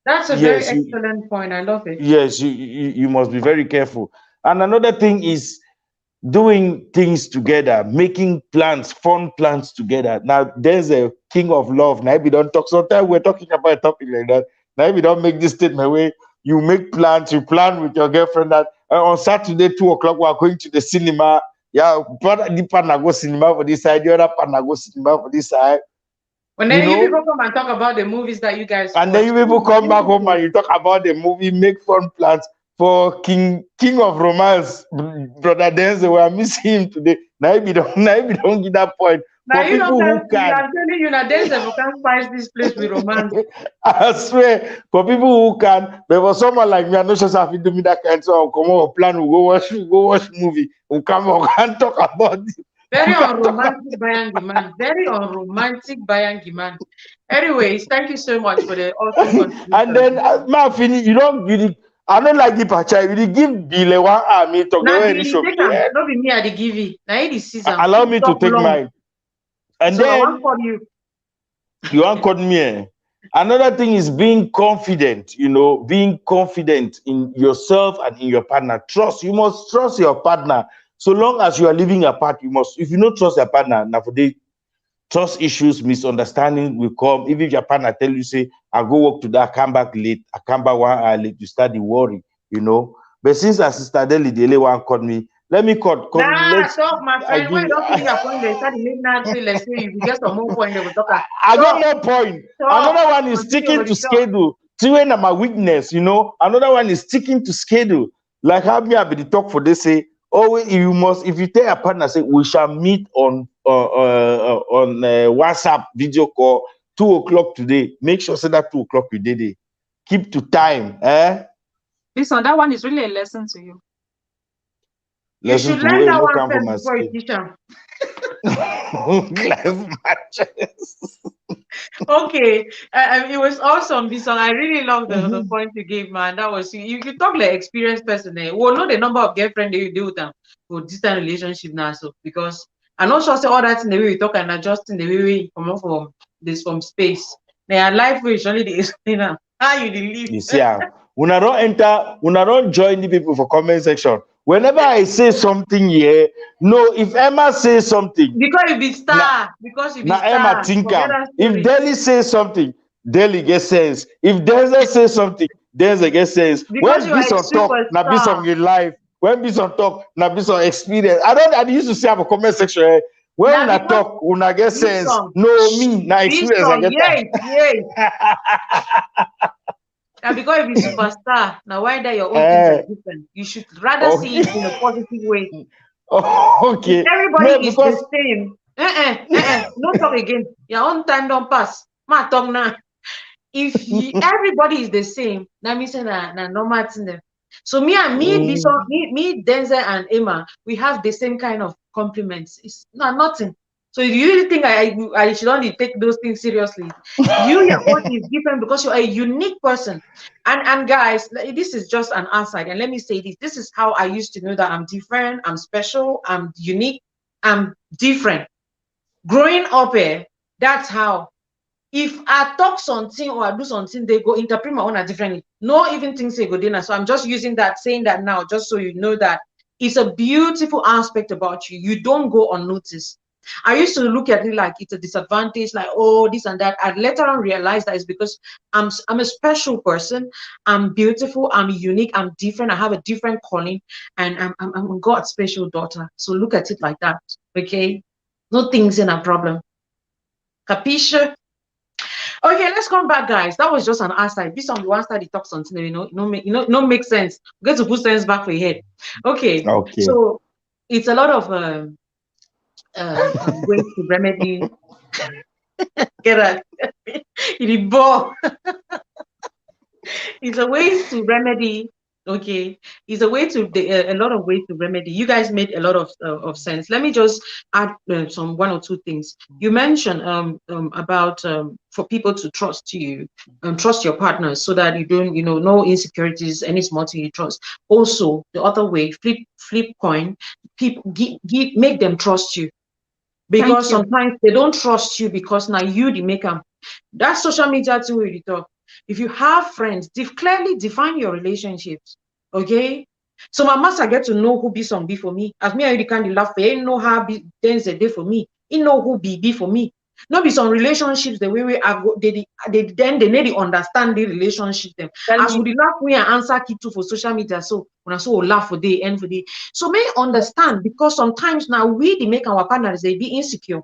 D: that's a very excellent point. I love it.
F: Yes, you must be very careful. And another thing is doing things together, making plans, fun plans together. Now there's a king of love. Now we don't talk. Sometimes we're talking about a topic like that. Now we don't make this statement where you make plans, you plan with your girlfriend that on Saturday 2:00 we are going to the cinema. Yeah, the partner go cinema for this side, the other partner go cinema for this side.
D: And then you people come and talk about the movies that you guys
F: and watch. Then you people come back home and you talk about the movie, make fun plans for King of Romance, Brother Denzel. We are missing him today. Now we don't get that point.
D: Now for people who can, I'm telling you, now Denzel can't spice this place with romance.
F: I swear, for people who can, but for someone like me, I'm not sure if you do me that kind. So I'll come on plan. We'll go watch movie. We'll come on and talk about it.
D: Very unromantic Bayangi. Very unromantic Bayangi. Anyways, thank you so much for the awesome contribution.
F: And then, I don't like the pachai. You give Billy one army talk.
D: Not be me, I give you. Now it is season.
F: Allow me to take mine. And
D: so
F: then
D: I want for you.
F: You want call me. Another thing is being confident. Being confident in yourself and in your partner. Trust. You must trust your partner. So long as you are living apart, you must. If you don't trust your partner, now for the trust issues, misunderstanding will come. Even if your partner tell you, say, "I go work today, I come back late, I come back 1 hour late," you start to worry, But since our sister Deli, the only one called me, let me call.
D: Stop, my friend. When you don't finish your point, they start the midnight say, let's say you get some more point, they will talk.
F: I got more point. Another one is sticking to schedule. When my weakness, Another one is sticking to schedule. Like how me I be the talk for this say. Always, if you tell a partner, say we shall meet on WhatsApp video call 2:00 today. Make sure say that 2:00 you did it. Keep to time,
G: Listen, that one is really a lesson to you.
D: You should learn that one first before you teach them. Okay, it was awesome, Bison. I really love the point you gave, man. That was you talk like experienced person. Well, know the number of girlfriends that you do with them for distant relationship now. So because I'm not sure say all that in the way we talk and adjusting the way we come up from space. Now life will surely the explainer. How you live.
F: You see, when I don't join the people for comment section. Whenever I say something here, no, if Emma says something.
D: Because you be star. Because you be star.
F: Emma Tinker. If Deli says something, Deli gets sense. If Denzel says something, Denzel gets sense.
D: Because
F: when Bison talk, now Bison in life. When Bison talk, now Bison experience. I used to say have a comment section. When I talk, when I get sense, no me, now experience I get
D: Now because if you're superstar, now why that your own things are different? You should rather see it in a positive way.
F: Okay.
D: If everybody is the same. No talk again. Your own time don't pass. Ma talk now. If everybody is the same, that means na normal thing. So me, Denzel and Emma, we have the same kind of compliments. It's nothing. So if you really think I should only take those things seriously, your own is different because you're a unique person. And guys, this is just an aside. And let me say this. This is how I used to know that I'm different, I'm special, I'm unique, I'm different. Growing up here, that's how. If I talk something or I do something, they go interpret my own differently. No even things they go dinner. So I'm just using that, saying that now, just so you know that It's a beautiful aspect about you. You don't go unnoticed. I used to look at it like it's a disadvantage, like, oh, this and that. I later on realized that it's because I'm a special person. I'm beautiful. I'm unique. I'm different. I have a different calling, and I'm God's special daughter. So look at it like that, okay? No things in a problem. Capisce? Okay, let's come back, guys. That was just an aside. This on the one side, he talks something, no make sense. We get to put sense back for your head. Okay. So it's a lot of ways to remedy. Get out. It's a way to remedy. Okay, it's a way to a lot of ways to remedy. You guys made a lot of sense. Let me just add one or two things. You mentioned about for people to trust you, trust your partners, so that you don't, no insecurities, any small thing you trust. Also, the other way, flip coin, people make them trust you, because sometimes they don't trust you because now you the make them. That's social media too. We talk. If you have friends, clearly define your relationships. Okay. So my master get to know who be some be for me. As me, I can't laugh. He know how be things a day for me. He know who be for me. Not be some relationships the way we are. They need to understand the relationship them. As we laugh, we answer Kitu for social media. So when I saw laugh for day, end for day. So may understand, because sometimes now we make our partners they be insecure.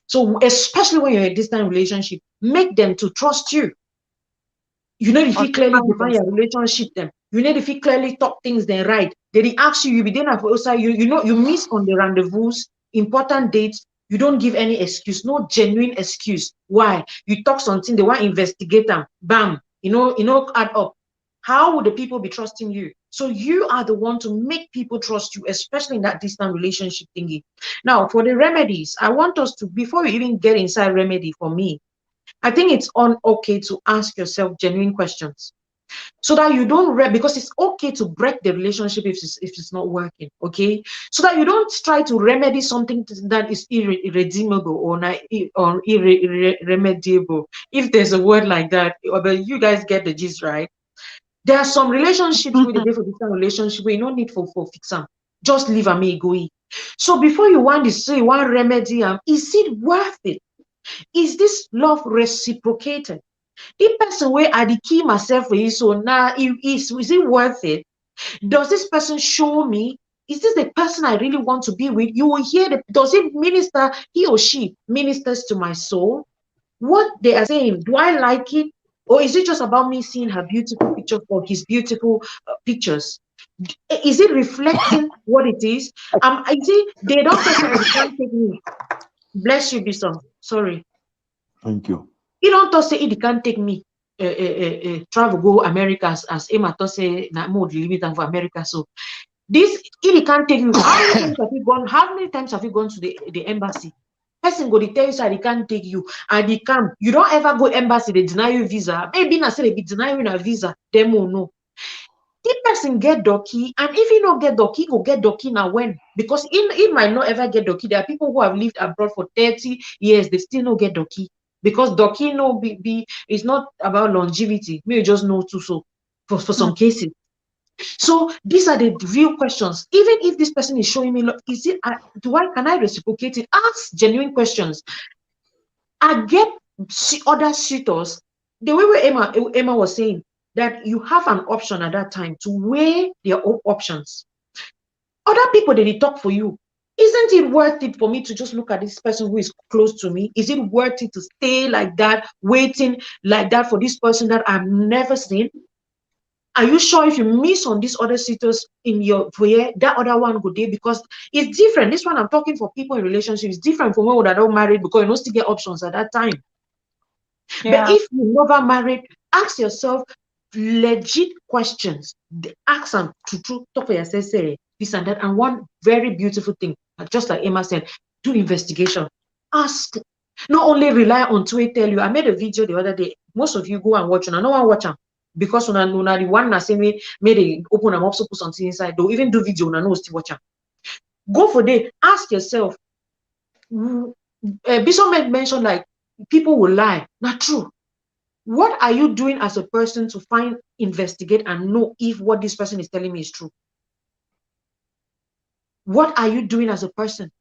D: So especially when you're in a distant relationship, make them to trust you. You know, if you clearly define your relationship, them, you know, if you clearly talk things then right, they ask you, you be then also you miss on the rendezvous, important dates, you don't give any excuse, no genuine excuse. Why? You talk something, they want to investigate them, bam, add up. How would the people be trusting you? So you are the one to make people trust you, especially in that distant relationship thingy. Now, for the remedies, I want us to, before we even get inside remedy, for me, I think it's okay to ask yourself genuine questions, so that you don't because it's okay to break the relationship if it's not working, okay? So that you don't try to remedy something that is irredeemable or irremediable, if there's a word like that. But you guys get the gist, right? There are some relationships with the for different relationship where you don't need for fix them. Just leave them go. So before you want to say one remedy, is it worth it? Is this love reciprocated? The person where I the key myself for you, so now is it worth it? Does this person show me? Is this the person I really want to be with? You will hear does it minister, he or she ministers to my soul? What they are saying, do I like it? Or is it just about me seeing her beautiful picture or his beautiful pictures? Is it reflecting what it is? I see they don't can't take me. Bless you, Bison. Sorry.
F: Thank you.
D: You don't talk say it can't take me travel go America as Emma to say na more limit for America. So this it can't take you. How many times have you gone to the embassy? Person go to tell you so they can't take you, and they come. You don't ever go embassy, they deny you visa. Maybe not say they be deny you a visa, them will know. The person get docky, and if you don't get docky, go get docky now when? Because it might not ever get docky. There are people who have lived abroad for 30 years, they still don't get docky. Because docky no is not about longevity. Maybe you just know too so for some cases. So these are the real questions. Even if this person is showing me, is it can I reciprocate it? Ask genuine questions. I get other suitors. The way where Emma was saying that you have an option at that time to weigh their own options. Other people they talk for you. Isn't it worth it for me to just look at this person who is close to me? Is it worth it to stay like that, waiting like that for this person that I've never seen? Are you sure if you miss on these other suitors in your foyer, that other one go there? Because it's different. This one I'm talking for people in relationships, different from when they're not married, because you don't still get options at that time. Yeah. But if you never married, ask yourself legit questions. Ask them to talk for yourself, say this and that. And one very beautiful thing, just like Emma said, do investigation. Ask. Not only rely on Twitter. Tell you. I made a video the other day. Most of you go and watch, and I know I watch them. Because when the one that say me made a open them up, so put something inside, they'll even do video and I know still watch them. Go for day. Ask yourself. Bishop mentioned like people will lie. Not true. What are you doing as a person to investigate and know if what this person is telling me is true? What are you doing as a person?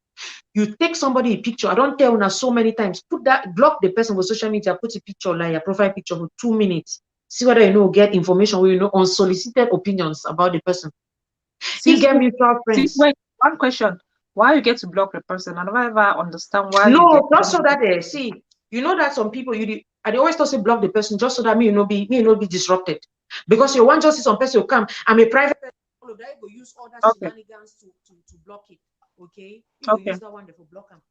D: You take somebody a picture. I don't tell you so many times. Block the person for social media. Put a picture like your profile picture for 2 minutes. See whether get information where unsolicited opinions about the person. He get mutual friends.
G: Wait, one question. Why you get to block the person? I never ever understand why.
D: No, just so that see, that some people I always say block the person just so that me be disrupted. Because you want just see some person will come. I'm a private person. All of that you go use all that shenanigans to block it. Okay? You use that one for block them.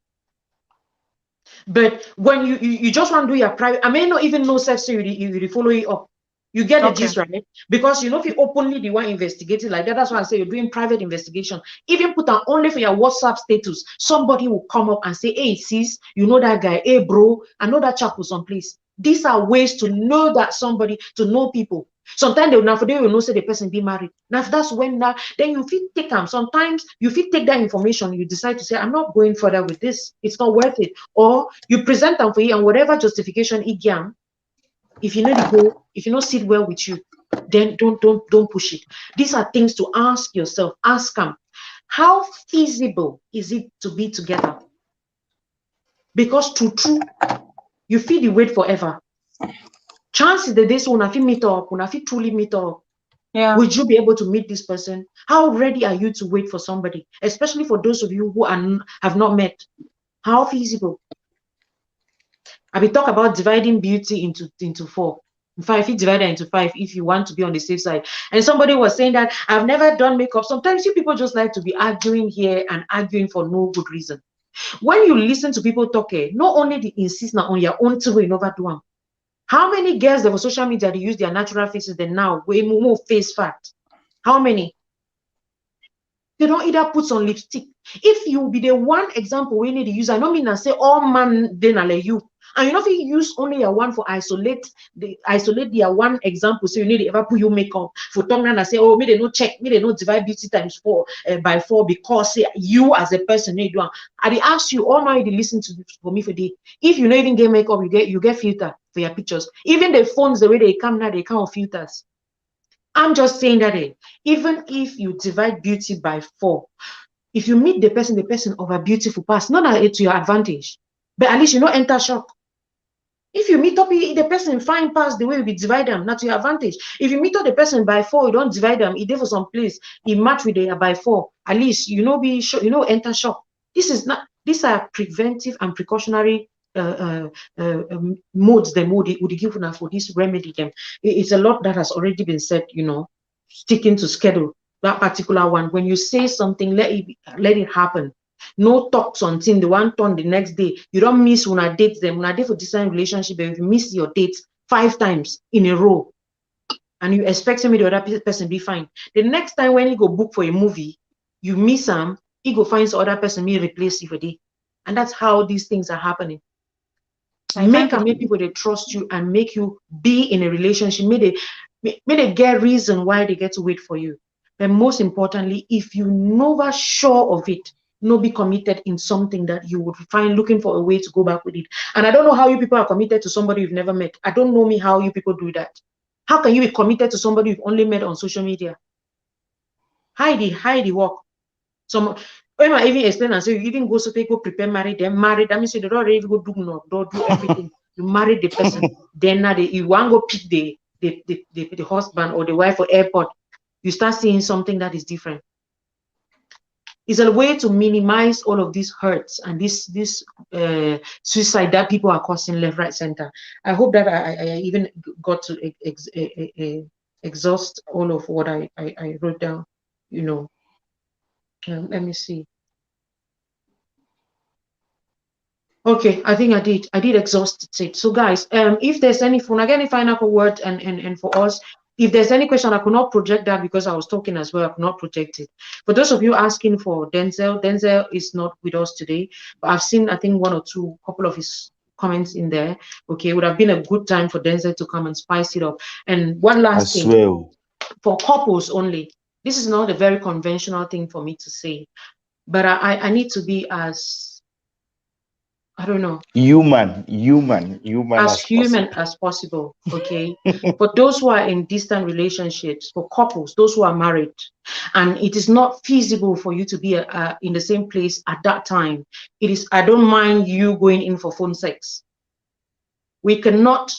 D: But when you just want to do your private, I may not even know sex, so you follow it up. You get the gist, right? Because if you openly the one investigating like that, that's why I say you're doing private investigation. Even put on only for your WhatsApp status, somebody will come up and say, hey, sis, you know that guy, hey, bro, I know that chap was someplace. These are ways to know that somebody, to know people. Sometimes they will know say the person be married. Now that's when then you feel take them. Sometimes you feel take that information, you decide to say, I'm not going further with this. It's not worth it. Or you present them for you and whatever justification he can. If you know if you not sit well with you, then don't push it. These are things to ask yourself. Ask them, how feasible is it to be together? Because true, you feel the wait forever. Chances that this one, if you meet up, if you truly meet up, would you be able to meet this person? How ready are you to wait for somebody? Especially for those of you who have not met. How feasible? I will talk about dividing beauty into 4. In fact, if you divide it into 5, if you want to be on the safe side. And somebody was saying that I've never done makeup. Sometimes you people just like to be arguing here and arguing for no good reason. When you listen to people talking, not only they insist now on your own way, never do them. How many girls that for social media they use their natural faces, then now way more face fat? How many? They don't either put on lipstick. If you be the one example we need to use, I don't mean I say all man then I let you. And if you use only a one for isolate the one example, so you need to ever put your makeup for tongue and I say, oh, me they no check, me they no divide beauty times 4 by 4 because say, you as a person need one. I ask you all my listen to for me for the if you don't even get makeup, you get filter for your pictures. Even the phones, the way they come now, they come with filters. I'm just saying that even if you divide beauty by 4, if you meet the person of a beautiful past, not to your advantage, but at least you don't enter shock. If you meet up the person fine past the way we divide them, not to your advantage. If you meet up the person by 4, you don't divide them. He did for some place, he match with the by 4. At least be sure, enter shock. These are preventive and precautionary modes they would give for this remedy them. It's a lot that has already been said, sticking to schedule. That particular one, when you say something, let it happen. No talks on thing the one turn the next day. You don't miss when I date them. When I date for different relationship, if you miss your dates 5 times in a row and you expect me the other person be fine, the next time when you go book for a movie, you miss him, he go find some other person me replace you for day. And that's how these things are happening. Make people they trust you and make you be in a relationship. May they get reason why they get to wait for you. But most importantly, if you never sure of it, no be committed in something that you would find looking for a way to go back with it. And I don't know how you people are committed to somebody you've never met. I don't know how you people do that. How can you be committed to somebody you've only met on social media? Hide the work. When I even explain and say you even go so they go prepare married, then married. That means you don't already go don't do everything. You marry the person, then now you want to go pick the husband or the wife for airport. You start seeing something that is different. It's a way to minimize all of these hurts and this suicide that people are causing left, right, center. I hope that I even got to exhaust all of what I wrote down. Let me see. Okay, I think I did exhaust it. So guys, if there's any final word and for us, if there's any question, I could not project that because I was talking as well. I could not project it. For those of you asking for Denzel is not with us today, but I've seen, I think, couple of his comments in there. Okay, it would have been a good time for Denzel to come and spice it up. And one last thing, for couples only, this is not a very conventional thing for me to say, but I need to be as I don't know.
F: Human
D: As human
F: possible.
D: as possible. Okay. For those who are in distant relationships, for couples, those who are married, and it is not feasible for you to be in the same place at that time. It is. I don't mind you going in for phone sex. We cannot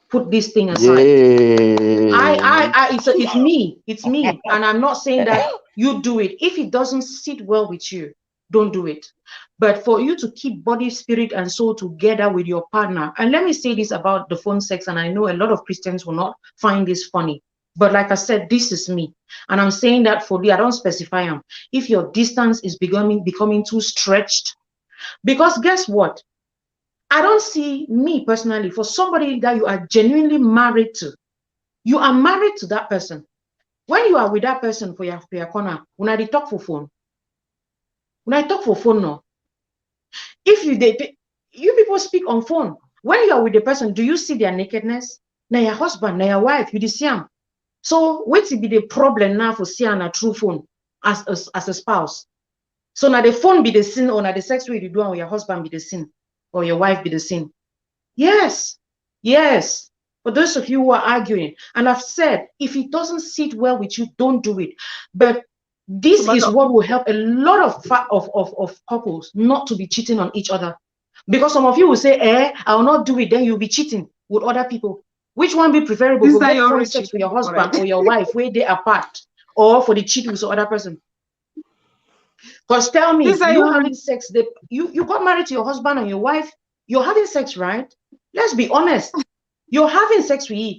D: put this thing aside. It's me, and I'm not saying that you do it. If it doesn't sit well with you, don't do it. But for you to keep body, spirit, and soul together with your partner, and let me say this about the phone sex, and I know a lot of Christians will not find this funny, but like I said, this is me, and I'm saying that for you. I don't specify them. If your distance is becoming too stretched, because guess what? I don't see, me personally, for somebody that you are genuinely married to, you are married to that person. When you are with that person for your corner, when I talk for phone, no. If you people speak on phone, when you are with the person, do you see their nakedness? Now your husband, now your wife, you see them. So what will be the problem now for seeing a true phone as a spouse? So now the phone be the sin, or now the sex way you do with your husband be the sin, or your wife be the sin. Yes. For those of you who are arguing, and I've said, if it doesn't sit well with you, don't do it. But this is what will help a lot of couples not to be cheating on each other. Because some of you will say, I will not do it, then you'll be cheating with other people. Which one be preferable? For get phone sex with your husband or your wife where they apart, or for the cheating with the other person? Because tell me, you having sex, you got married to your husband and your wife, you're having sex, right? Let's be honest. You're having sex with him.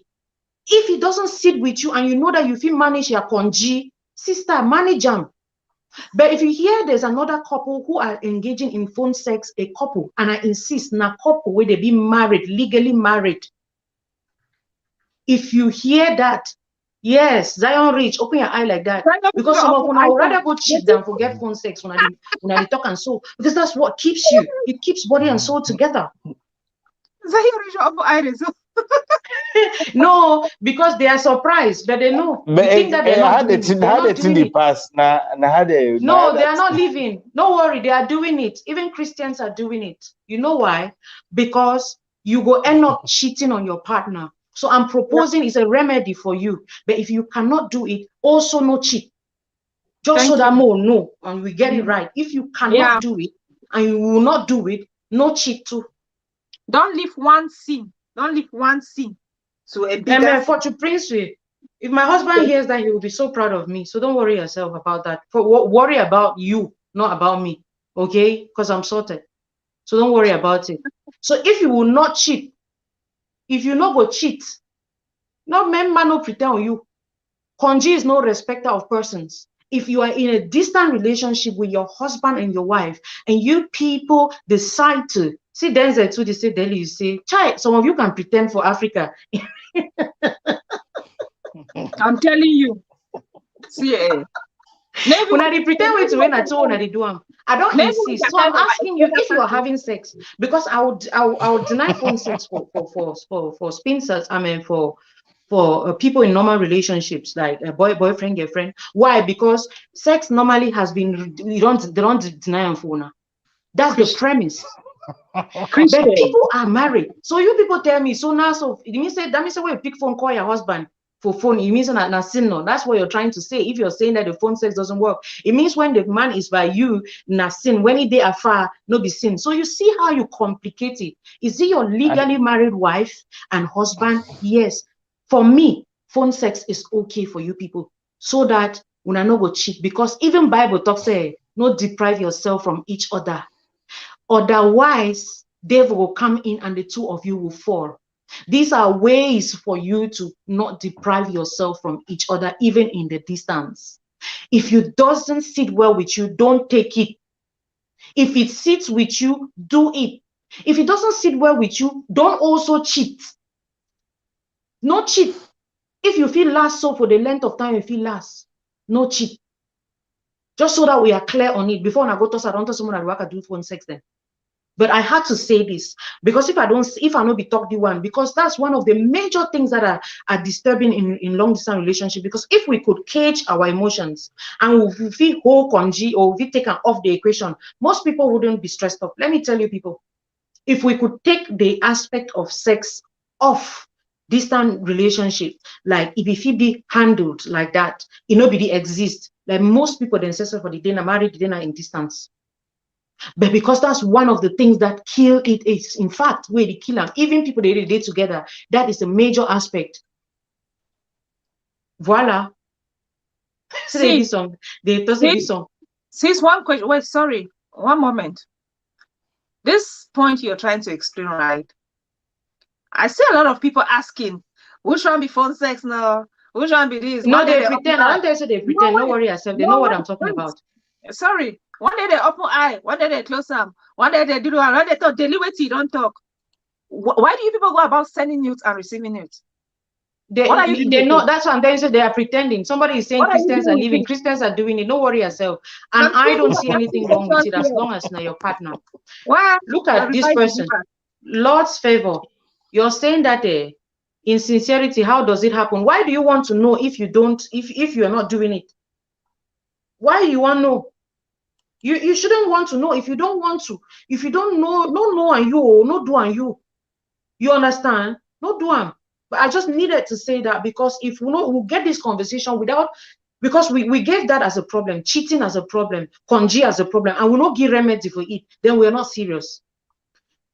D: If he doesn't sit with you and you know that you feel manage your conji, sister, manage him. But if you hear there's another couple who are engaging in phone sex, a couple, and I insist, na couple where they be married, legally married. If you hear that, yes, Zion Rich, open your eye like that. Because some of them would rather go cheat than forget phone sex when I talk and soul. Because that's what keeps you. It keeps body and soul together.
G: Zion Rich, open iris.
D: No, because they are surprised that they know.
F: But
D: think that they're not doing it. No, they are not leaving. Don't worry, they are doing it. Even Christians are doing it. You know why? Because you go end up cheating on your partner. So I'm proposing it's a remedy for you. But if you cannot do it, also no cheat. Just so that more no, and we get it right. If you cannot do it and you will not do it, no cheat too.
G: Don't leave one sin. Don't leave one sin to a bigger.
D: For to Prince, if my husband hears that, he will be so proud of me. So don't worry yourself about that. Worry about you, not about me. Okay? Because I'm sorted. So don't worry about it. So if you will not cheat, if you not go cheat, no man no pretend on you. Konji is no respecter of persons. If you are in a distant relationship with your husband and your wife, and you people decide to see Denzel too, they say Delhi, you say, Chai, some of you can pretend for Africa.
G: I'm telling you. See,
D: when I pretend with when I told they do them. I don't insist. So I'm asking you if you are having sex, because I would deny phone sex for spinsters. I mean for people in normal relationships, like a boyfriend, girlfriend. Why? Because sex normally has been, they don't deny on phone. That's the premise. But people are married. So you people tell me, so now, so it means that means when you pick phone, call your husband for phone, it means na sin. No, that's what you're trying to say. If you're saying that the phone sex doesn't work, it means when the man is by you, na sin. When they are far, no be sin. So you see how you complicate it. Is it your legally married wife and husband? Yes. For me, phone sex is okay for you people, so that when I no go cheat, because even Bible talks say, no deprive yourself from each other. Otherwise, devil will come in and the two of you will fall. These are ways for you to not deprive yourself from each other, even in the distance. If it doesn't sit well with you, don't take it. If it sits with you, do it. If it doesn't sit well with you, don't also cheat. No cheat. If you feel last, so for the length of time you feel last, no cheat. Just so that we are clear on it. Before I go to, I don't tell someone that work at do phone sex then. But I had to say this, because if I not be talk the one, because that's one of the major things that are disturbing in long distance relationship. Because if we could cage our emotions and if we whole conji or if we take off the equation, most people wouldn't be stressed up. Let me tell you people, if we could take the aspect of sex off distant relationship, like if it be handled like that, nobody exists. Like most people themselves for the dinner married dinner in distance. But because that's one of the things that kill it is, in fact, where they kill them. Even people they date together, that is a major aspect. Voila.
G: See, Sis, one question. Wait, sorry, one moment. This point you're trying to explain, right? I see a lot of people asking, which one be phone sex now? Which one be this?
D: No, they pretend. I don't say they pretend. No worry yourself. They know what I'm talking about.
G: Sorry. One day they open eye, one day they close them, one day they do one, one day they talk daily wait till you don't talk. Why do you people go about sending nudes and receiving nudes?
D: They know. That's what I'm telling you. They are pretending. Somebody is saying Christians are leaving. Christians are doing it. Don't worry yourself. And I don't see anything wrong with it as long as not your partner.
G: Well,
D: look at this person. Lord's favor. You're saying that in sincerity, how does it happen? Why do you want to know if you don't, if you're not doing it? Why you want to know? You shouldn't want to know if you don't want to. If you don't know, no and you, no do and you. You understand? No do and. But I just needed to say that because if we'll get this conversation without, because we gave that as a problem, cheating as a problem, conji as a problem, and we not give remedy for it, then we're not serious.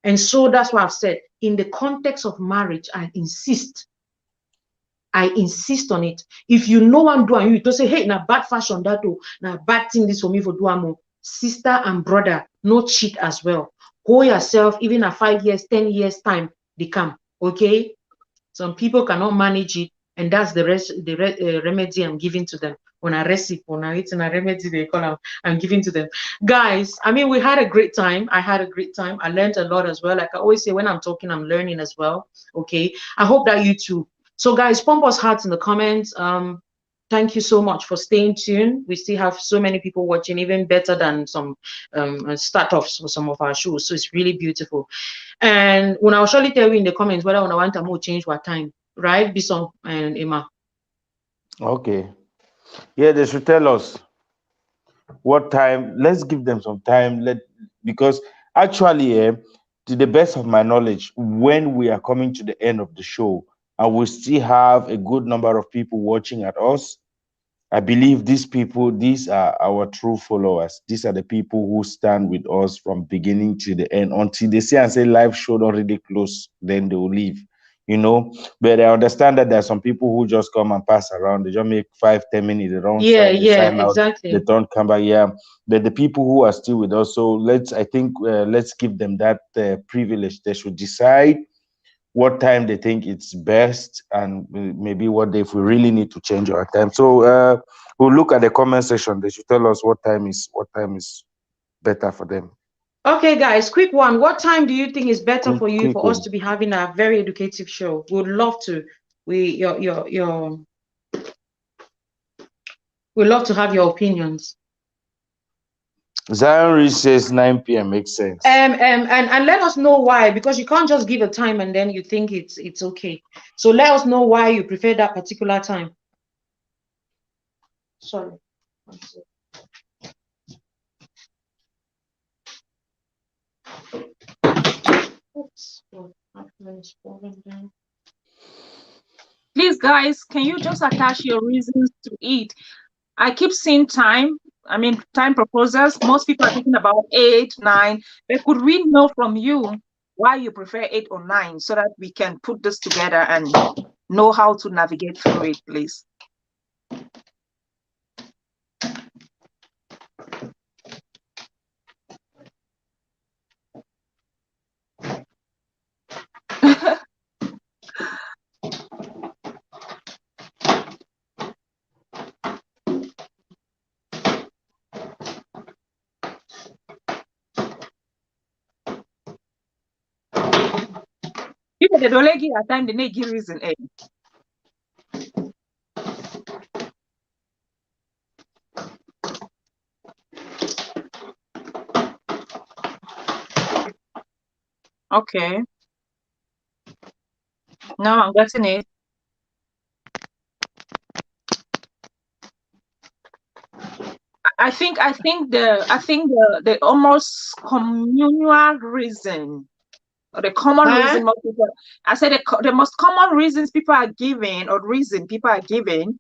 D: And so that's what I've said. In the context of marriage, I insist on it. If you know one do and you don't say, hey, na bad fashion that do, na bad thing this for me for do amo. Sister and brother, no cheat as well. Go yourself, even at 5 years, 10 years time, they come. Okay? Some people cannot manage it, and that's the remedy I'm giving to them. When I recipe, when I eat in a remedy, they call them, I'm giving to them. Guys, I mean, we had a great time. I had a great time. I learned a lot as well. Like I always say, when I'm talking, I'm learning as well. Okay. I hope that you too. So guys, pump us hearts in the comments. Thank you so much for staying tuned. We still have so many people watching, even better than some start-offs for some of our shows. So it's really beautiful. And when I'll surely tell you in the comments whether I want to more change what time, right? Bison and Emma.
F: Okay. Yeah, they should tell us what time. Let's give them some time. Because actually, to the best of my knowledge, when we are coming to the end of the show, and we still have a good number of people watching at us, I believe these people, these are our true followers. These are the people who stand with us from beginning to the end until they say and say live show don't really close, then they will leave, you know. But I understand that there are some people who just come and pass around. They just make 5-10 minutes. They don't sign out,
D: exactly.
F: They don't come back. Yeah, but the people who are still with us, so let's give them that privilege. They should decide what time they think it's best, and maybe if we really need to change our time. So we'll look at the comment section. They should tell us what time is better for them.
D: Okay, guys, quick one. What time do you think is better for you for us to be having a very educative show? We'd love to. We'd love to have your opinions.
F: Zion says 9 p.m. makes sense.
D: And let us know why, because you can't just give a time and then you think it's okay. So let us know why you prefer that particular time. Sorry.
G: Please, guys, can you just attach your reasons to it? I keep seeing time proposals. Most people are thinking about 8, 9. But could we know from you why you prefer 8 or 9 so that we can put this together and know how to navigate through it, please? People they don't give a time, they give reason. Okay. No, I'm getting it. I think the almost communal reason Or the common
D: Huh?
G: reason most people, I said the most common reasons people are giving, or reason people are giving,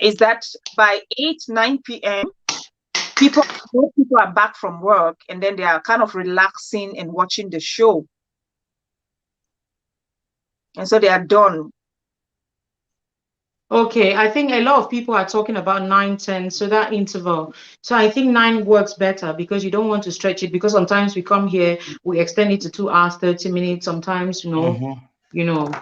G: is that by 8, 9 p.m., most people are back from work, and then they are kind of relaxing and watching the show. And so they are done.
D: Okay, I think a lot of people are talking about 9, 10, so that interval. So I think 9 works better because you don't want to stretch it, because sometimes we come here, we extend it to 2 hours, 30 minutes, sometimes, you know.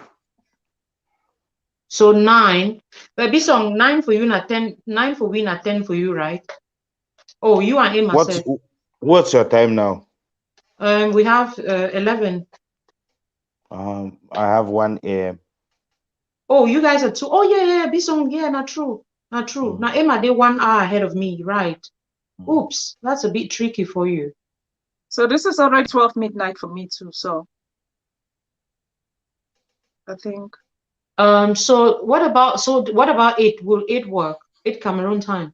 D: So 9, but this song 9 for you, not 10, 9 for we, not 10 for you, right? Oh, you and Emma said.
F: What's your time now?
D: We have 11.
F: I have 1 a.m.
D: Oh, you guys are 2. Oh, yeah, this song, yeah, not true. Now Emma, they 1 hour ahead of me, right? Oops, that's a bit tricky for you.
G: So this is already 12 midnight for me too, so I think.
D: So what about 8? Will 8 work? 8 Cameroon time.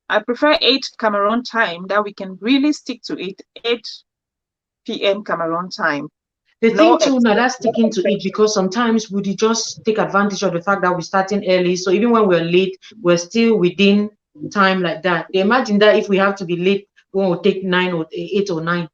G: I prefer 8 Cameroon time, that we can really stick to it. 8 p.m. Cameroon time.
D: The thing too, now that's sticking to it, because sometimes we just take advantage of the fact that we're starting early. So even when we're late, we're still within time like that. They imagine that if we have to be late, when we'll take 9 or 8 or 9.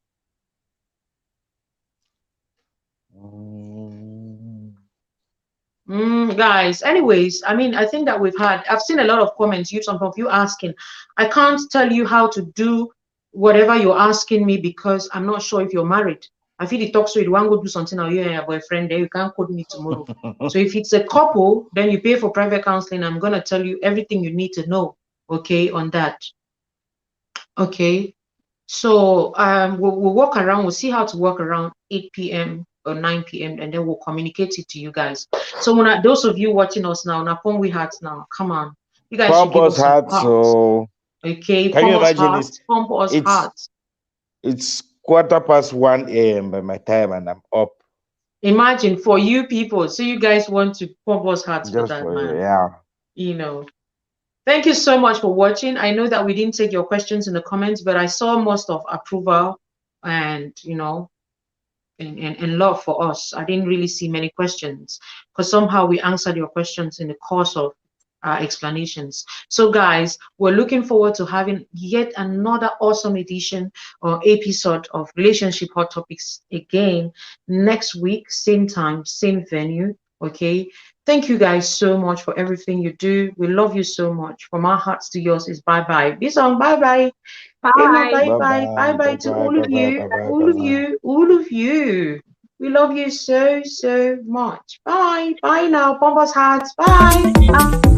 D: Guys, anyways, I mean, I think that I've seen a lot of comments, some of you asking. I can't tell you how to do whatever you're asking me, because I'm not sure if you're married. I feel it talks to you want to go do something now, you and your boyfriend there, you can't call me tomorrow. So if it's a couple, then you pay for private counseling. I'm gonna tell you everything you need to know, okay, on that. Okay, so we'll walk around, we'll see how to walk around 8 p.m. or 9 p.m. and then we'll communicate it to you guys. So those of you watching us now, Napon we hearts now, come on, you guys should give us some hearts. So okay,
F: can you imagine
D: pump us hearts.
F: It's 1:15 a.m. by my time, and I'm up.
D: Imagine, for you people, so you guys want to pump us hearts just for that, man.
F: Yeah.
D: You know. Thank you so much for watching. I know that we didn't take your questions in the comments, but I saw most of approval and, and love for us. I didn't really see many questions, because somehow we answered your questions in the course of our explanations. So guys, we're looking forward to having yet another awesome edition or episode of Relationship Hot Topics again next week, same time, same venue. Okay, thank you guys so much for everything you do. We love you so much. From our hearts to yours is bye-bye. Bisong, bye-bye. Bye-bye to all of you. We love you so much. Bye now, Bombas Hearts. Bye.